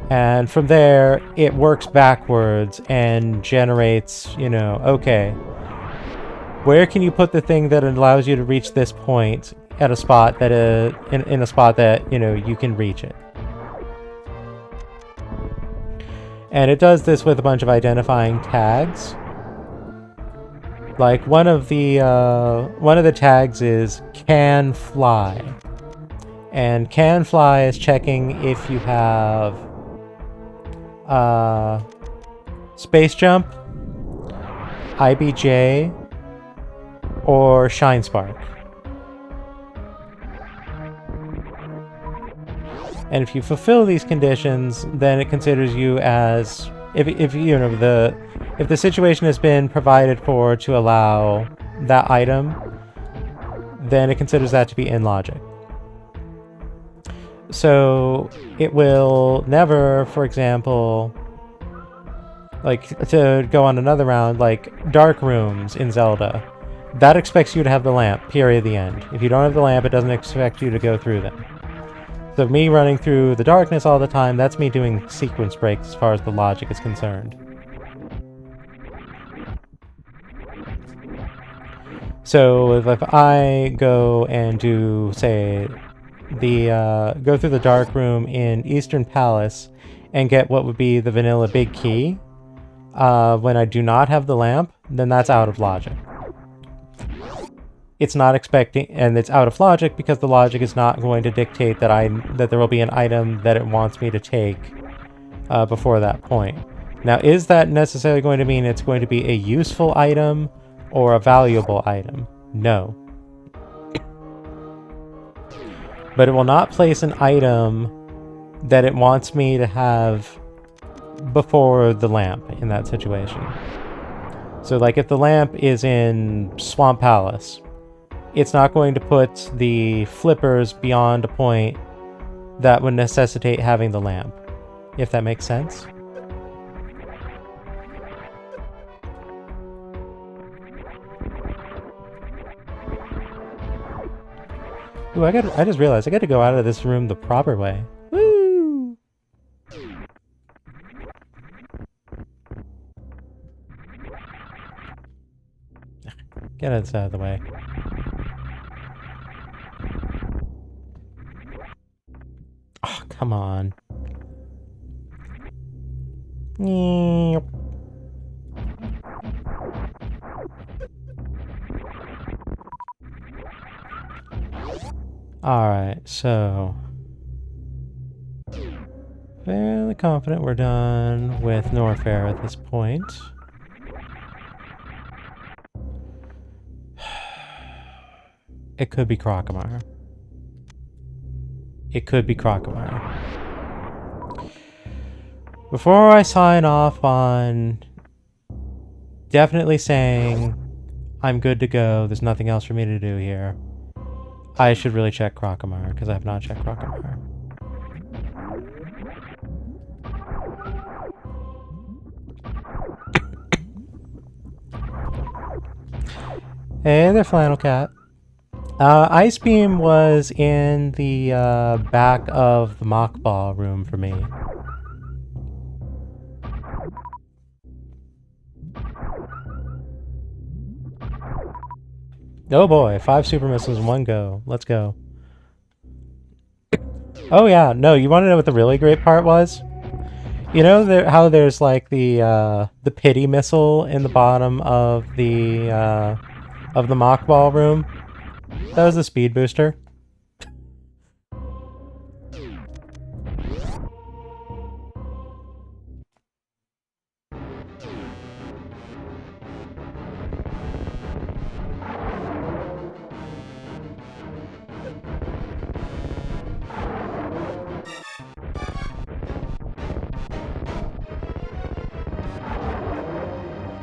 And from there, it works backwards and generates, you know, okay, where can you put the thing that allows you to reach this point at a spot that in a spot that, you know, you can reach it. And it does this with a bunch of identifying tags. Like one of the tags is can fly. And can fly is checking if you have space jump, IBJ, or shine spark. And if you fulfill these conditions, then it considers you as if you know if the situation has been provided for to allow that item, then it considers that to be in logic. So it will never, for example, like to go on another round, like dark rooms in Zelda, that expects you to have the lamp, period, the end. If you don't have the lamp, it doesn't expect you to go through them. So me running through the darkness all the time, that's me doing sequence breaks as far as the logic is concerned. So if I go and do, say, go through the dark room in Eastern Palace and get what would be the vanilla big key, when I do not have the lamp, then that's out of logic. It's not expecting, and it's out of logic because the logic is not going to dictate that there will be an item that it wants me to take before that point. Now, is that necessarily going to mean it's going to be a useful item or a valuable item? No. But it will not place an item that it wants me to have before the lamp in that situation. So, like, if the lamp is in Swamp Palace, it's not going to put the flippers beyond a point that would necessitate having the lamp, if that makes sense. Ooh, I just realized I got to go out of this room the proper way. Woo! Get us out of the way. Oh, come on. Alright, so... fairly confident we're done with Norfair at this point. It could be Crocomire. It could be Crocomire. Before I sign off on definitely saying I'm good to go, there's nothing else for me to do here, I should really check Crocomire, because I have not checked Crocomire. Hey there, Flannel Cat. Ice Beam was in the back of the mock ball room for me. Oh boy, 5 super missiles in one go. Let's go. Oh yeah, no, you want to know what the really great part was? You know how there's like the pity missile in the bottom of the mock ball room? That was the speed booster.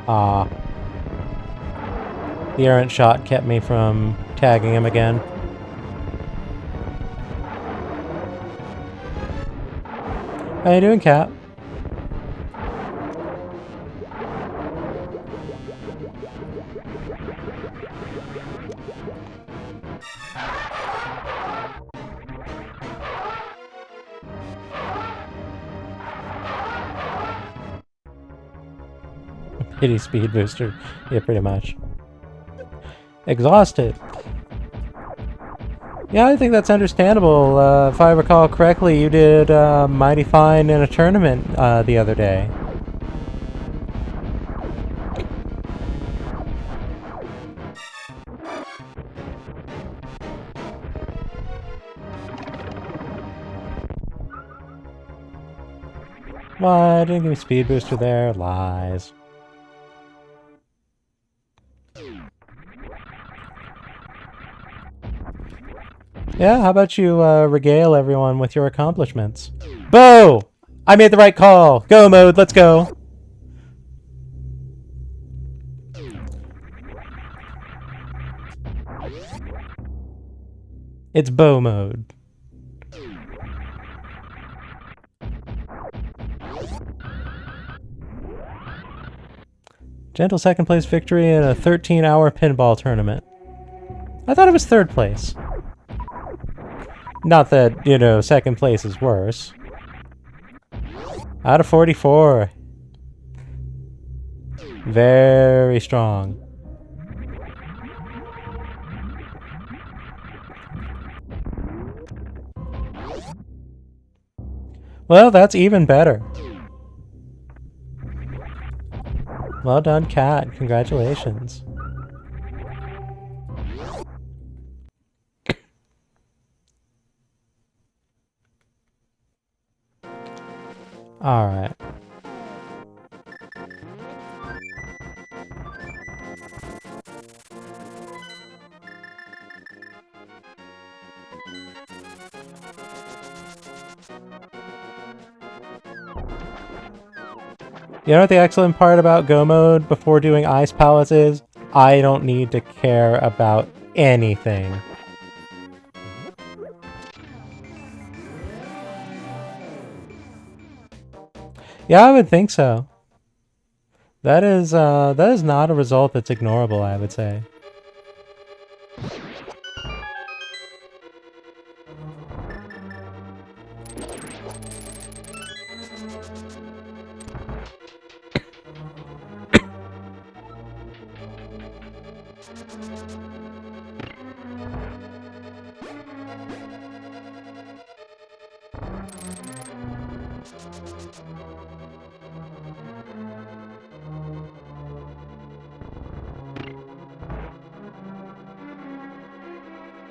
Ah. The errant shot kept me from tagging him again. How you doing, Cat? Pity speed booster. Yeah, pretty much. Exhausted. Yeah, I think that's understandable. If I recall correctly, you did mighty fine in a tournament the other day. What? Didn't give me speed booster there? Lies. Yeah, how about you regale everyone with your accomplishments? Bo! I made the right call! Go mode, let's go! It's bow mode. Gentle second place victory in a 13-hour pinball tournament. I thought it was third place. Not that, you know, second place is worse. Out of 44. Very strong. Well, that's even better. Well done, Cat. Congratulations. Alright. You know what the excellent part about Go mode before doing Ice Palace is? I don't need to care about anything. Yeah, I would think so. That is not a result that's ignorable, I would say.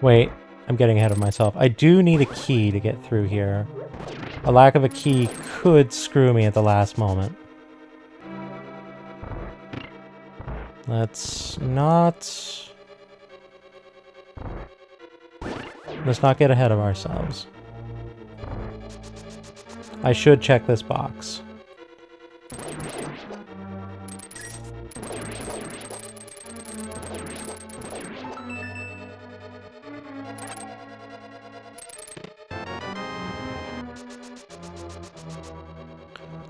Wait, I'm getting ahead of myself. I do need a key to get through here. A lack of a key could screw me at the last moment. Let's not get ahead of ourselves. I should check this box.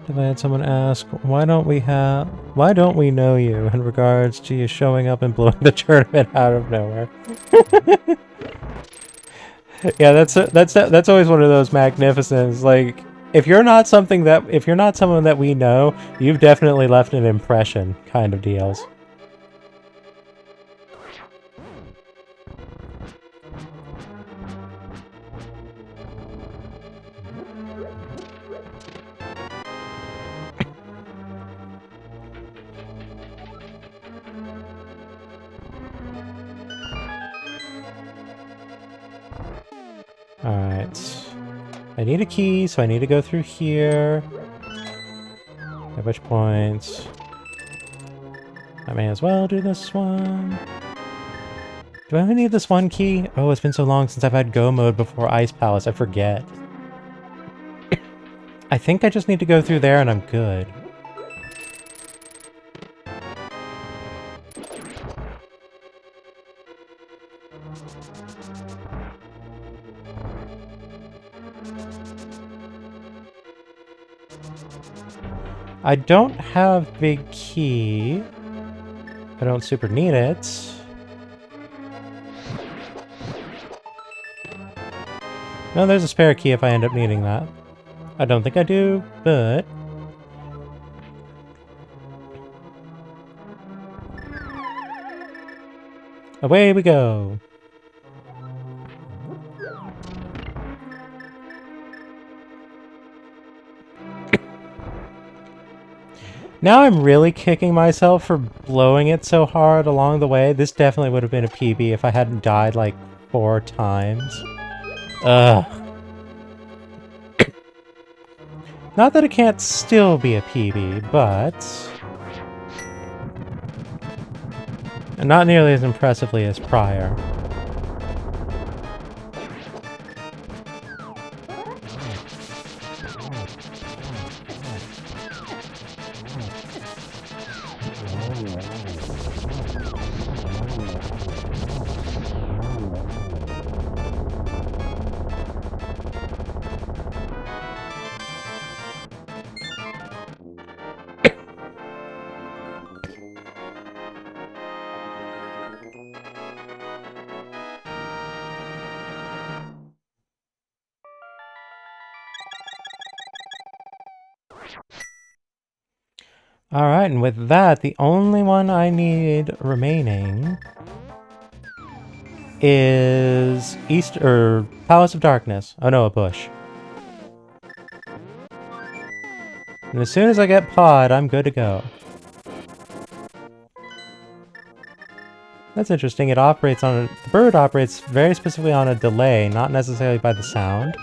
If I had someone ask, why don't we know you in regards to you showing up and blowing the tournament out of nowhere? Yeah, that's always one of those magnificents. Like, if you're not someone that we know, you've definitely left an impression kind of deals. Alright. I need a key, so I need to go through here. At which point I may as well do this one. Do I only need this one key? Oh, it's been so long since I've had Go mode before Ice Palace, I forget. I think I just need to go through there and I'm good. I don't have big key. I don't super need it. No, there's a spare key if I end up needing that. I don't think I do, but... Away we go! Now I'm really kicking myself for blowing it so hard along the way. This definitely would have been a PB if I hadn't died like 4 times. Ugh. Not that it can't still be a PB, but... not nearly as impressively as prior. Alright, and with that, the only one I need remaining is Palace of Darkness. Oh no, a bush. And as soon as I get Pod, I'm good to go. That's interesting. The bird operates very specifically on a delay, not necessarily by the sound.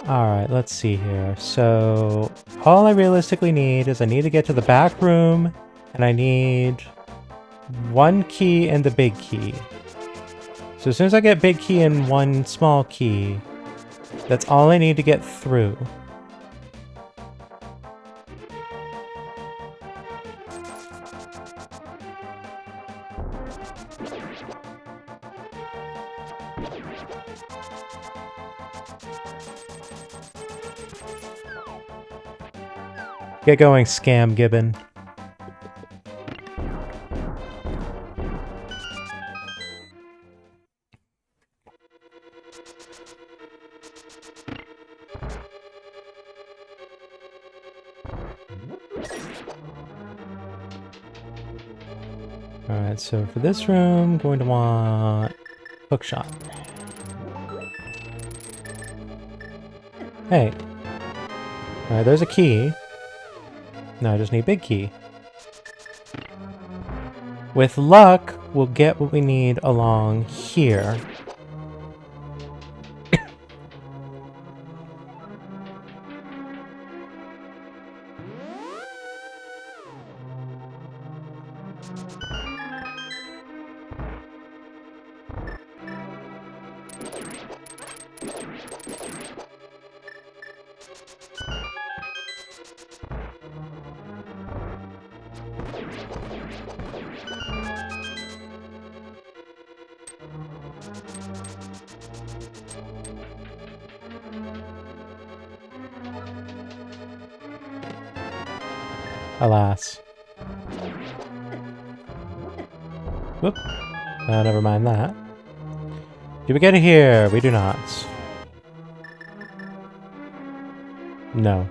Alright, let's see here. So, all I realistically need is I need to get to the back room, and I need 1 key and the big key. So as soon as I get big key and 1 small key, that's all I need to get through. Get going, Scam Gibbon. Alright, so for this room, going to want hookshot. Hey. Alright, there's a key. Now I just need big key. With luck, we'll get what we need along here. Alas. Whoop. Never mind that. Do we get it here? We do not. No.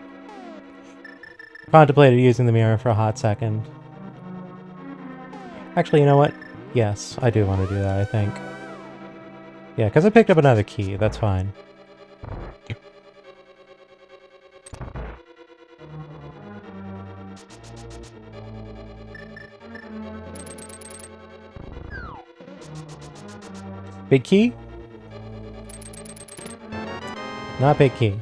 Contemplated using the mirror for a hot second. Actually, you know what? Yes, I do want to do that, I think. Yeah, because I picked up another key. That's fine. Big key? Not big key.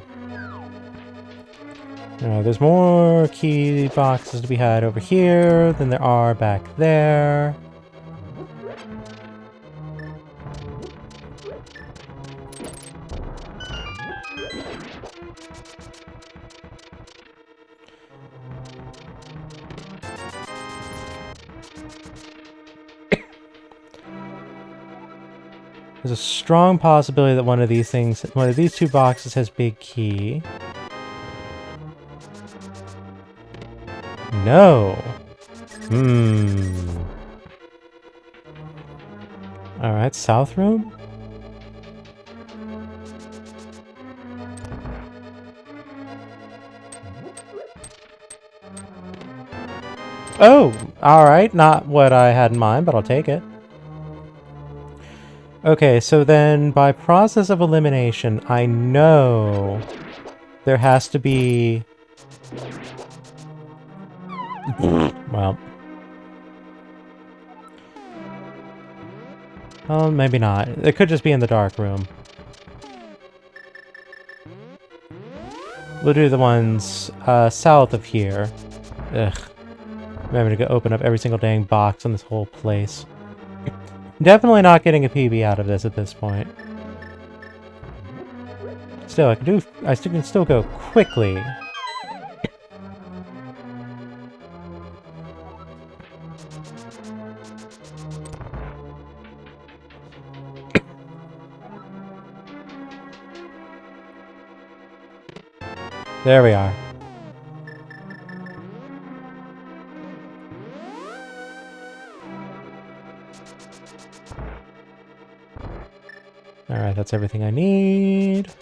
There's more key boxes to be had over here than there are back there. There's a strong possibility that one of these 2 boxes has big key. No. Alright, south room? Oh, alright. Not what I had in mind, but I'll take it. Okay, so then by process of elimination, I know there has to be... well... well, maybe not. It could just be in the dark room. We'll do the ones south of here. Ugh. I'm having to go open up every single dang box in this whole place. Definitely not getting a PB out of this at this point. Still, I can still go quickly. There we are. Alright, that's everything I need.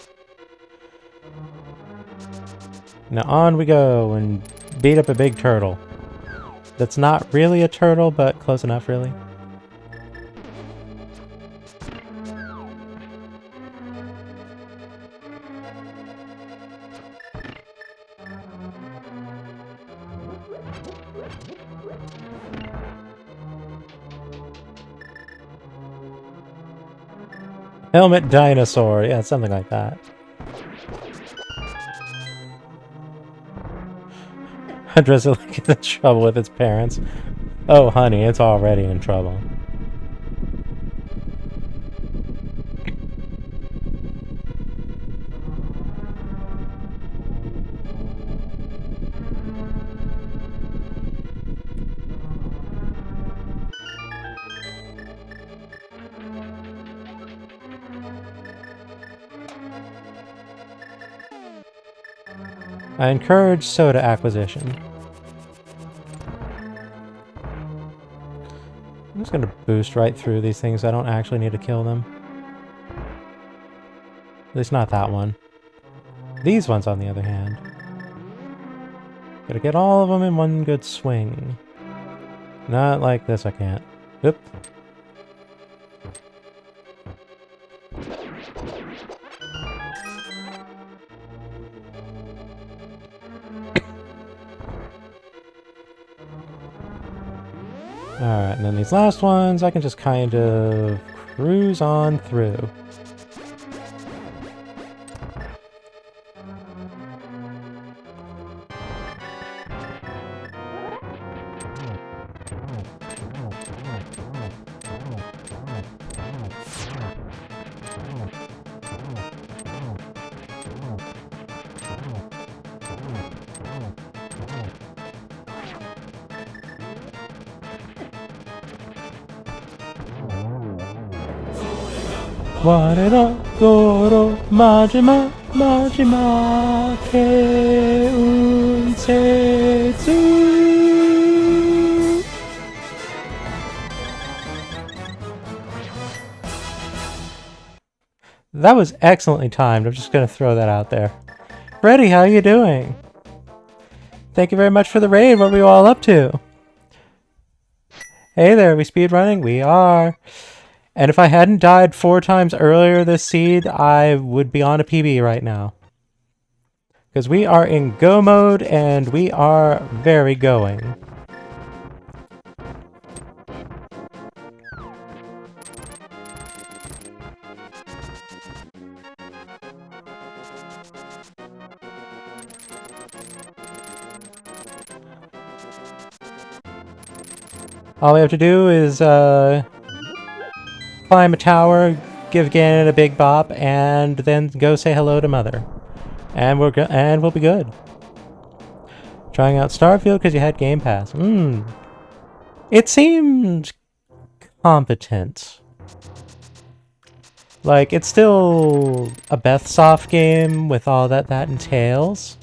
Now on we go and beat up a big turtle. That's not really a turtle, but close enough, really. Helmet dinosaur, yeah, something like that. Andres gets in trouble with its parents. Oh, honey, it's already in trouble. I encourage soda acquisition. I'm just gonna boost right through these things. I don't actually need to kill them. At least not that one. These ones, on the other hand. Gotta get all of them in one good swing. Not like this, I can't. Oop. Alright, and then these last ones, I can just kind of cruise on through. Warera goro majima majima ke unsetsu. That was excellently timed. I'm just going to throw that out there. Freddy, how are you doing? Thank you very much for the raid. What were you all up to? Hey there, are we speedrunning? We are. And if I hadn't died 4 times earlier this seed, I would be on a PB right now. Because we are in go mode, and we are very going. All we have to do is, climb a tower, give Ganon a big bop, and then go say hello to Mother. And we'll be good. Trying out Starfield because you had Game Pass. It seemed competent. Like, it's still a Bethsoft game with all that entails,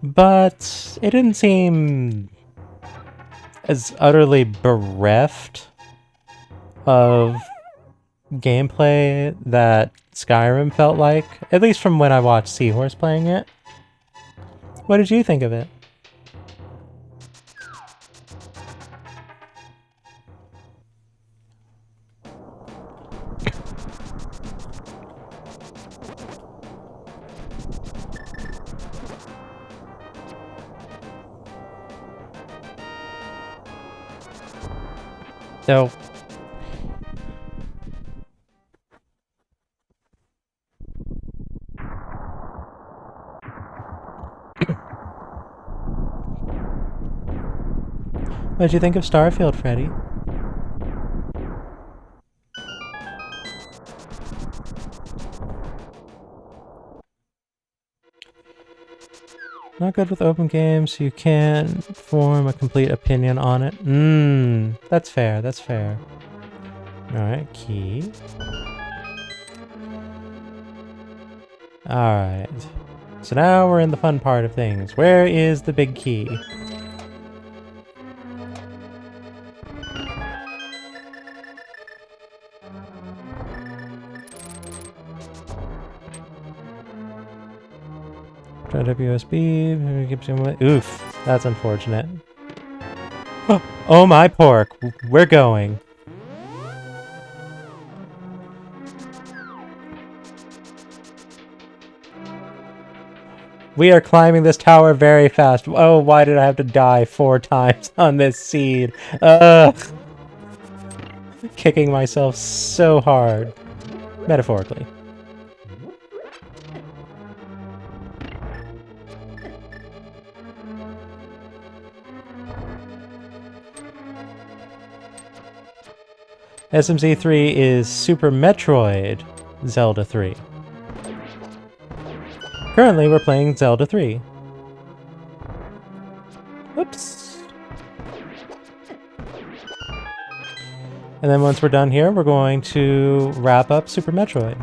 but it didn't seem as utterly bereft of gameplay that Skyrim felt like, at least from when I watched Seahorse playing it. What did you think of it? So... What'd you think of Starfield, Freddy? Not good with open games, so you can't form a complete opinion on it. That's fair, that's fair. Alright, key. Alright. So now we're in the fun part of things. Where is the big key? Try WSB. Oof, that's unfortunate. Oh my pork, we're going. We are climbing this tower very fast. Oh, why did I have to die 4 times on this seed? Ugh. Kicking myself so hard. Metaphorically. SMZ3 is Super Metroid Zelda 3. Currently, we're playing Zelda 3. Whoops. And then once we're done here, we're going to wrap up Super Metroid.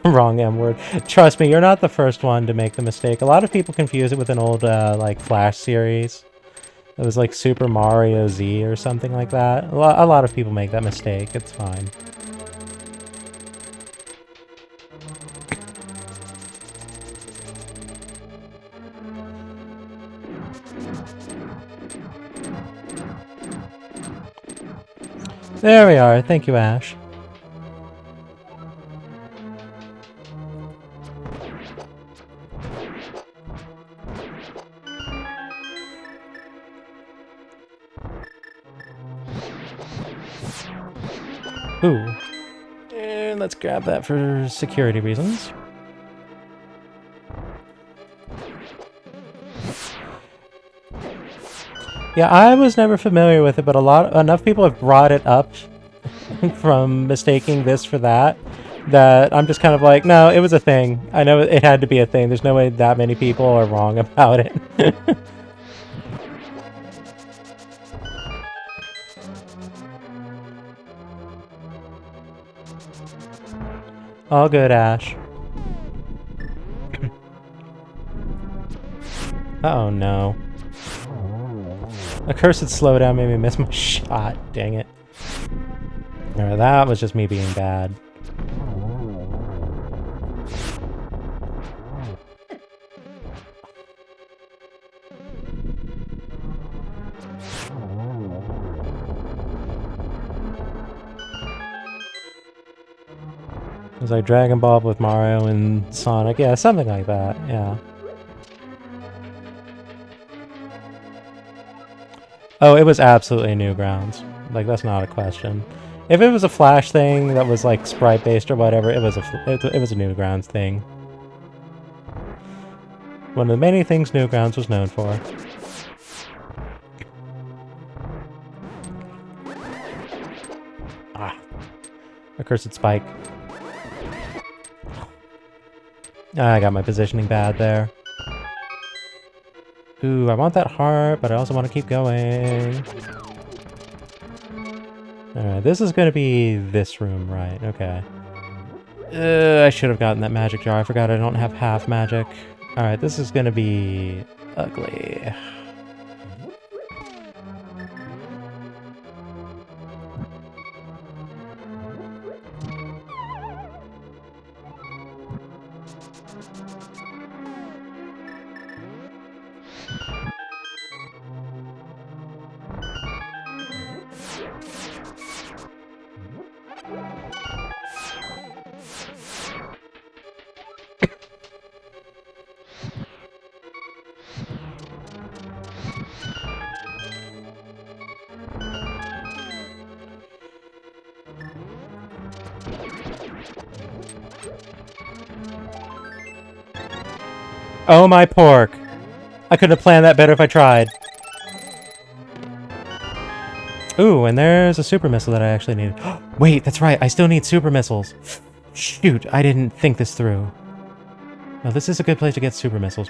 Wrong M word. Trust me, you're not the first one to make the mistake. A lot of people confuse it with an old, like, Flash series. It was like Super Mario Z or something like that. A lot of people make that mistake. It's fine. There we are. Thank you, Ash. Ooh. And let's grab that for security reasons. Yeah, I was never familiar with it, but enough people have brought it up from mistaking this for that I'm just kind of like, no, it was a thing. I know it had to be a thing. There's no way that many people are wrong about it. All good, Ash. Oh no. A cursed slowdown made me miss my shot. Dang it. Alright, that was just me being bad. It was like Dragon Ball with Mario and Sonic. Yeah, something like that. Yeah. Oh, it was absolutely Newgrounds. Like, that's not a question. If it was a Flash thing that was like sprite-based or whatever, it was a Newgrounds thing. One of the many things Newgrounds was known for. Ah. A cursed spike. I got my positioning bad there. Ooh, I want that heart, but I also want to keep going. Alright, this is going to be this room, right? Okay. I should have gotten that magic jar. I forgot I don't have half magic. Alright, this is going to be ugly. Oh my pork. I could have planned that better if I tried. Ooh, and there's a super missile that I actually need. Wait, that's right. I still need super missiles. Shoot, I didn't think this through. Now, this is a good place to get super missiles.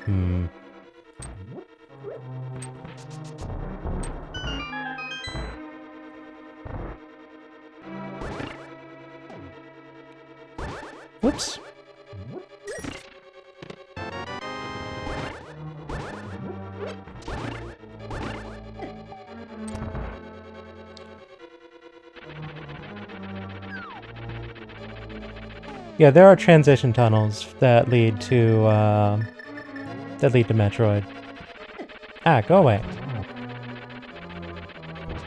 Whoops. Yeah, there are transition tunnels that lead to Metroid. Ah, go away.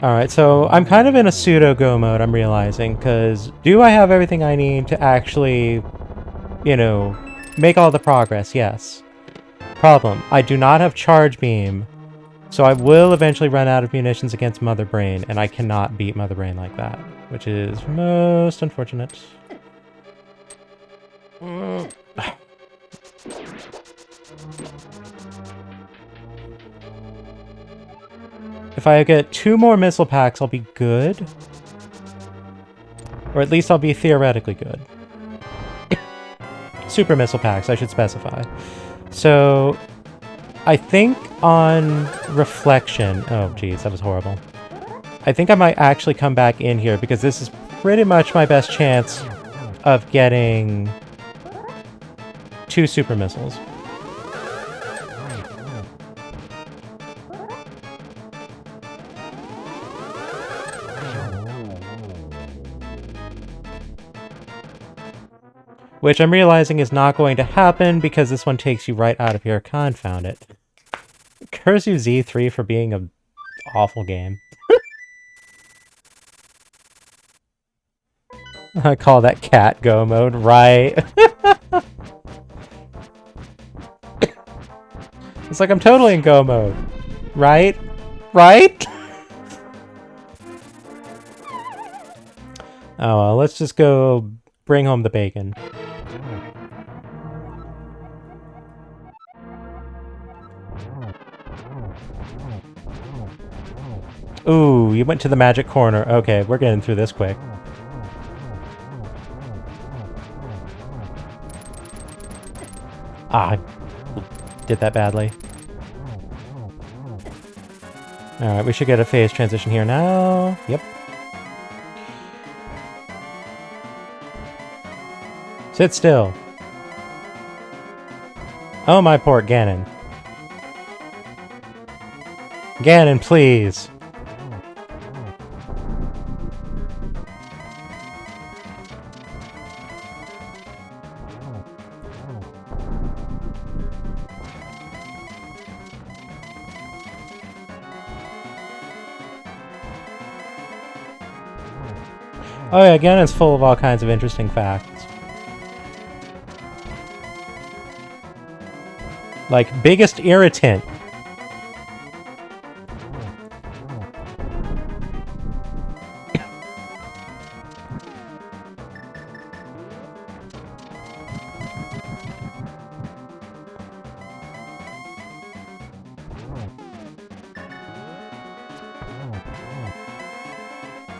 Alright, so I'm kind of in a pseudo-go mode, I'm realizing, because do I have everything I need to actually, you know, make all the progress? Yes. Problem, I do not have Charge Beam, so I will eventually run out of munitions against Mother Brain, and I cannot beat Mother Brain like that, which is most unfortunate. If I get 2 more missile packs, I'll be good. Or at least I'll be theoretically good. Super missile packs, I should specify. So, I think on reflection... Oh, geez, that was horrible. I think I might actually come back in here, because this is pretty much my best chance of getting 2 super missiles. Which I'm realizing is not going to happen because this one takes you right out of here. Confound it. Curse you Z3 for being an awful game. I call that cat go mode, right? It's like I'm totally in go mode. Right? Right? Oh well, let's just go bring home the bacon. Ooh, you went to the magic corner. Okay, we're getting through this quick. Ah, did that badly. Alright, we should get a phase transition here now. Yep. Sit still. Oh my poor Ganon. Ganon, please. Oh yeah, Ganon's full of all kinds of interesting facts. Like, biggest irritant.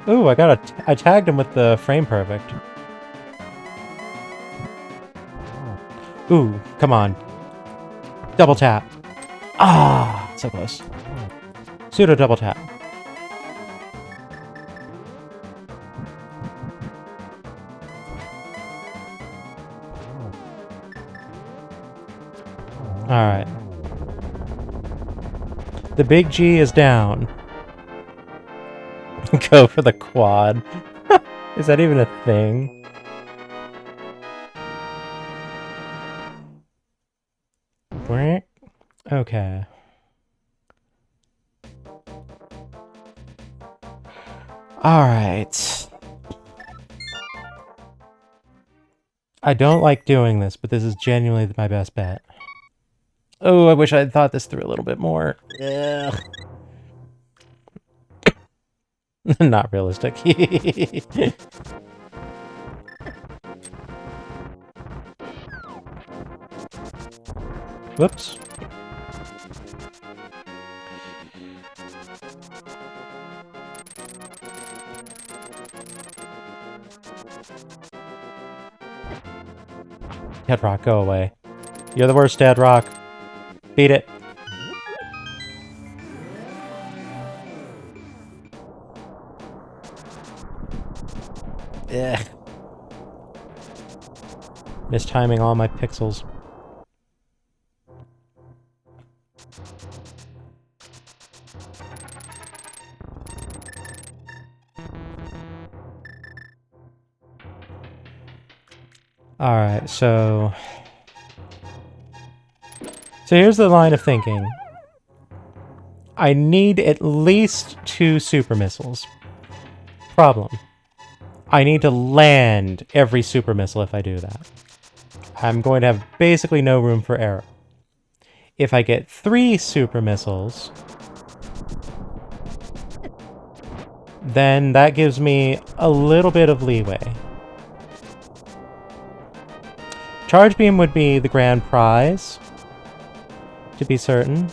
Ooh, I tagged him with the frame perfect. Ooh, come on. Double tap. Ah, so close. Pseudo double tap. Alright. The big G is down. Go for the quad. Is that even a thing? Okay. Alright. I don't like doing this, but this is genuinely my best bet. Oh, I wish I had thought this through a little bit more. Ugh. Not realistic. Whoops. Dead Rock, go away. You're the worst, Dead Rock. Beat it. Ugh. Mistiming all my pixels. Alright, so here's the line of thinking. I need at least 2 super missiles. Problem. I need to land every super missile if I do that. I'm going to have basically no room for error. If I get 3 super missiles, then that gives me a little bit of leeway. Charge Beam would be the grand prize, to be certain.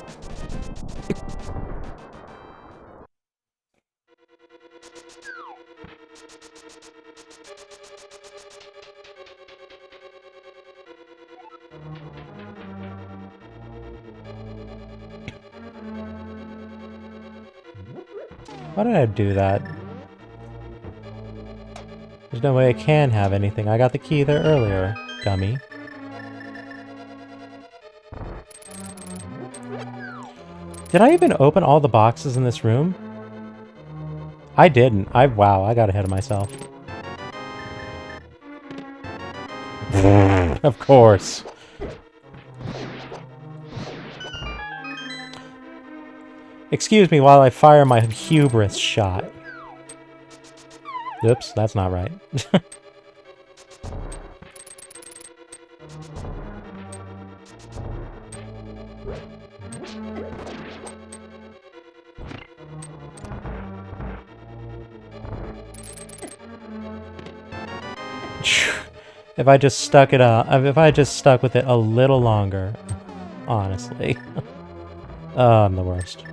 Why did I do that? There's no way I can have anything. I got the key there earlier, dummy. Did I even open all the boxes in this room? I didn't. Wow, I got ahead of myself. Of course. Excuse me while I fire my hubris shot. Oops, that's not right. If I just stuck with it a little longer, honestly. Oh, I'm the worst.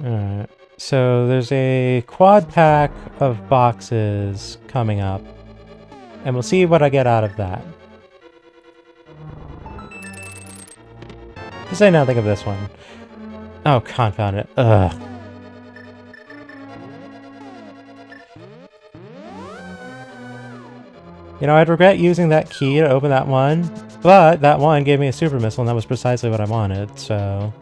Alright, so there's a quad pack of boxes coming up, and we'll see what I get out of that. To say nothing of this one. Oh, confound it. Ugh. You know, I'd regret using that key to open that one, but that one gave me a super missile, and that was precisely what I wanted, so...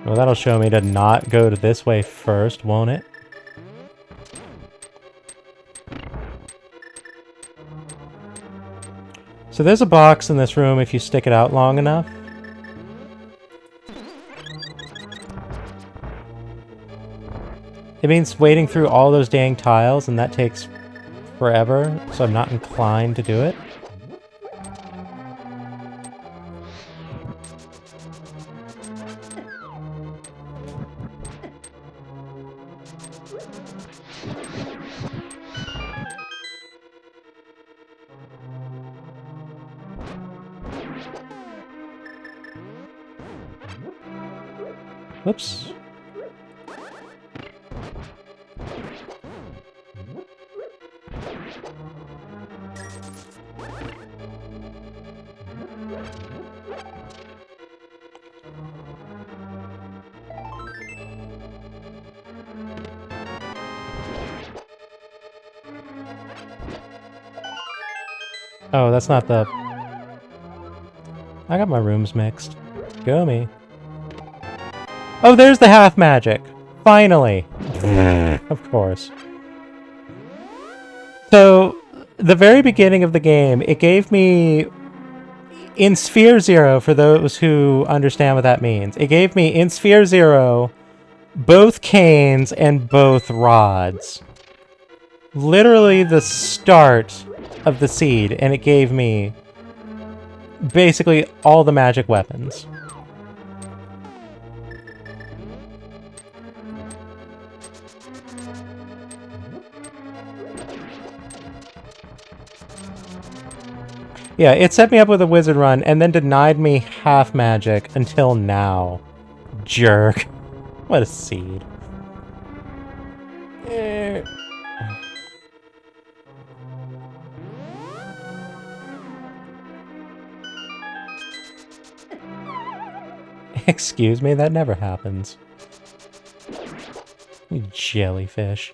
Well, that'll show me to not go to this way first, won't it? So there's a box in this room if you stick it out long enough. It means wading through all those dang tiles, and that takes forever, so I'm not inclined to do it. Whoops. Oh, that's not the... I got my rooms mixed. Go me. Oh, there's the half magic! Finally! Of course. So, the very beginning of the game, it gave me... in Sphere Zero, for those who understand what that means, it gave me in Sphere Zero both canes and both rods. Literally the start of the seed, and it gave me basically all the magic weapons. Yeah, it set me up with a wizard run and then denied me half magic until now. Jerk. What a seed. Excuse me, that never happens. You jellyfish.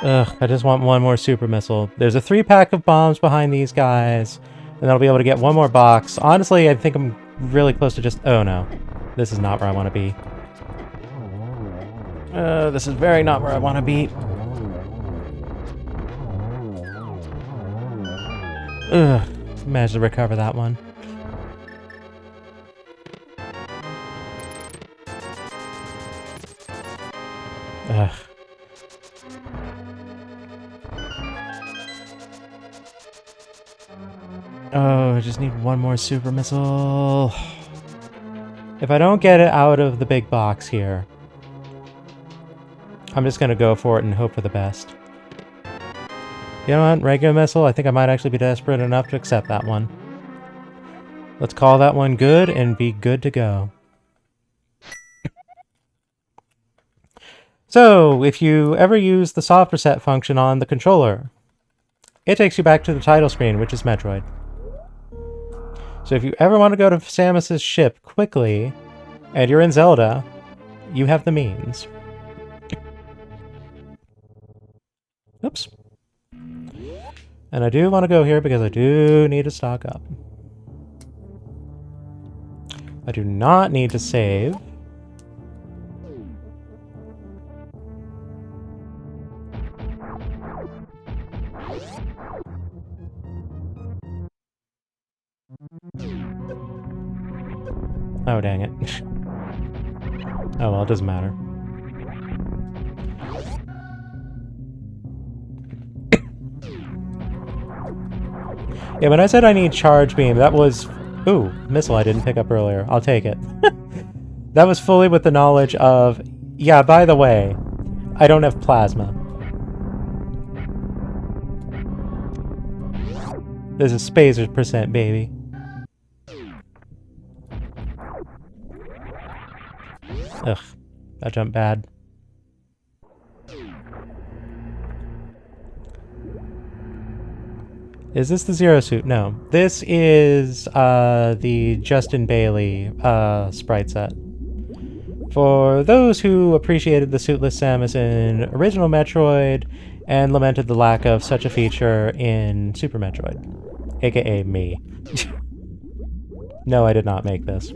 Ugh, I just want one more super missile. There's a 3-pack of bombs behind these guys, and I'll be able to get one more box. Honestly, I think I'm really close to just... Oh no, this is not where I want to be. This is very not where I want to be. Ugh, managed to recover that one. Ugh. Oh, I just need one more super missile. If I don't get it out of the big box here, I'm just gonna go for it and hope for the best. You know what? Regular missile, I think I might actually be desperate enough to accept that one. Let's call that one good and be good to go. So, if you ever use the soft reset function on the controller, it takes you back to the title screen, which is Metroid. So if you ever want to go to Samus's ship quickly, and you're in Zelda, you have the means. Oops. And I do want to go here because I do need to stock up. I do not need to save. Oh, dang it. Oh, well, it doesn't matter. Yeah, when I said I need charge beam, that was... Ooh, missile I didn't pick up earlier. I'll take it. That was fully with the knowledge of... Yeah, by the way, I don't have plasma. This is Spazer %, baby. Ugh, that jumped bad. Is this the Zero Suit? No. This is the Justin Bailey sprite set. For those who appreciated the suitless Samus in original Metroid and lamented the lack of such a feature in Super Metroid. AKA me. No, I did not make this.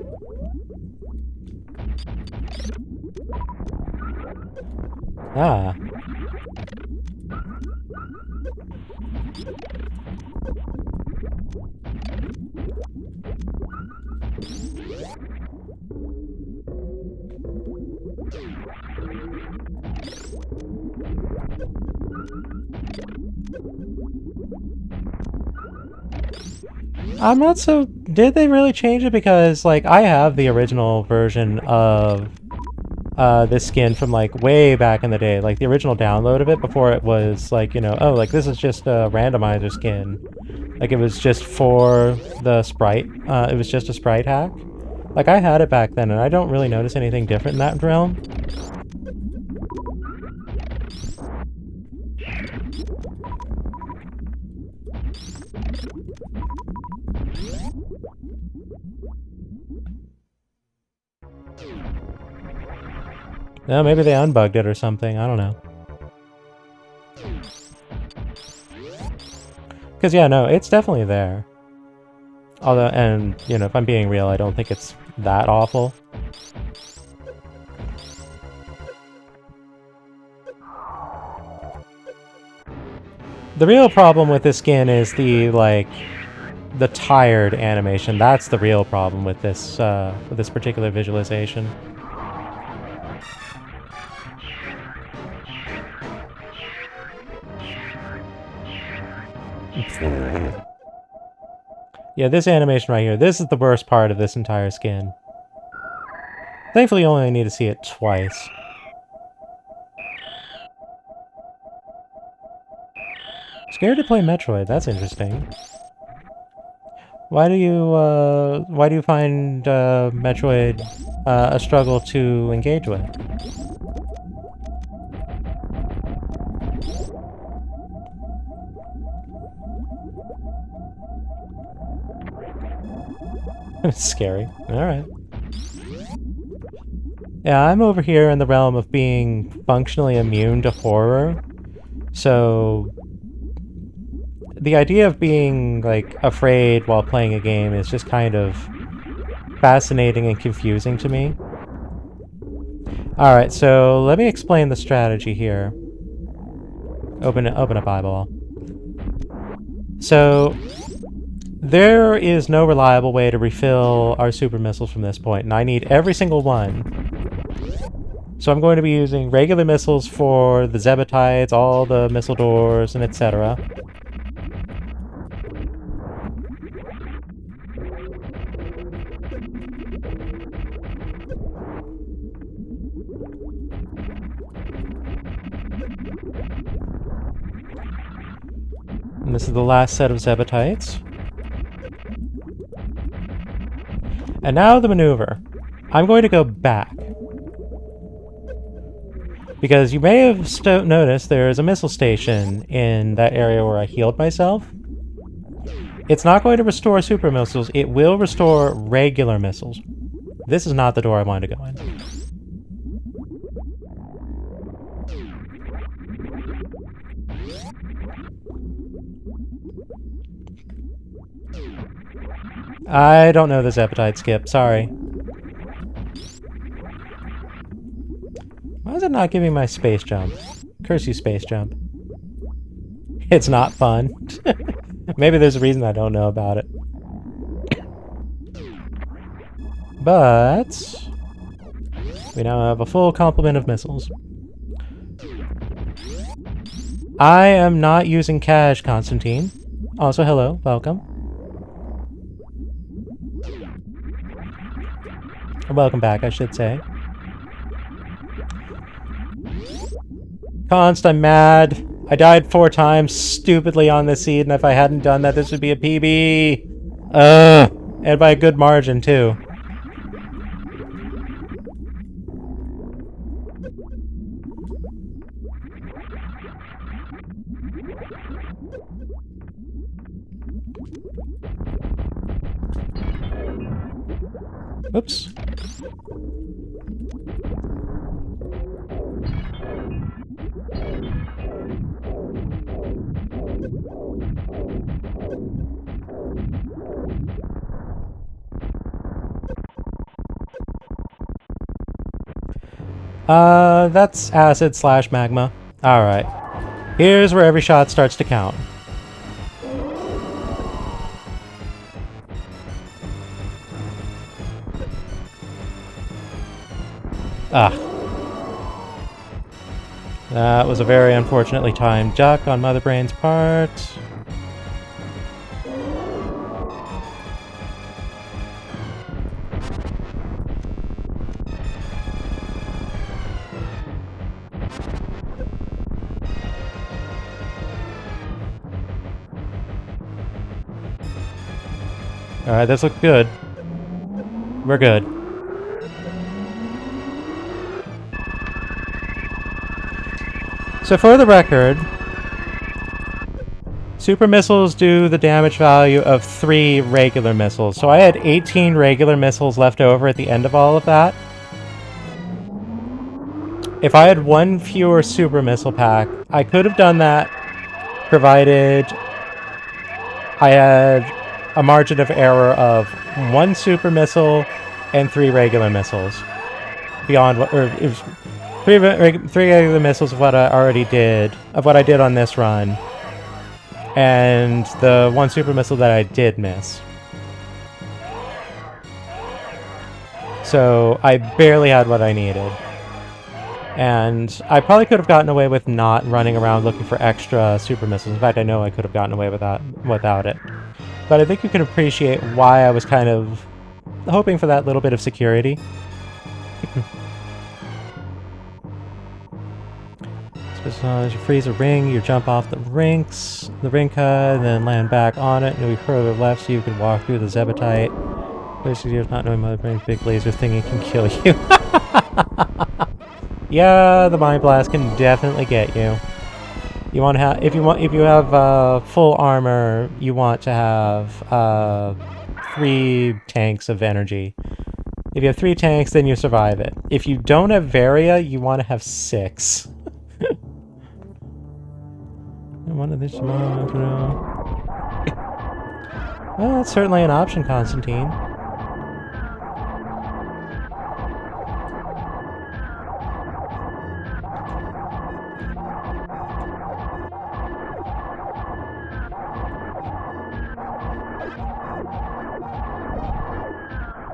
Ah. I'm not so... Did they really change it? Because, like, I have the original version of this skin from, like, way back in the day. Like, the original download of it before it was, like, you know, oh, like, this is just a randomizer skin. Like, it was just for the sprite. It was just a sprite hack. Like, I had it back then, and I don't really notice anything different in that realm. No, maybe they unbugged it or something. I don't know. Because, yeah, no, it's definitely there. Although, and, you know, if I'm being real, I don't think it's that awful. The real problem with this skin is the, like, the tired animation. That's the real problem with this particular visualization. Yeah, this animation right here, this is the worst part of this entire skin. Thankfully, you only need to see it twice. Scared to play Metroid, that's interesting. Why do you find Metroid a struggle to engage with? It's scary. Alright. Yeah, I'm over here in the realm of being functionally immune to horror. So the idea of being, like, afraid while playing a game is just kind of fascinating and confusing to me. Alright, so let me explain the strategy here. Open up eyeball. So there is no reliable way to refill our super missiles from this point, and I need every single one. So I'm going to be using regular missiles for the Zebatites, all the missile doors, and etc. And this is the last set of Zebatites. And now the maneuver. I'm going to go back. Because you may have noticed there's a missile station in that area where I healed myself. It's not going to restore super missiles, it will restore regular missiles. This is not the door I wanted to go in. I don't know this appetite skip, sorry. Why is it not giving my space jump? Curse you, space jump. It's not fun. Maybe there's a reason I don't know about it. But we now have a full complement of missiles. I am not using cash, Constantine. Also, hello, welcome. Or welcome back, I should say. Const, I'm mad. I died 4 times stupidly on this seed, and if I hadn't done that, this would be a PB. And by a good margin, too. Oops. That's acid/magma. Alright. Here's where every shot starts to count. Ah. That was a very unfortunately timed duck on Mother Brain's part. Alright, this looks good. We're good. So for the record, Super missiles do the damage value of 3 regular missiles. So I had 18 regular missiles left over at the end of all of that. If I had 1 fewer super missile pack, I could have done that, provided I had a margin of error of 1 super missile and 3 regular missiles. Beyond what, or it was 3 regular missiles of what I already did, of what I did on this run. And the 1 super missile that I did miss. So I barely had what I needed. And I probably could have gotten away with not running around looking for extra super missiles. In fact, I know I could have gotten away with that without it. But I think you can appreciate why I was kind of hoping for that little bit of security. As you freeze a ring, you jump off the rink and then land back on it, and we further left so you can walk through the Zebetite. Basically, not knowing Mother Brain's big laser thingy can kill you. Yeah, the Mind Blast can definitely get you. You want to have, if you have full armor, you want to have 3 tanks of energy. If you have 3 tanks, then you survive it. If you don't have Varia, you want to have 6. One of these. Well, that's certainly an option, Constantine.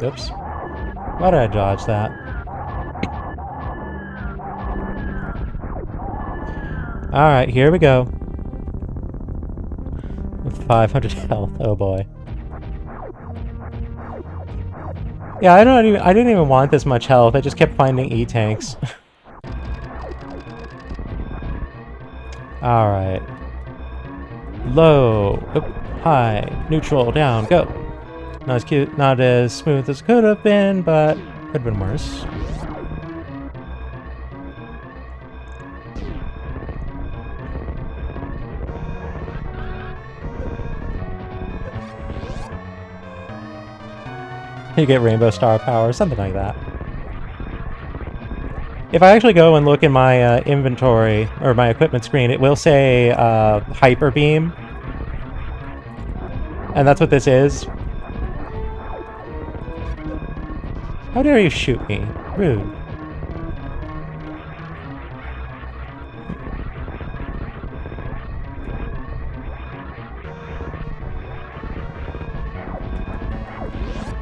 Oops. Why did I dodge that? Alright, here we go. With 500 health, oh boy. Yeah, I didn't even want this much health, I just kept finding E-tanks. Alright. Low, up, high, neutral, down, go. Not as cute, not as smooth as it could have been, but could have been worse. You get rainbow star power, something like that. If I actually go and look in my inventory, or my equipment screen, it will say Hyper Beam. And that's what this is. How dare you shoot me? Rude.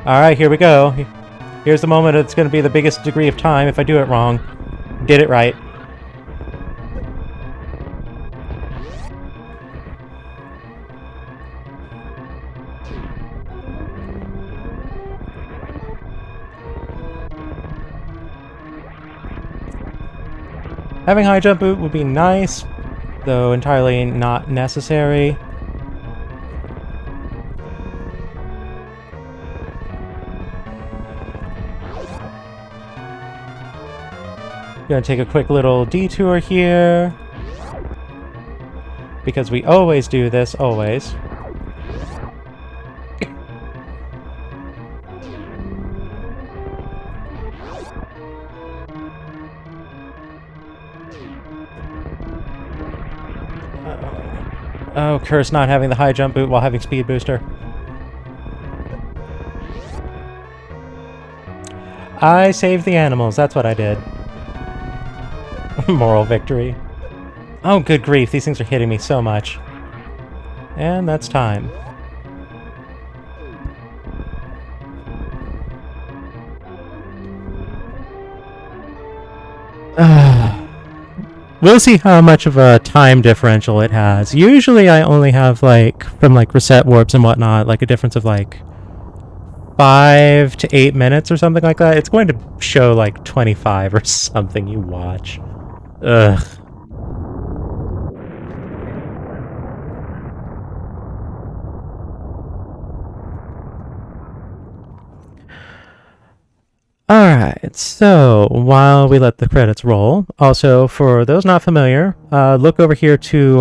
Alright, here we go. Here's the moment it's going to be the biggest degree of time if I do it wrong. Did it right. Having high jump boot would be nice, though entirely not necessary. Gonna take a quick little detour here, because we always do this, always. Oh, curse not having the high jump boot while having speed booster. I saved the animals, that's what I did. Moral victory. Oh, good grief, these things are hitting me so much. And that's time. We'll see how much of a time differential it has. Usually I only have, like, from, like, reset warps and whatnot, like, a difference of, like, 5 to 8 minutes or something like that. It's going to show, like, 25 or something, you watch. Ugh. Alright. Alright, so while we let the credits roll, also for those not familiar, look over here to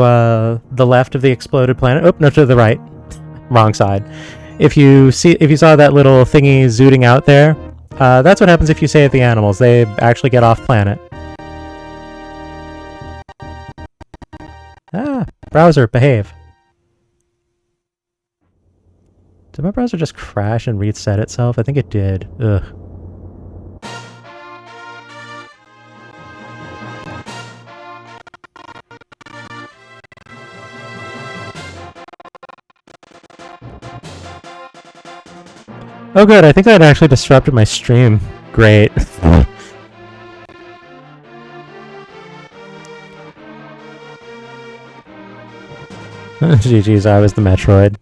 the left of the exploded planet. Oh, no, to the right. Wrong side. If you saw that little thingy zooting out there, that's what happens if you save the animals. They actually get off planet. Ah, browser, behave. Did my browser just crash and reset itself? I think it did. Ugh. Oh good, I think that actually disrupted my stream. Great. GG's, I was the Metroid.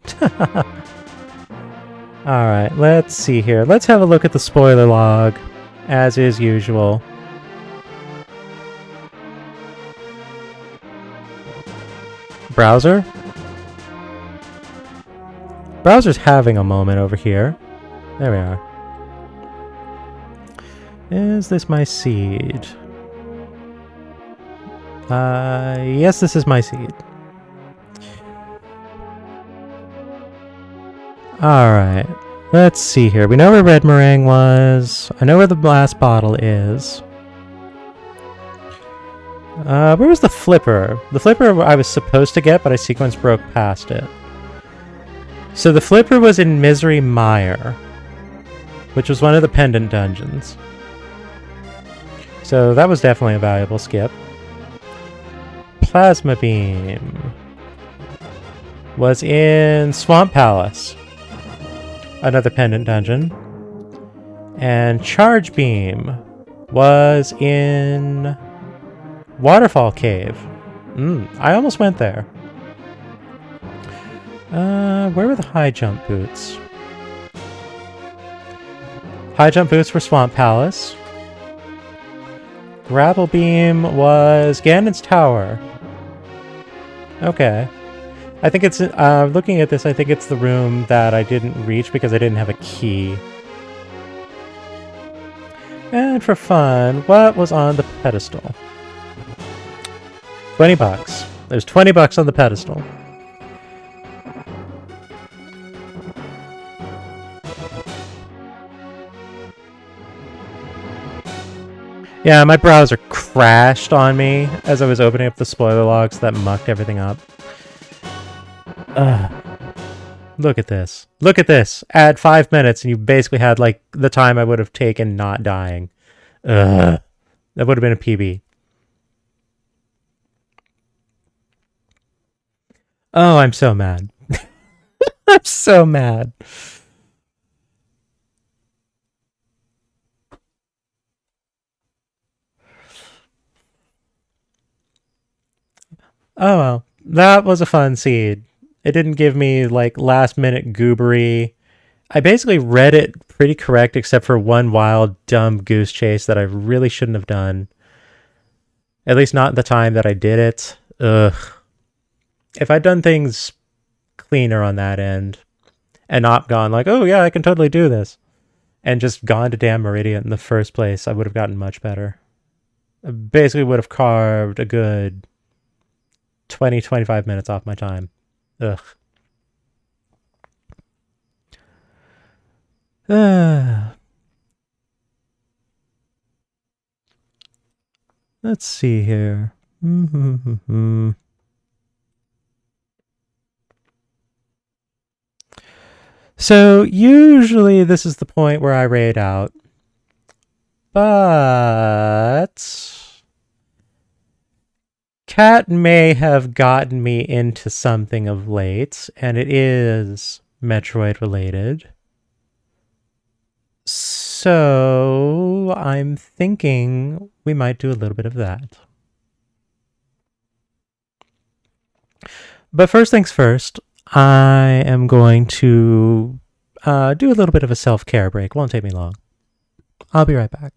Alright, let's see here. Let's have a look at the spoiler log, as is usual. Browser? Browser's having a moment over here. There we are. Is this my seed? Yes, this is my seed. Alright, let's see here. We know where Red Meringue was. I know where the last bottle is. Where was the flipper? The flipper I was supposed to get, but I sequence broke past it. So the flipper was in Misery Mire, which was one of the pendant dungeons. So that was definitely a valuable skip. Plasma Beam was in Swamp Palace, another pendant dungeon. And Charge Beam was in Waterfall Cave. I almost went there. Where were the high jump boots? High jump boots were Swamp Palace. Grapple Beam was Ganon's Tower. Okay. I think it's, looking at this, I think it's the room that I didn't reach because I didn't have a key. And for fun, what was on the pedestal? 20 bucks. There's 20 bucks on the pedestal. Yeah, my browser crashed on me as I was opening up the spoiler logs that mucked everything up. Look at this. Look at this. Add 5 minutes and you basically had like the time I would have taken not dying. That would have been a PB. Oh, I'm so mad. I'm so mad. Oh well, that was a fun seed. It didn't give me like last minute goobery. I basically read it pretty correct except for one wild dumb goose chase that I really shouldn't have done. At least not the time that I did it. Ugh. If I'd done things cleaner on that end and not gone like, oh yeah, I can totally do this, and just gone to damn Meridian in the first place, I would have gotten much better. I basically would have carved a good 20-25 minutes off my time. Ugh. Let's see here. So usually this is the point where I raid out. But Cat may have gotten me into something of late, and it is Metroid related. So I'm thinking we might do a little bit of that. But first things first, I am going to do a little bit of a self-care break. Won't take me long. I'll be right back.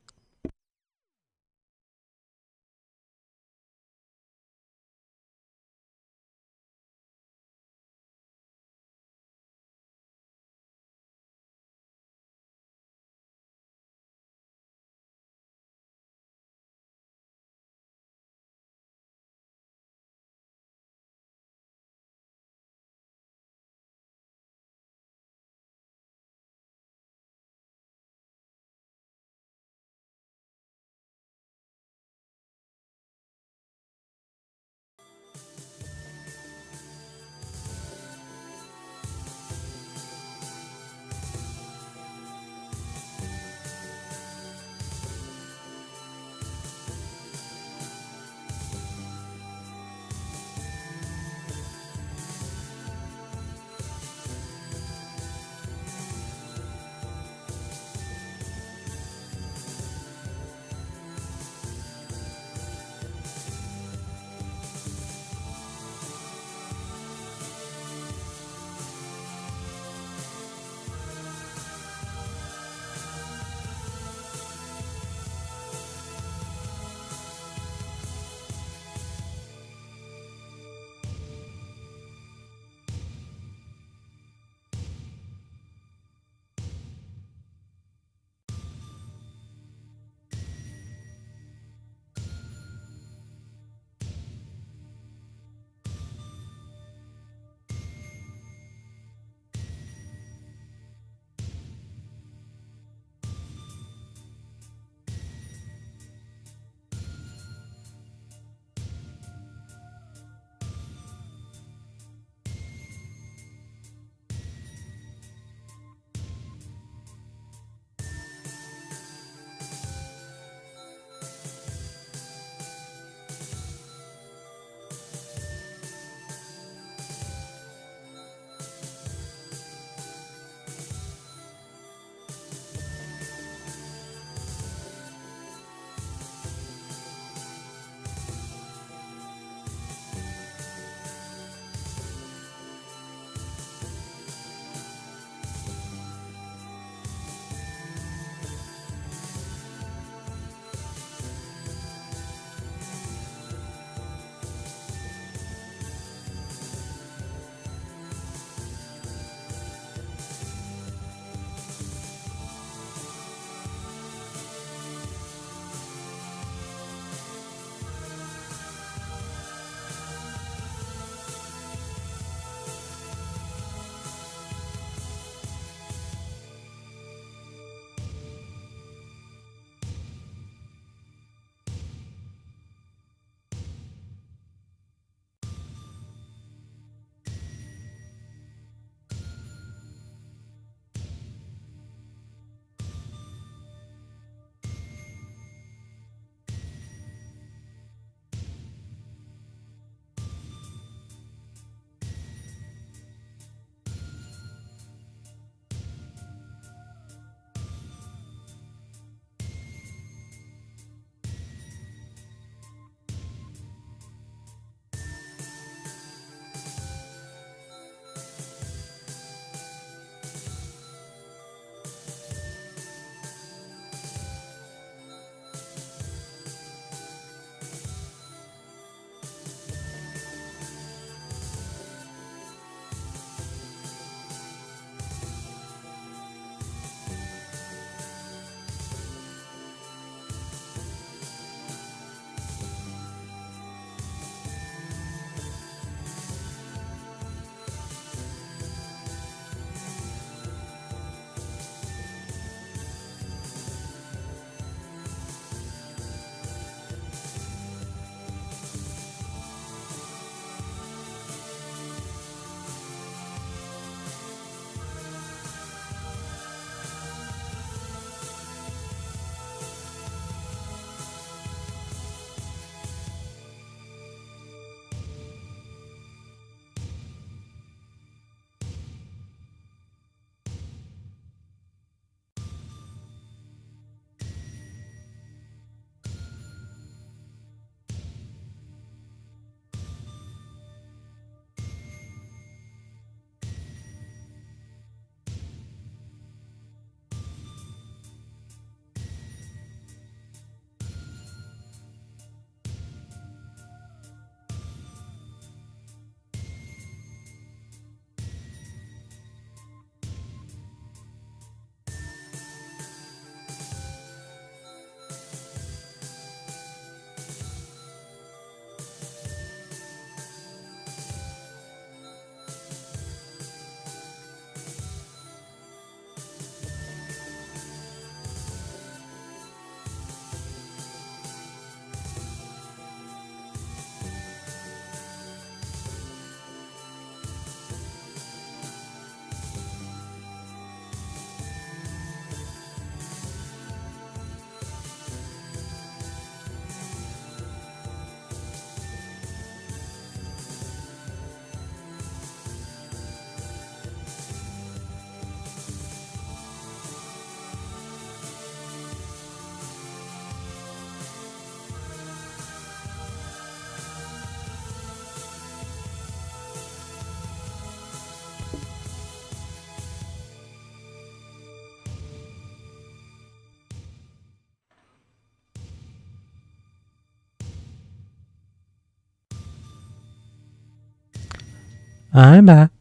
I'm back.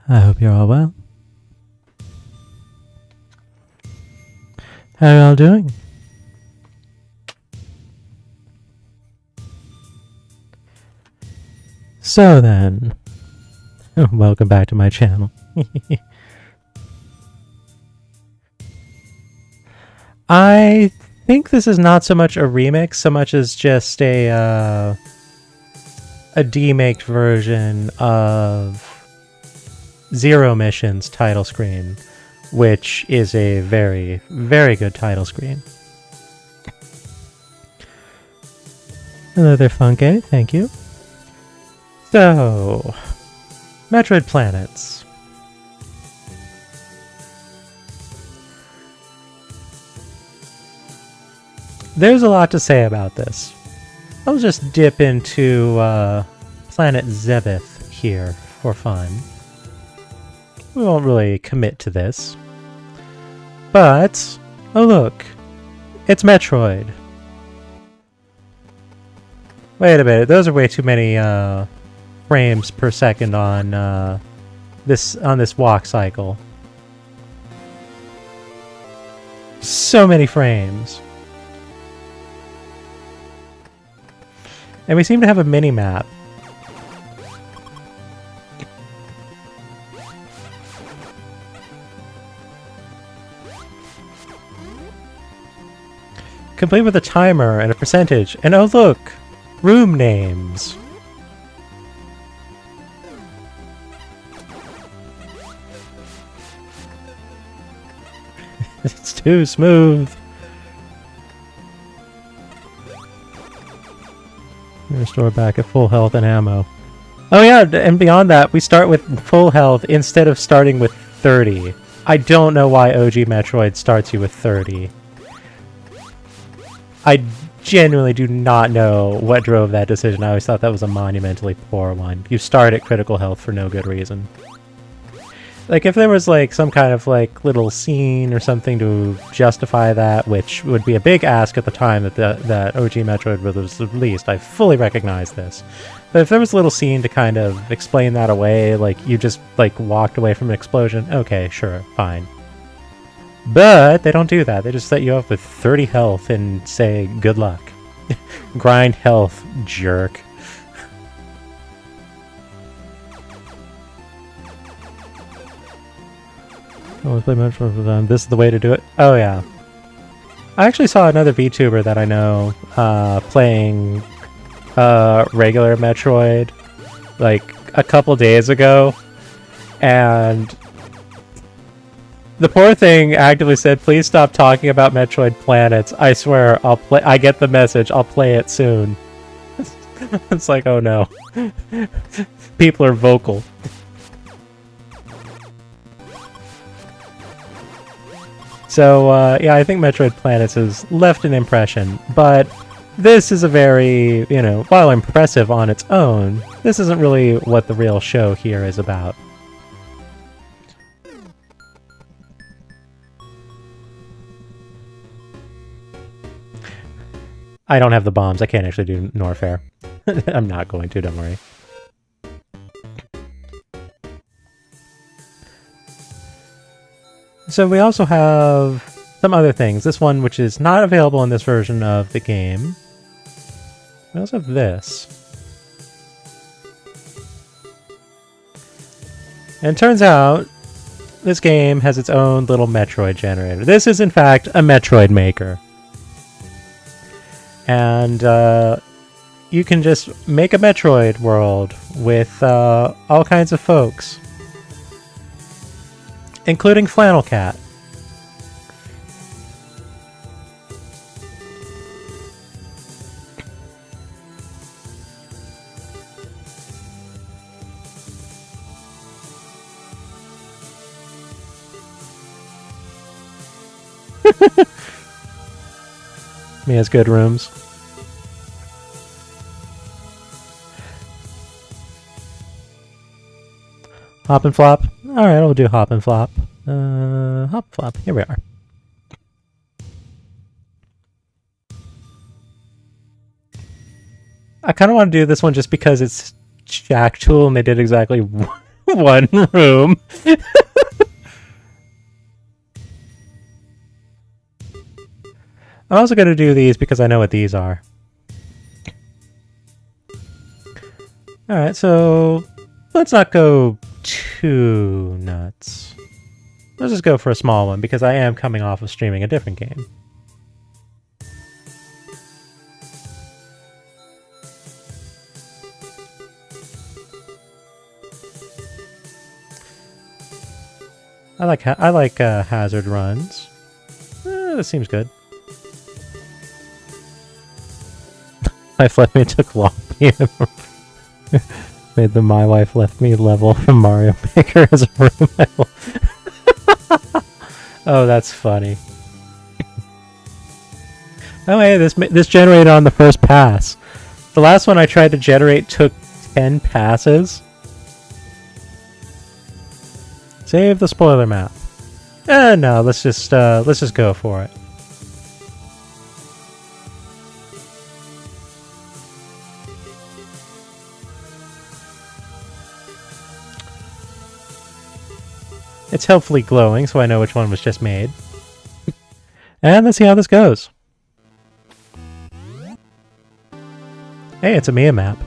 I hope you're all well. How are y'all doing? So then, welcome back to my channel. I think this is not so much a remix, so much as just a demaked version of Zero Mission's title screen, which is a very, very good title screen. Hello there, Funke. Thank you. So, Metroid Planets. There's a lot to say about this. I'll just dip into Planet Zebeth here for fun. We won't really commit to this. But, oh look, it's Metroid. Wait a minute, those are way too many frames per second on this walk cycle. So many frames. And we seem to have a mini-map. Complete with a timer and a percentage. And oh look! Room names! It's too smooth! Restore back at full health and ammo. Oh yeah, and beyond that, we start with full health instead of starting with 30. I don't know why OG Metroid starts you with 30. I genuinely do not know what drove that decision. I always thought that was a monumentally poor one. You start at critical health for no good reason. Like, if there was, like, some kind of, like, little scene or something to justify that, which would be a big ask at the time that that OG Metroid was released, I fully recognize this. But if there was a little scene to kind of explain that away, like, you just, like, walked away from an explosion, okay, sure, fine. But they don't do that. They just set you up with 30 health and say, good luck. Grind health, jerk. I want to play Metroid for them. This is the way to do it? Oh, yeah. I actually saw another VTuber that I know playing regular Metroid like a couple days ago, and the poor thing actively said, please stop talking about Metroid Planets. I swear, I get the message. I'll play it soon. It's like, oh no. People are vocal. So, yeah, I think Metroid Planets has left an impression, but this is a very, you know, while impressive on its own, this isn't really what the real show here is about. I don't have the bombs. I can't actually do Norfair. I'm not going to, don't worry. So we also have some other things. This one, which is not available in this version of the game. We also have this. And it turns out, this game has its own little Metroid generator. This is, in fact, a Metroid maker. And you can just make a Metroid world with all kinds of folks. Including Flannel Cat. He has good rooms. Hop and flop. Alright, we'll do hop and flop. Hop flop. Here we are. I kind of want to do this one just because it's jack tool and they did exactly one room. I'm also going to do these because I know what these are. Alright, so let's not go too nuts. Let's just go for a small one because I am coming off of streaming a different game. I like hazard runs. That seems good. Life Left Me took long. Made the My Wife Left Me level from Mario Maker as a room. Oh, that's funny. Oh, hey, this generated on the first pass. The last one I tried to generate took 10 passes. Save the spoiler map. No, let's just go for it. It's helpfully glowing, so I know which one was just made. And let's see how this goes. Hey, it's a Mia map.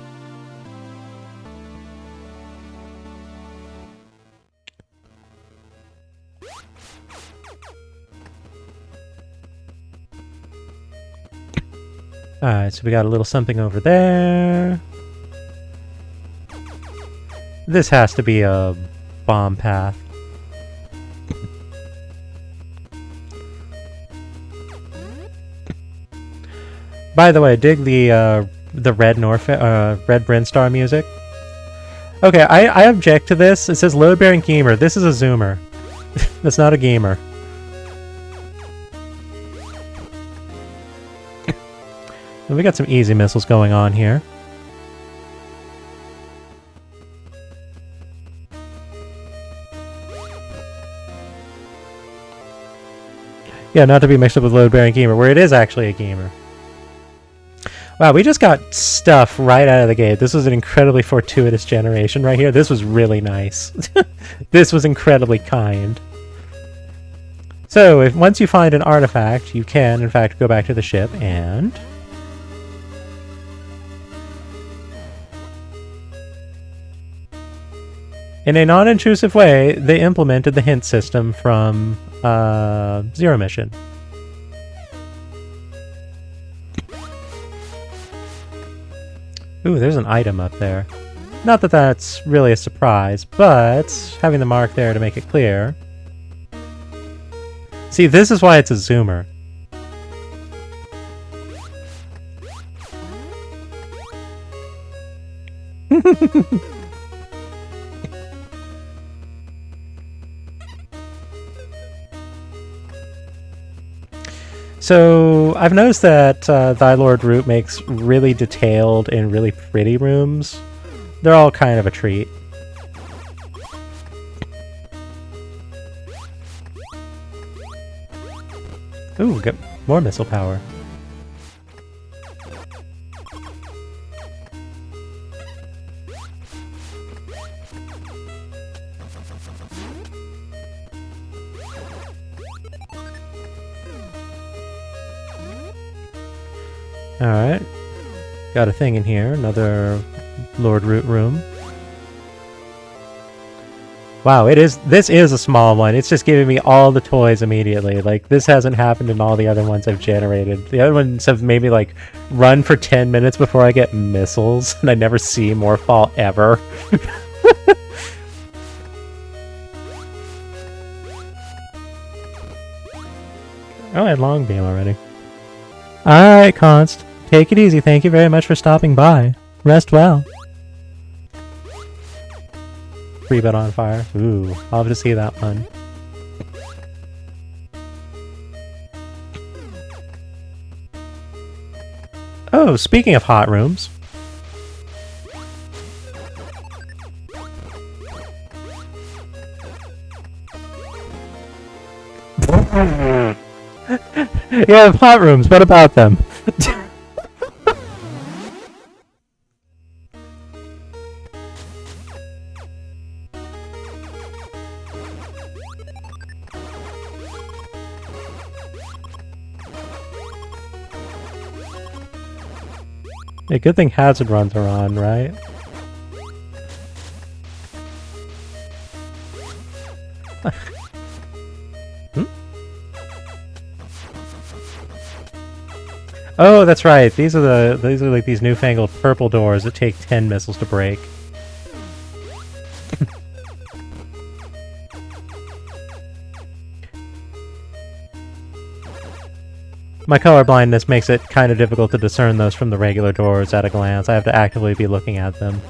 Alright, so we got a little something over there. This has to be a bomb path. By the way, dig the red red Brinstar music. Okay, I object to this. It says load bearing gamer. This is a zoomer. That's not a gamer. We got some easy missiles going on here. Yeah, not to be mixed up with load bearing gamer, where it is actually a gamer. Wow, we just got stuff right out of the gate. This was an incredibly fortuitous generation right here. This was really nice. This was incredibly kind. So, once you find an artifact, you can, in fact, go back to the ship and... in a non-intrusive way, they implemented the hint system from Zero Mission. Ooh, there's an item up there. Not that that's really a surprise, but having the mark there to make it clear. See, this is why it's a zoomer. So, I've noticed that Thy Lord Root makes really detailed and really pretty rooms. They're all kind of a treat. Ooh, get more missile power. Alright. Got a thing in here. Another Lord Root room. Wow, this is a small one. It's just giving me all the toys immediately. Like, this hasn't happened in all the other ones I've generated. The other ones have maybe, like, run for 10 minutes before I get missiles, and I never see more fall ever. Oh, I had long beam already. Alright, Const. Take it easy. Thank you very much for stopping by. Rest well. Free bed on fire. Ooh, I'll have to see that one. Oh, speaking of hot rooms. Yeah, hot rooms. What about them? A good thing hazard runs are on, right? Hmm? Oh, that's right. These are like these newfangled purple doors that take 10 missiles to break. My color blindness makes it kind of difficult to discern those from the regular doors at a glance. I have to actively be looking at them.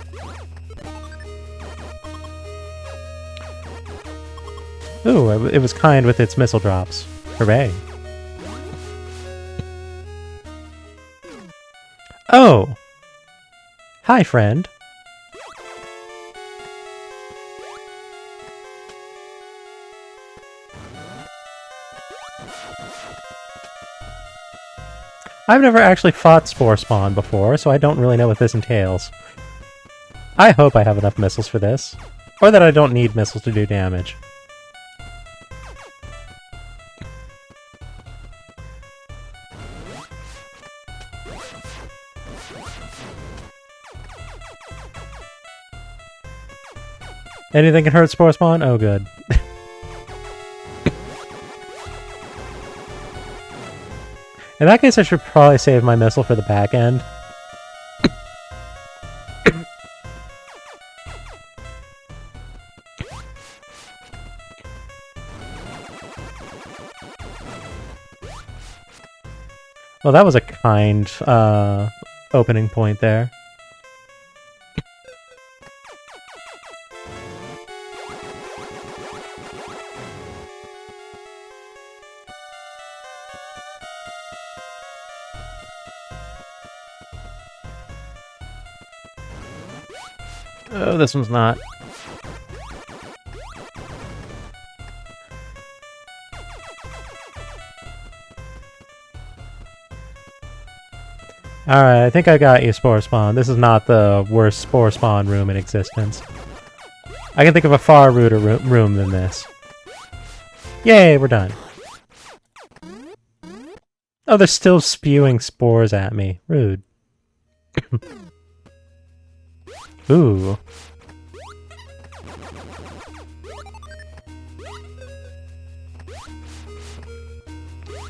Ooh, it was kind with its missile drops. Hooray. Oh! Hi, friend. I've never actually fought Spore Spawn before, so I don't really know what this entails. I hope I have enough missiles for this. Or that I don't need missiles to do damage. Anything can hurt Spore Spawn? Oh, good. In that case, I should probably save my missile for the back end. Well, that was a kind opening point there. Oh, this one's not. Alright, I think I got you, Spore Spawn. This is not the worst Spore Spawn room in existence. I can think of a far ruder room than this. Yay, we're done. Oh, they're still spewing spores at me. Rude. Ooh.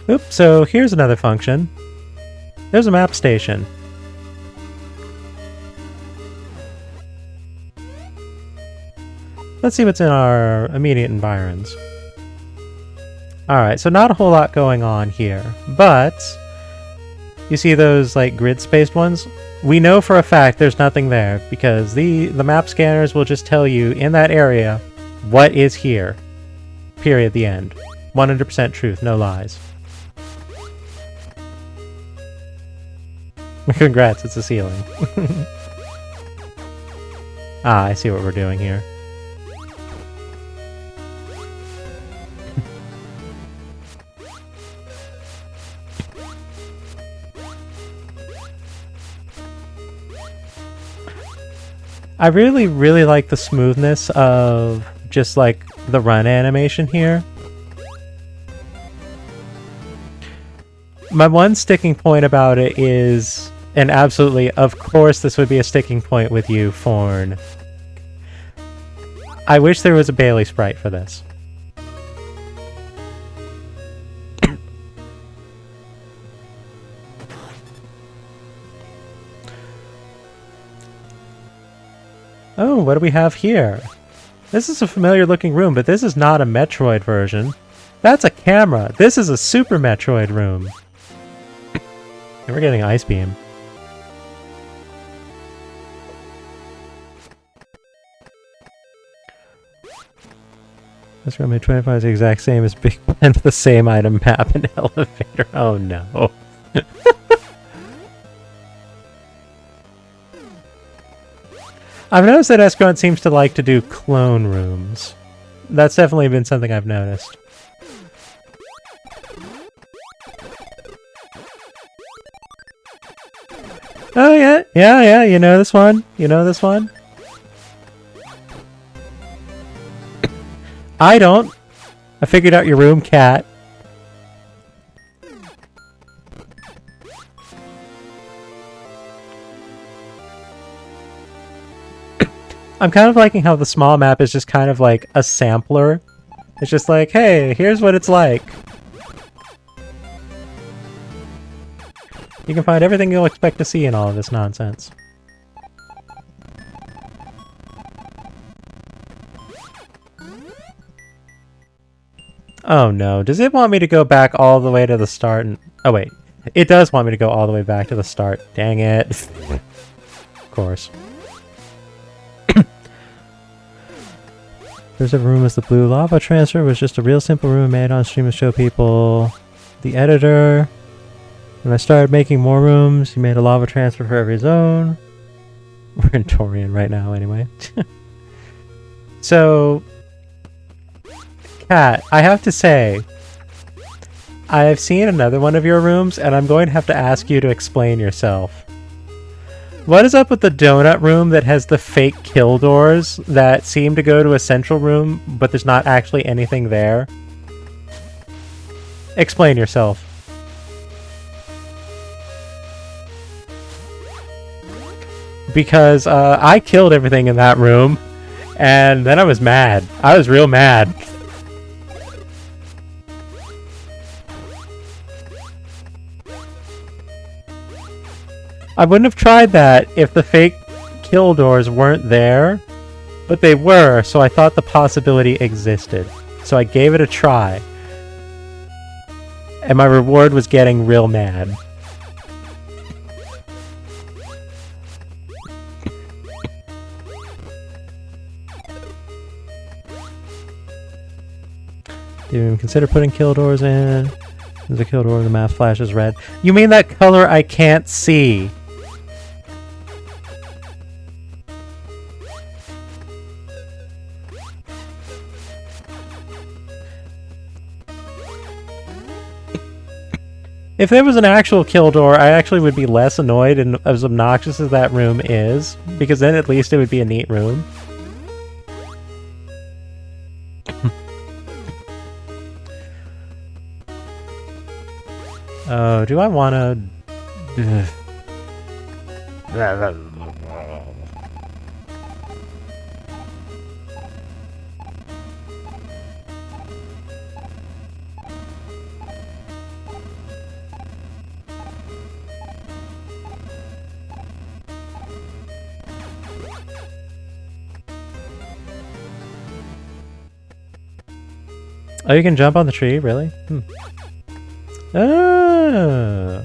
Oops, so here's another function. There's a map station. Let's see what's in our immediate environs. Alright, so not a whole lot going on here, but you see those like grid-spaced ones? We know for a fact there's nothing there, because the map scanners will just tell you in that area what is here. Period, the end. 100% truth, no lies. Congrats, it's a ceiling. Ah, I see what we're doing here. I really, really like the smoothness of just like the run animation here. My one sticking point about it is, and absolutely, of course this would be a sticking point with you, Forn. I wish there was a Bailey sprite for this. Oh, what do we have here? This is a familiar looking room, but this is not a Metroid version. That's a camera. This is a Super Metroid room. And we're getting Ice Beam. This room at 25 is the exact same as Big Ben with the same item map and elevator. Oh no. I've noticed that Escron seems to like to do clone rooms. That's definitely been something I've noticed. Oh yeah, yeah, you know this one? You know this one? I don't. I figured out your room, cat. I'm kind of liking how the small map is just kind of like a sampler. It's just like, hey, here's what it's like. You can find everything you'll expect to see in all of this nonsense. Oh no, does it want me to go back all the way to the start? And oh wait, it does want me to go all the way back to the start. Dang it. Of course. There's a room as the blue lava transfer was just a real simple room made on stream to show people the editor. When I started making more rooms, he made a lava transfer for every zone. We're in Torian right now anyway. So, Kat, I have to say, I have seen another one of your rooms and I'm going to have to ask you to explain yourself. What is up with the donut room that has the fake kill doors that seem to go to a central room, but there's not actually anything there? Explain yourself. Because I killed everything in that room, and then I was mad. I was real mad. I wouldn't have tried that if the fake kill doors weren't there, but they were, so I thought the possibility existed. So I gave it a try. And my reward was getting real mad. Didn't even consider putting kill doors in. There's a kill door, the map flashes red. You mean that color I can't see? If there was an actual kill door, I actually would be less annoyed and as obnoxious as that room is, because then at least it would be a neat room. Oh, do I want to... Oh, you can jump on the tree? Really? Oh.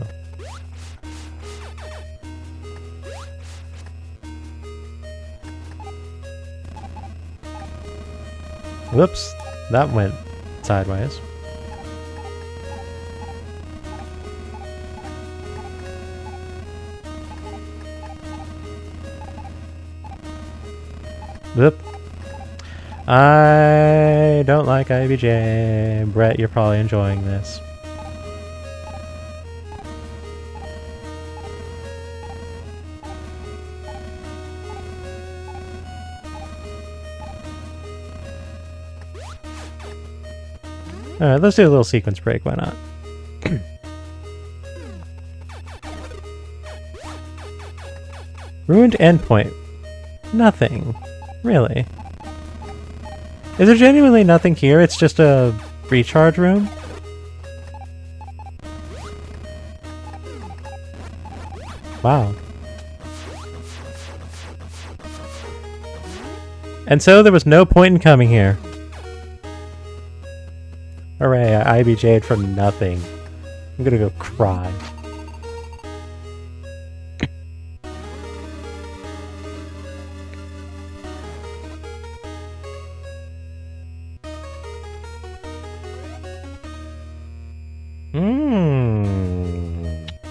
Whoops. That went sideways. Whoop. I don't like IBJ. Brett, you're probably enjoying this. Alright, let's do a little sequence break, why not? Ruined endpoint. Nothing. Really. Is there genuinely nothing here? It's just a recharge room? Wow. And so there was no point in coming here. Hooray, I IBJ'd for nothing. I'm gonna go cry.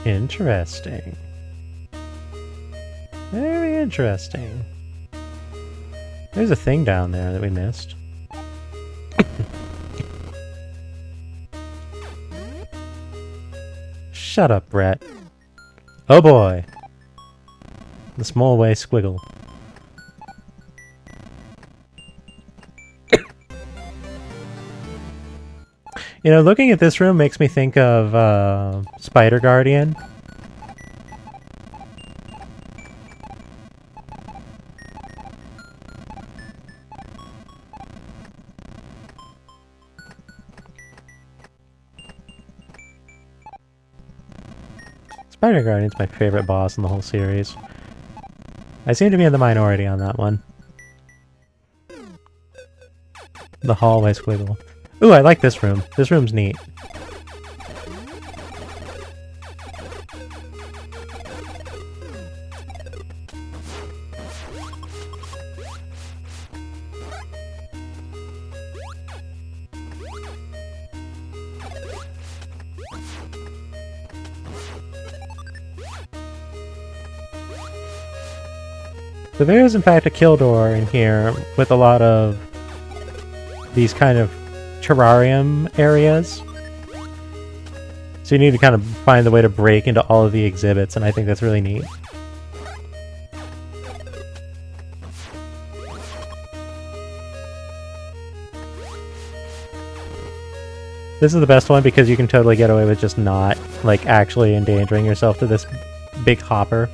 Interesting. Very interesting. There's a thing down there that we missed. Shut up, Brett. Oh boy. The small way squiggle. You know, looking at this room makes me think of Spider Guardian. Spider Guardian's my favorite boss in the whole series. I seem to be in the minority on that one. The hallway squiggle. Ooh, I like this room. This room's neat. So there is in fact a kill door in here with a lot of these kind of terrarium areas. So you need to kind of find the way to break into all of the exhibits, and I think that's really neat. This is the best one because you can totally get away with just not, like, actually endangering yourself to this big hopper.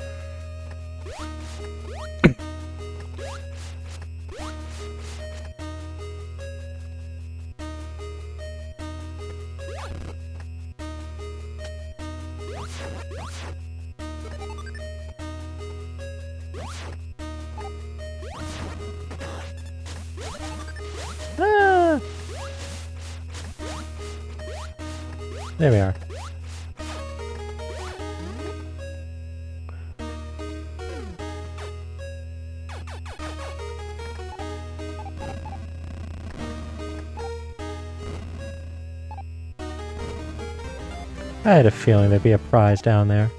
There we are. I had a feeling there'd be a prize down there.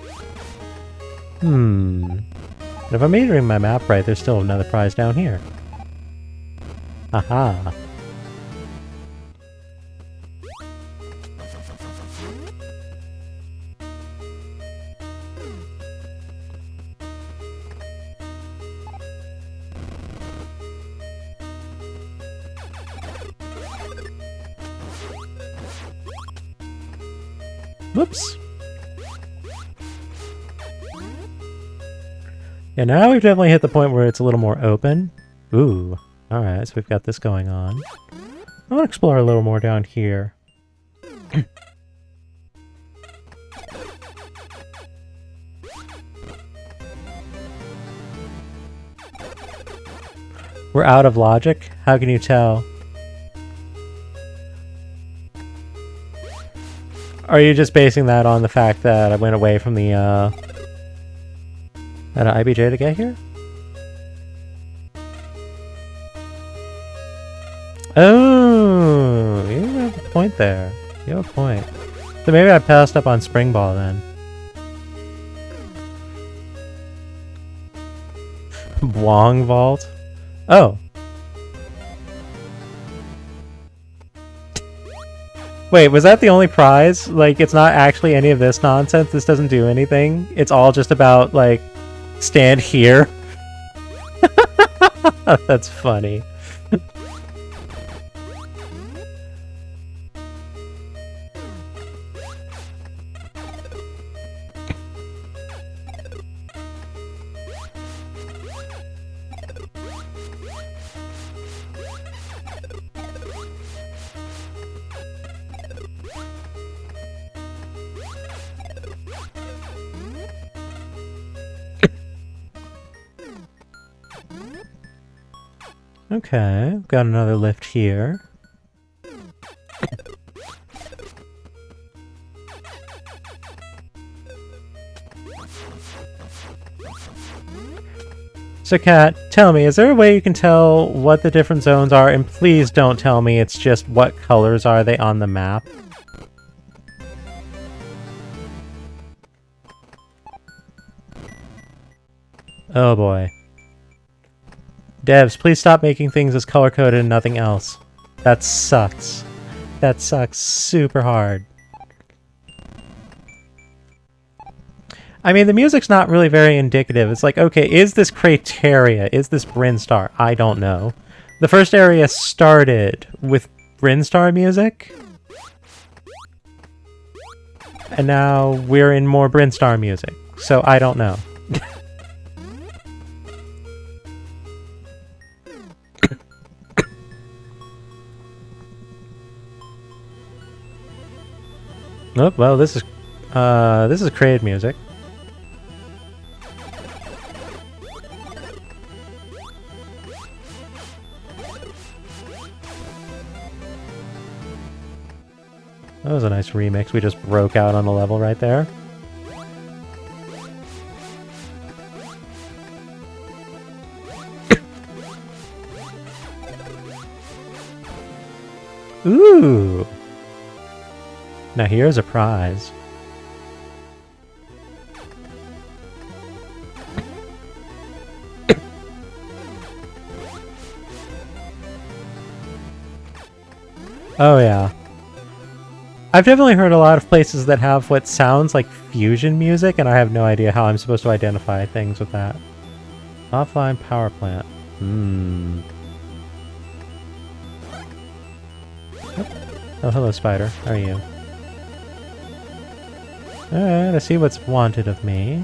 If I'm reading my map right, there's still another prize down here. Aha! Whoops. Yeah, now we've definitely hit the point where it's a little more open. Ooh. Alright, so we've got this going on. I want to explore a little more down here. We're out of logic? How can you tell? Are you just basing that on the fact that I went away from the, IBJ to get here? Oh, you have a point there. You have a point. So maybe I passed up on Spring Ball then. Wong Vault? Oh. Wait, was that the only prize? Like, it's not actually any of this nonsense? This doesn't do anything? It's all just about, like, stand here? That's funny. Okay, we've got another lift here. So Kat, tell me, is there a way you can tell what the different zones are? And please don't tell me it's just what colors are they on the map. Oh boy. Devs, please stop making things as color-coded and nothing else. That sucks. That sucks super hard. I mean, the music's not really very indicative. It's like, okay, is this Crateria? Is this Brinstar? I don't know. The first area started with Brinstar music. And now we're in more Brinstar music. So I don't know. Oh, well, this is created music. That was a nice remix. We just broke out on a level right there. Ooh! Now here's a prize. Oh yeah. I've definitely heard a lot of places that have what sounds like fusion music, and I have no idea how I'm supposed to identify things with that. Offline power plant. Oh, hello, spider. How are you? Alright, I see what's wanted of me.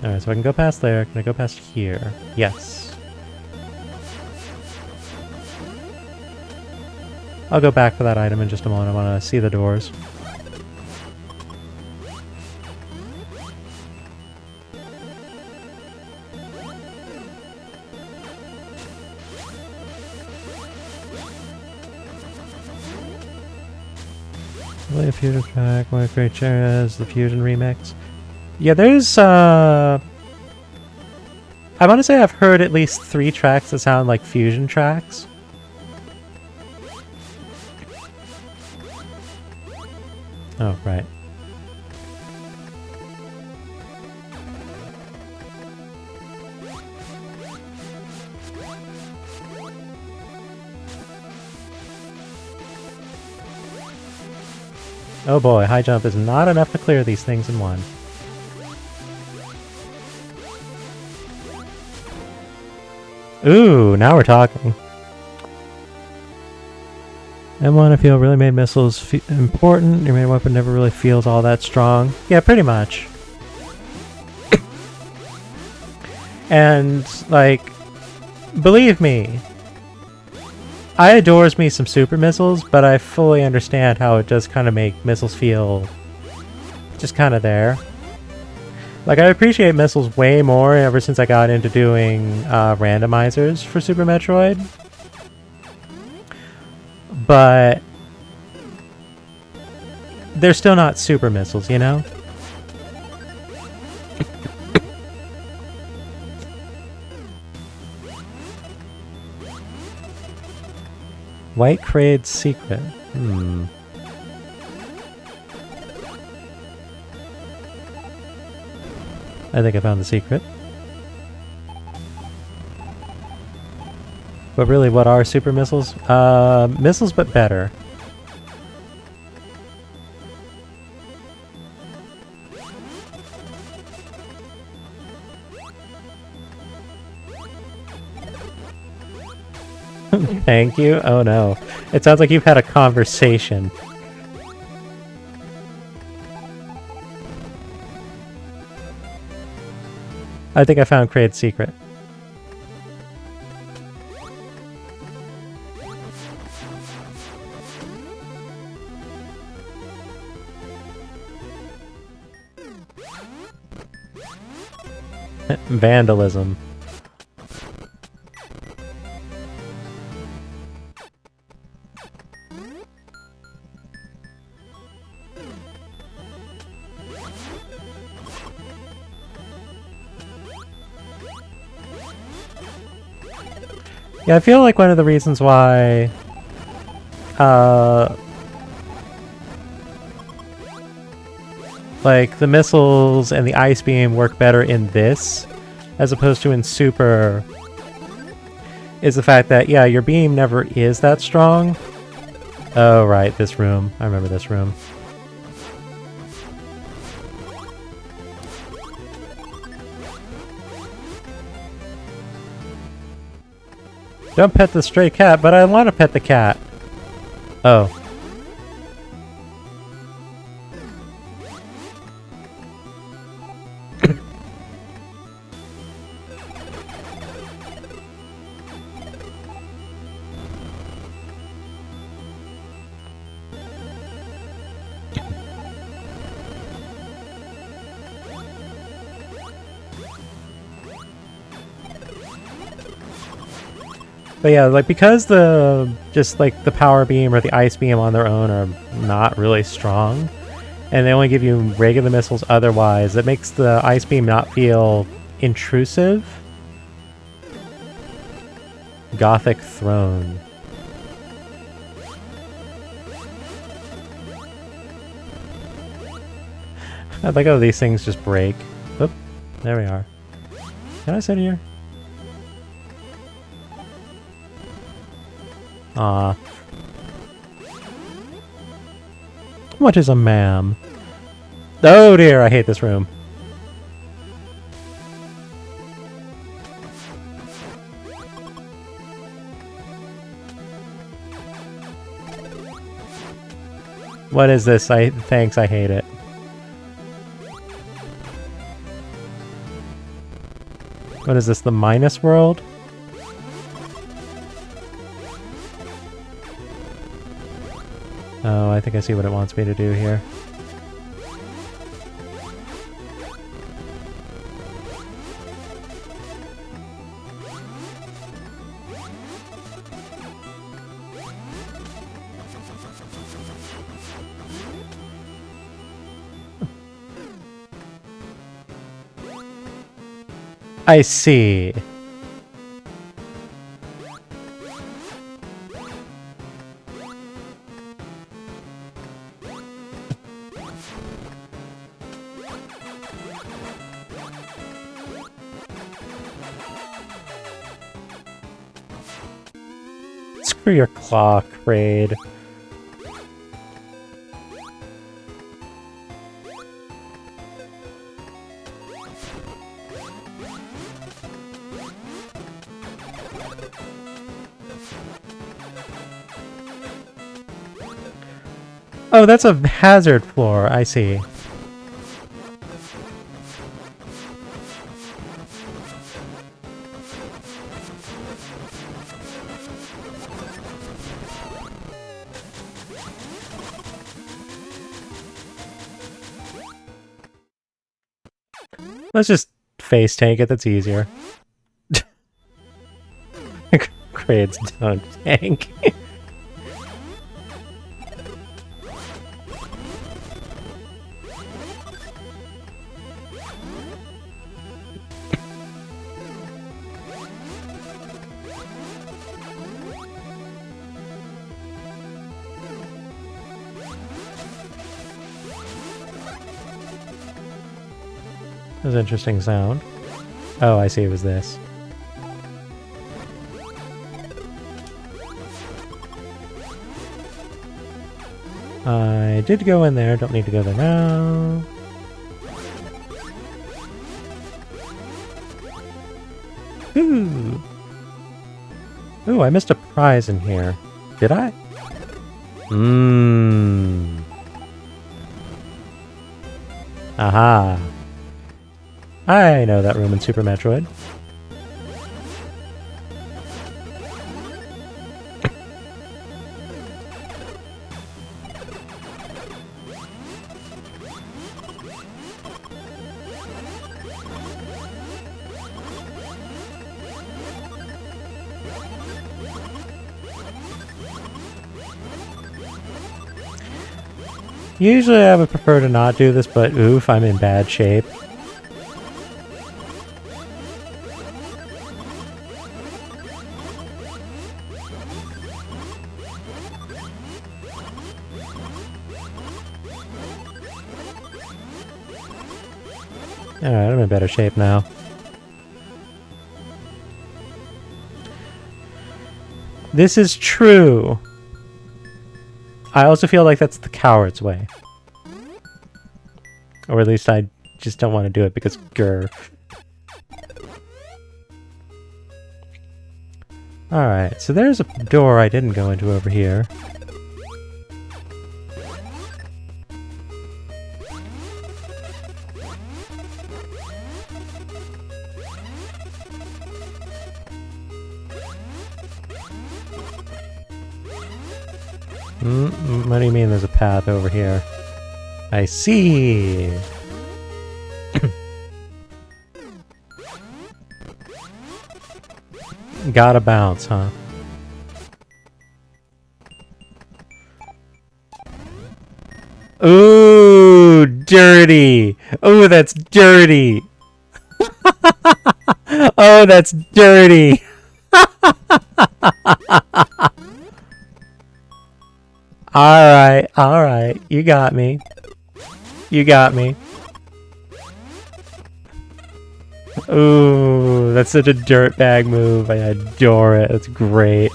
Alright, so I can go past there. Can I go past here? Yes. I'll go back for that item in just a moment. I want to see the doors. Play a fusion track, one of great chairs, the fusion remix. Yeah, there's I want to say I've heard at least 3 tracks that sound like fusion tracks. Oh, right. Oh boy, high jump is not enough to clear these things in one. Ooh, now we're talking. M1, I feel, really made missiles important. Your main weapon never really feels all that strong. Yeah, pretty much. And, like, believe me, I adores me some super missiles, but I fully understand how it does kind of make missiles feel just kind of there. Like, I appreciate missiles way more ever since I got into doing randomizers for Super Metroid. But they're still not super missiles, you know? White Crade's secret. I think I found the secret. But really, what are super missiles? Missiles, but better. Thank you? Oh no. It sounds like you've had a conversation. I think I found Kraid's secret. Vandalism. Yeah, I feel like one of the reasons why like the missiles and the ice beam work better in this as opposed to in Super is the fact that, yeah, your beam never is that strong. Oh, right, this room. I remember this room. Don't pet the stray cat, but I want to pet the cat. Oh. But yeah, like because the just like the power beam or the ice beam on their own are not really strong, and they only give you regular missiles otherwise, that makes the ice beam not feel intrusive. Gothic Throne. I like how these things just break. Oop, there we are. Can I sit here? Aw. What is a ma'am? Oh dear, I hate this room. What is this? Thanks, I hate it. What is this, the minus world? Oh, I think I see what it wants me to do here. I see. Screw your clock, Raid. Oh, that's a hazard floor, I see. Let's just face tank it, that's easier. Craid's dunk tank. That was an interesting sound. Oh, I see, it was this. I did go in there, don't need to go there now. Ooh! Ooh, I missed a prize in here. Did I? Mmm. Aha. I know that room in Super Metroid. Usually I would prefer to not do this, but oof, I'm in bad shape. Alright, I'm in better shape now. This is true. I also feel like that's the coward's way. Or at least I just don't want to do it because grr. Alright, so there's a door I didn't go into over here. What do you mean there's a path over here? I see! Gotta bounce, huh? Ooh, dirty. Oh, that's dirty. Oh, that's dirty. All right. You got me. You got me. Ooh, that's such a dirtbag move. I adore it. It's great.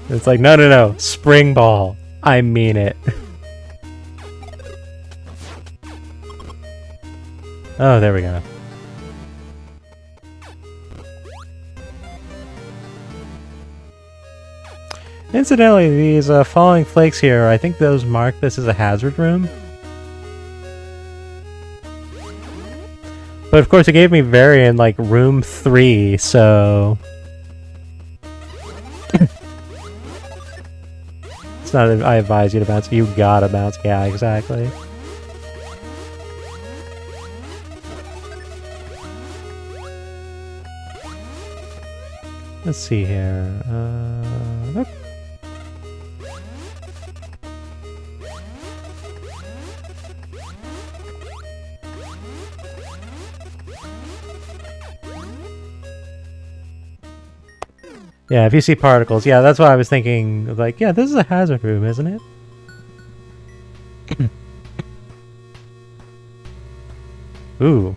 It's like, no, no, no. Spring ball. I mean it. Oh, there we go. Incidentally, these falling flakes here, I think those mark this as a hazard room. But of course it gave me Varian like room 3, so... It's not I advise you to bounce, you gotta bounce. Yeah, exactly. Let's see here. Nope. Yeah, if you see particles, yeah, that's why I was thinking, like, yeah, this is a hazard room, isn't it? Ooh.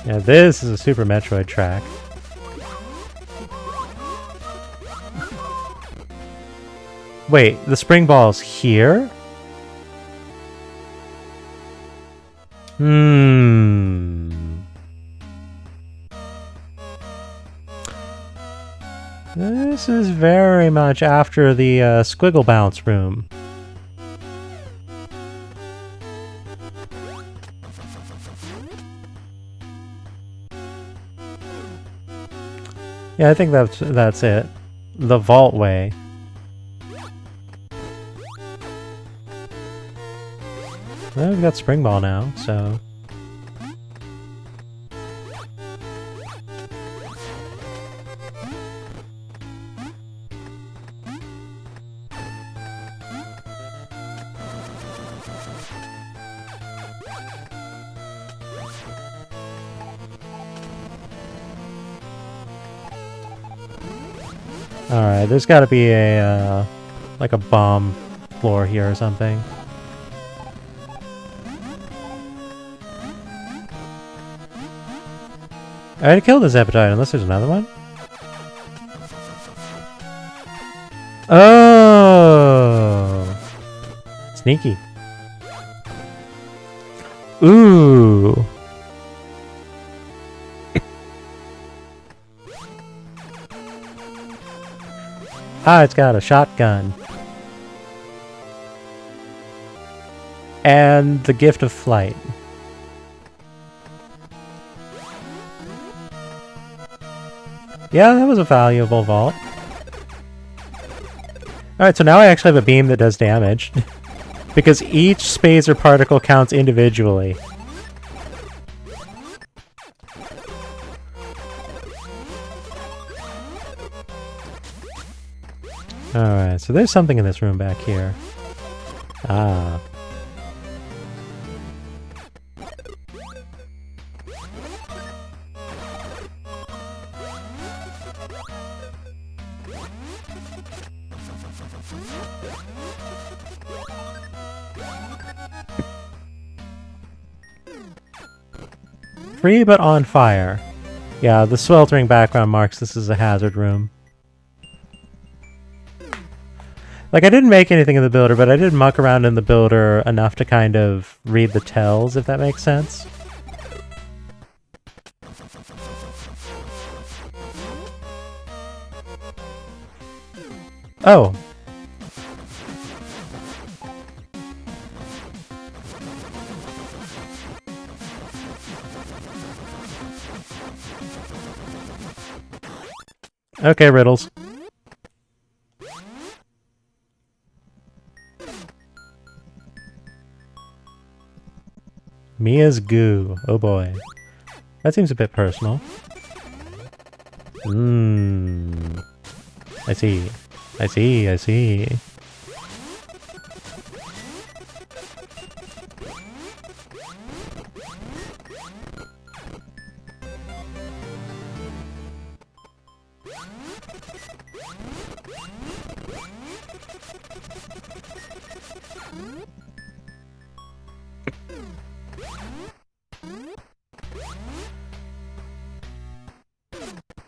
Yeah, this is a Super Metroid track. Wait, the spring ball's here? This is very much after the squiggle bounce room. Yeah, I think that's it. The vault way. Well, we've got spring ball now, so... Alright, there's gotta be a, like a bomb floor here or something. I already killed this appetite, unless there's another one? Oh! Sneaky. Ooh! Ah, it's got a shotgun. And the gift of flight. Yeah, that was a valuable vault. Alright, so now I actually have a beam that does damage. Because each spacer particle counts individually. Alright, so there's something in this room back here. Ah. Free but on fire. Yeah, the sweltering background marks this is a hazard room. Like, I didn't make anything in the builder, but I did muck around in the builder enough to kind of read the tells, if that makes sense. Oh. Okay, riddles. Mia's goo. Oh boy. That seems a bit personal. I see. I see, I see.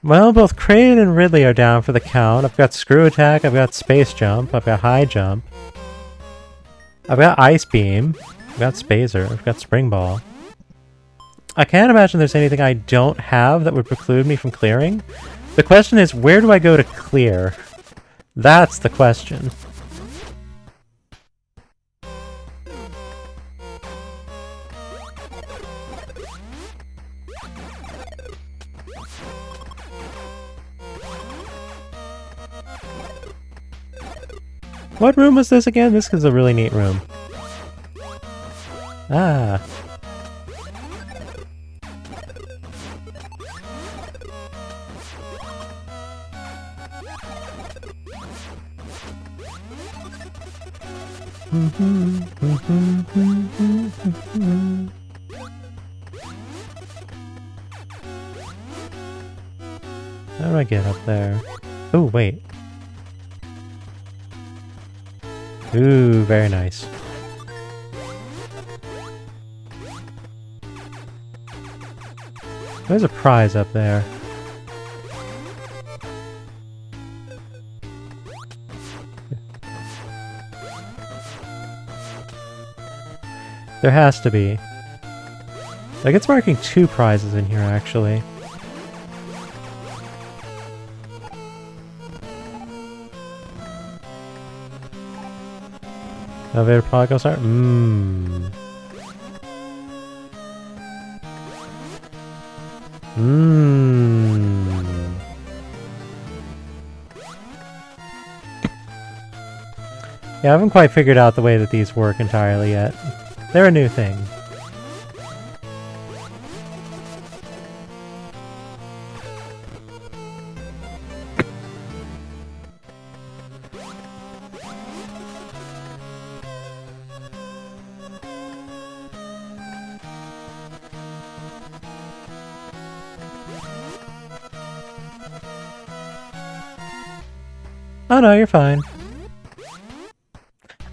Well, both Crane and Ridley are down for the count. I've got Screw Attack, I've got Space Jump, I've got High Jump. I've got Ice Beam, I've got Spazer, I've got Spring Ball. I can't imagine there's anything I don't have that would preclude me from clearing. The question is, where do I go to clear? That's the question. What room was this again? This is a really neat room. Ah. How do I get up there? Oh, wait. Ooh, very nice. There's a prize up there. There has to be. Like, it's marking 2 prizes in here, actually. Elevator pod goes start? Yeah, I haven't quite figured out the way that these work entirely yet. They're a new thing. Oh no, you're fine.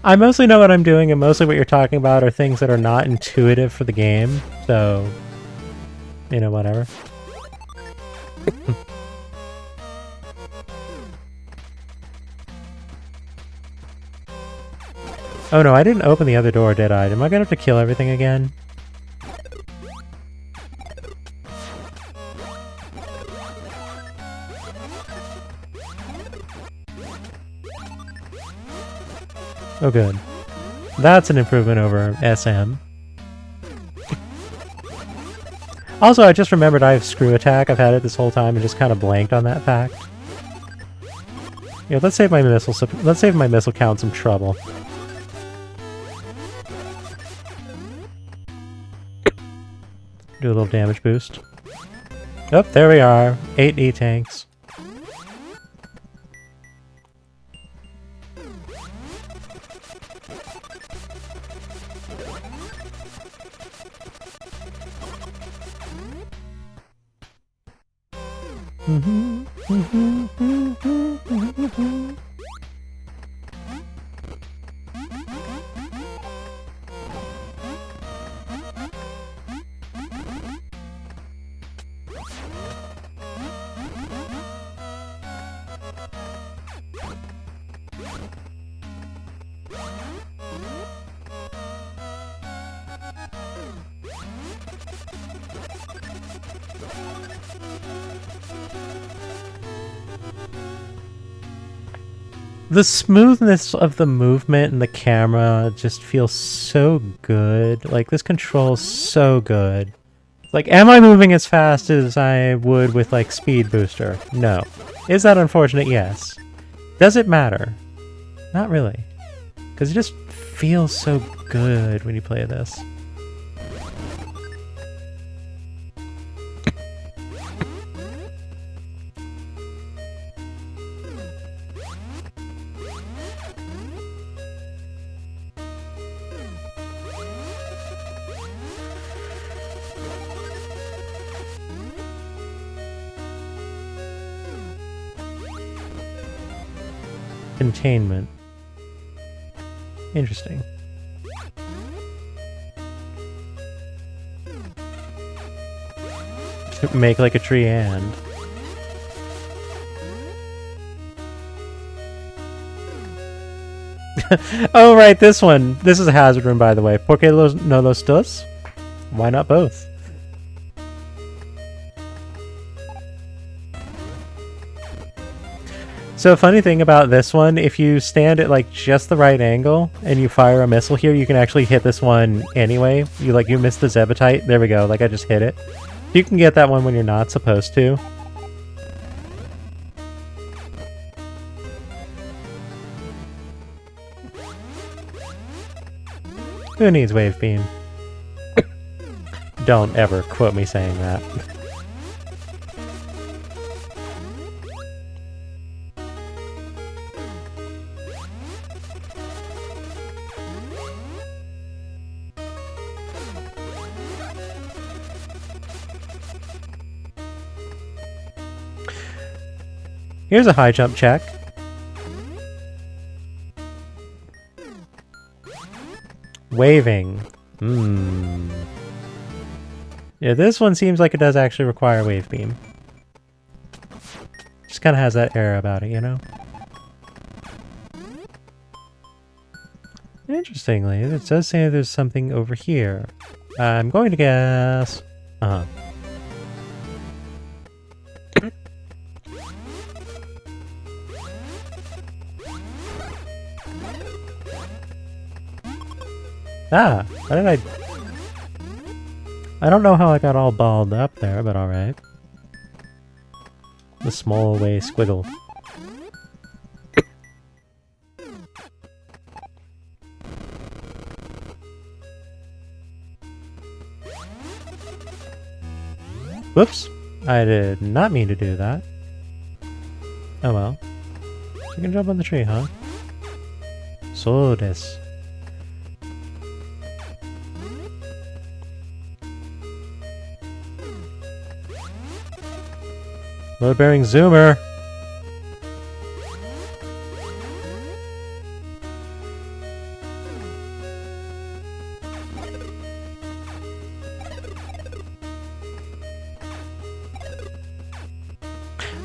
I mostly know what I'm doing, and mostly what you're talking about are things that are not intuitive for the game, so... you know, whatever. Oh no, I didn't open the other door, did I? Am I gonna have to kill everything again? Oh good. That's an improvement over SM. Also, I just remembered I have Screw Attack. I've had it this whole time and just kind of blanked on that fact. Yeah, let's save my missile count some trouble. Do a little damage boost. Oh, there we are. 8 E-tanks. The smoothness of the movement and the camera just feels so good. Like, this control's so good. Like, am I moving as fast as I would with, like, Speed Booster? No. Is that unfortunate? Yes. Does it matter? Not really. Because it just feels so good when you play this. containment. Interesting. Make like a tree and. Oh, right, this one. This is a hazard room, by the way. Por qué no los dos? Why not both? So, funny thing about this one, if you stand at like just the right angle and you fire a missile here, you can actually hit this one anyway. You miss the Zebetite. There we go. Like I just hit it. You can get that one when you're not supposed to. Who needs wave beam? Don't ever quote me saying that. Here's a high jump check. Waving. Yeah, this one seems like it does actually require wave beam. Just kind of has that air about it, you know? Interestingly, it does say there's something over here. I'm going to guess... Ah, how did I don't know how I got all balled up there, but alright. The small way squiggle. Whoops! I did not mean to do that. Oh well. You can jump on the tree, huh? So this. Load-bearing zoomer!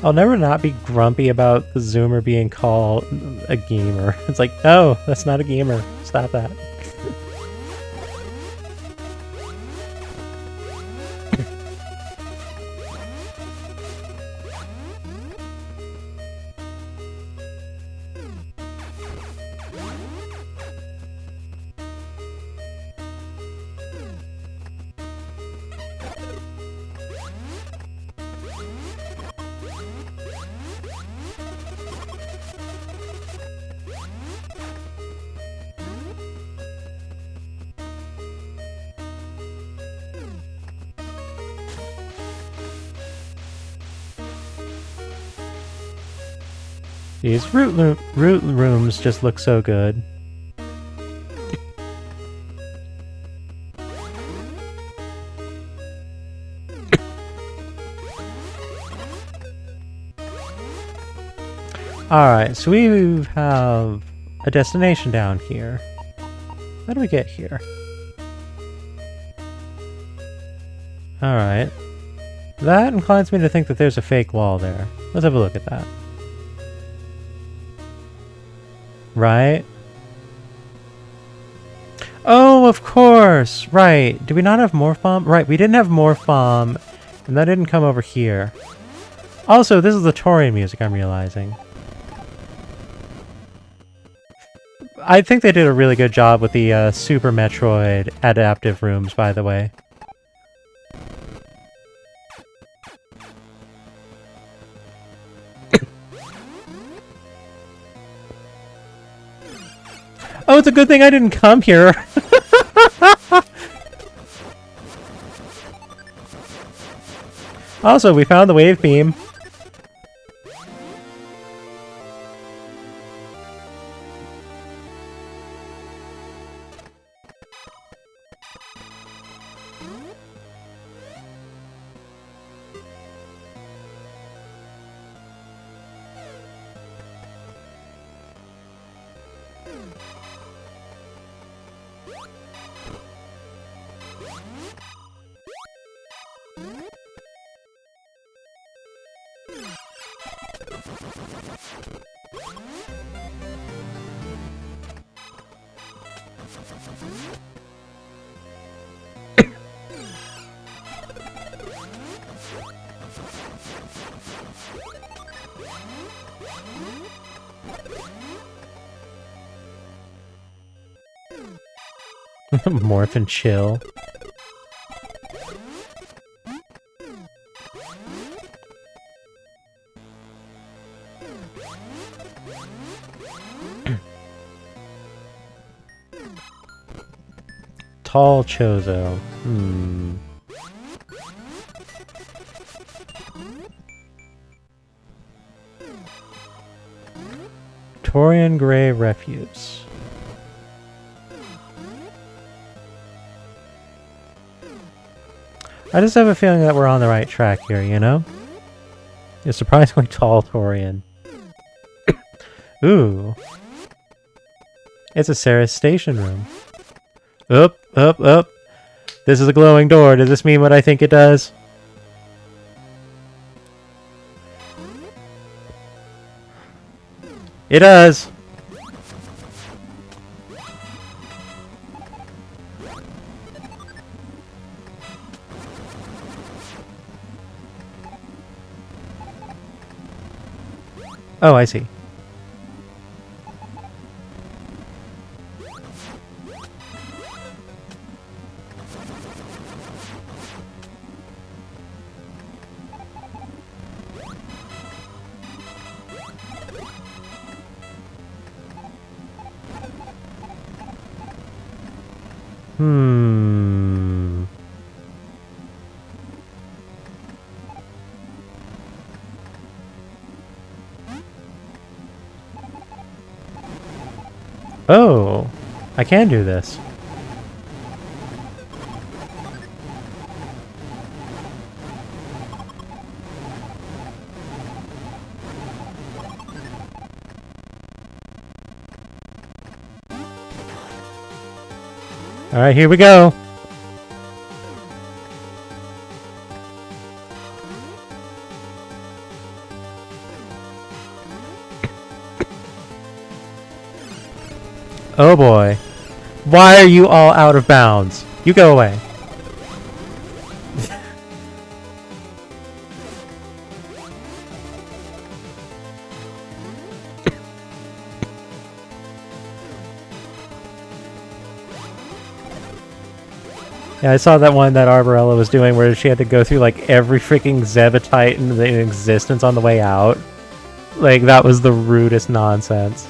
I'll never not be grumpy about the zoomer being called a gamer. It's like, no, that's not a gamer. Stop that. These root rooms just look so good. Alright, so we have a destination down here. How do we get here? Alright. That inclines me to think that there's a fake wall there. Let's have a look at that. Right? Oh, of course! Right. Do we not have Morph Bomb? Right, we didn't have Morph Bomb, and that didn't come over here. Also, this is the Torian music, I'm realizing. I think they did a really good job with the Super Metroid adaptive rooms, by the way. Oh, it's a good thing I didn't come here. Also, we found the wave beam. Morph and chill. Tall Chozo. Torian Gray Refuse. I just have a feeling that we're on the right track here, you know? It's surprisingly tall Torian. Ooh. It's a Ceres station room. Up, up, up. This is a glowing door. Does this mean what I think it does? It does! Oh, I see. Oh, I can do this. All right, here we go. Oh boy. Why are you all out of bounds? You go away. Yeah, I saw that one that Arborella was doing where she had to go through like every freaking Zebetite in existence on the way out. Like, that was the rudest nonsense.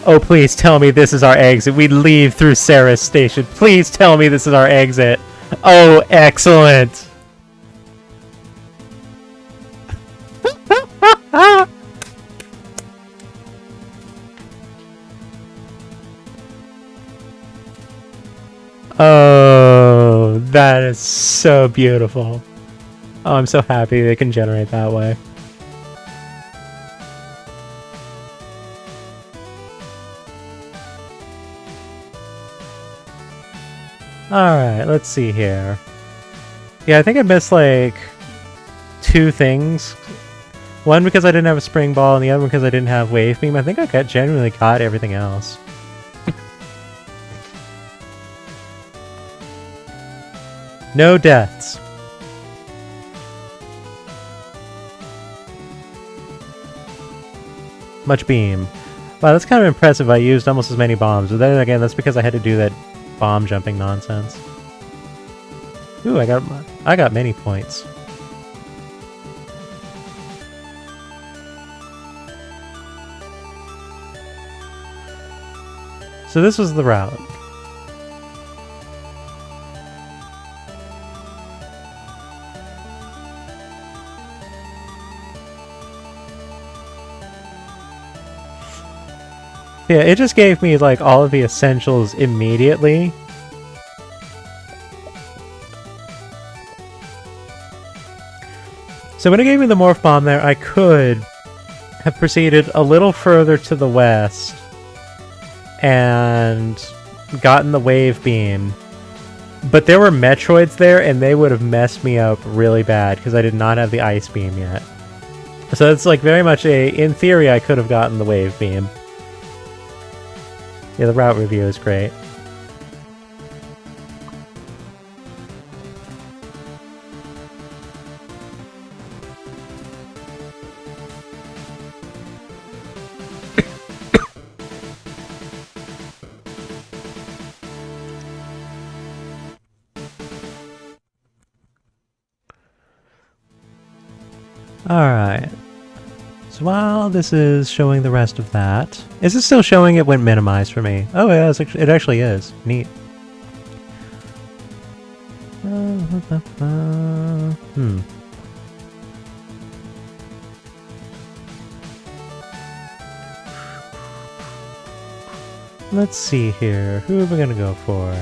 Oh, please tell me this is our exit. We leave through Ceres Station. Please tell me this is our exit. Oh, excellent. Oh, that is so beautiful. Oh, I'm so happy they can generate that way. Alright, let's see here. Yeah, I think I missed like 2 things. One because I didn't have a spring ball, and the other one because I didn't have wave beam. I think I genuinely got everything else. No deaths. Much beam. Wow, that's kind of impressive. I used almost as many bombs. But then again, that's because I had to do that bomb jumping nonsense. Ooh, I got many points. So this was the route. Yeah, it just gave me like all of the essentials immediately. So when it gave me the morph bomb there, I could have proceeded a little further to the west and gotten the wave beam. But there were Metroids there, and they would have messed me up really bad because I did not have the ice beam yet. So it's like very much in theory, I could have gotten the wave beam. Yeah, the route review is great. Alright. So while this is showing the rest of that... Is it still showing it went minimized for me? Oh yeah, it actually is. Neat. Let's see here. Who are we gonna go for?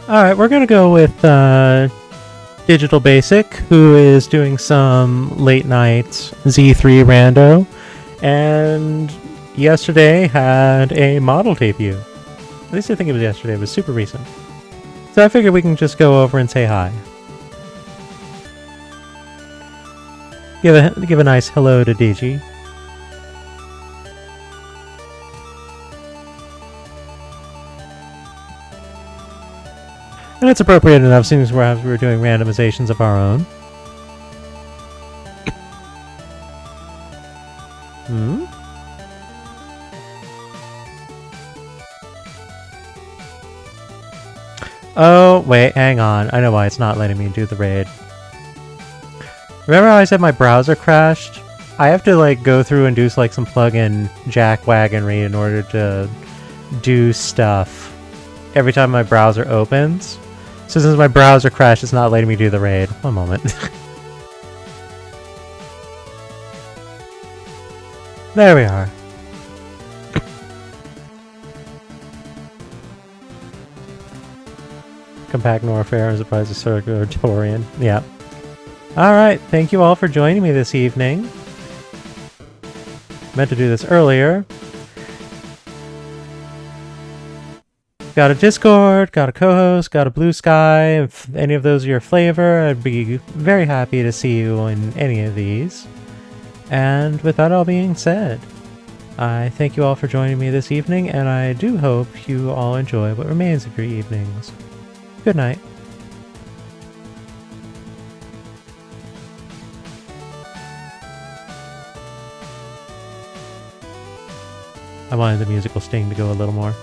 Alright, we're gonna go with Digital Basic, who is doing some late night Z3 rando, and yesterday had a model debut. At least I think it was yesterday, it was super recent. So I figured we can just go over and say hi. Give a nice hello to Digi. And it's appropriate enough since we're doing randomizations of our own. Oh, wait, hang on. I know why it's not letting me do the raid. Remember how I said my browser crashed? I have to like go through and do like some plugin jackwagonry in order to do stuff every time my browser opens. So since my browser crashed, it's not letting me do the raid. One moment. There we are. Compact Warfare as opposed to Circular Torian. Yeah. Alright, thank you all for joining me this evening. Meant to do this earlier. Got a Discord, got a co-host, got a Blue Sky. If any of those are your flavor, I'd be very happy to see you in any of these. And with that all being said, I thank you all for joining me this evening, and I do hope you all enjoy what remains of your evenings. Good night. I wanted the musical sting to go a little more.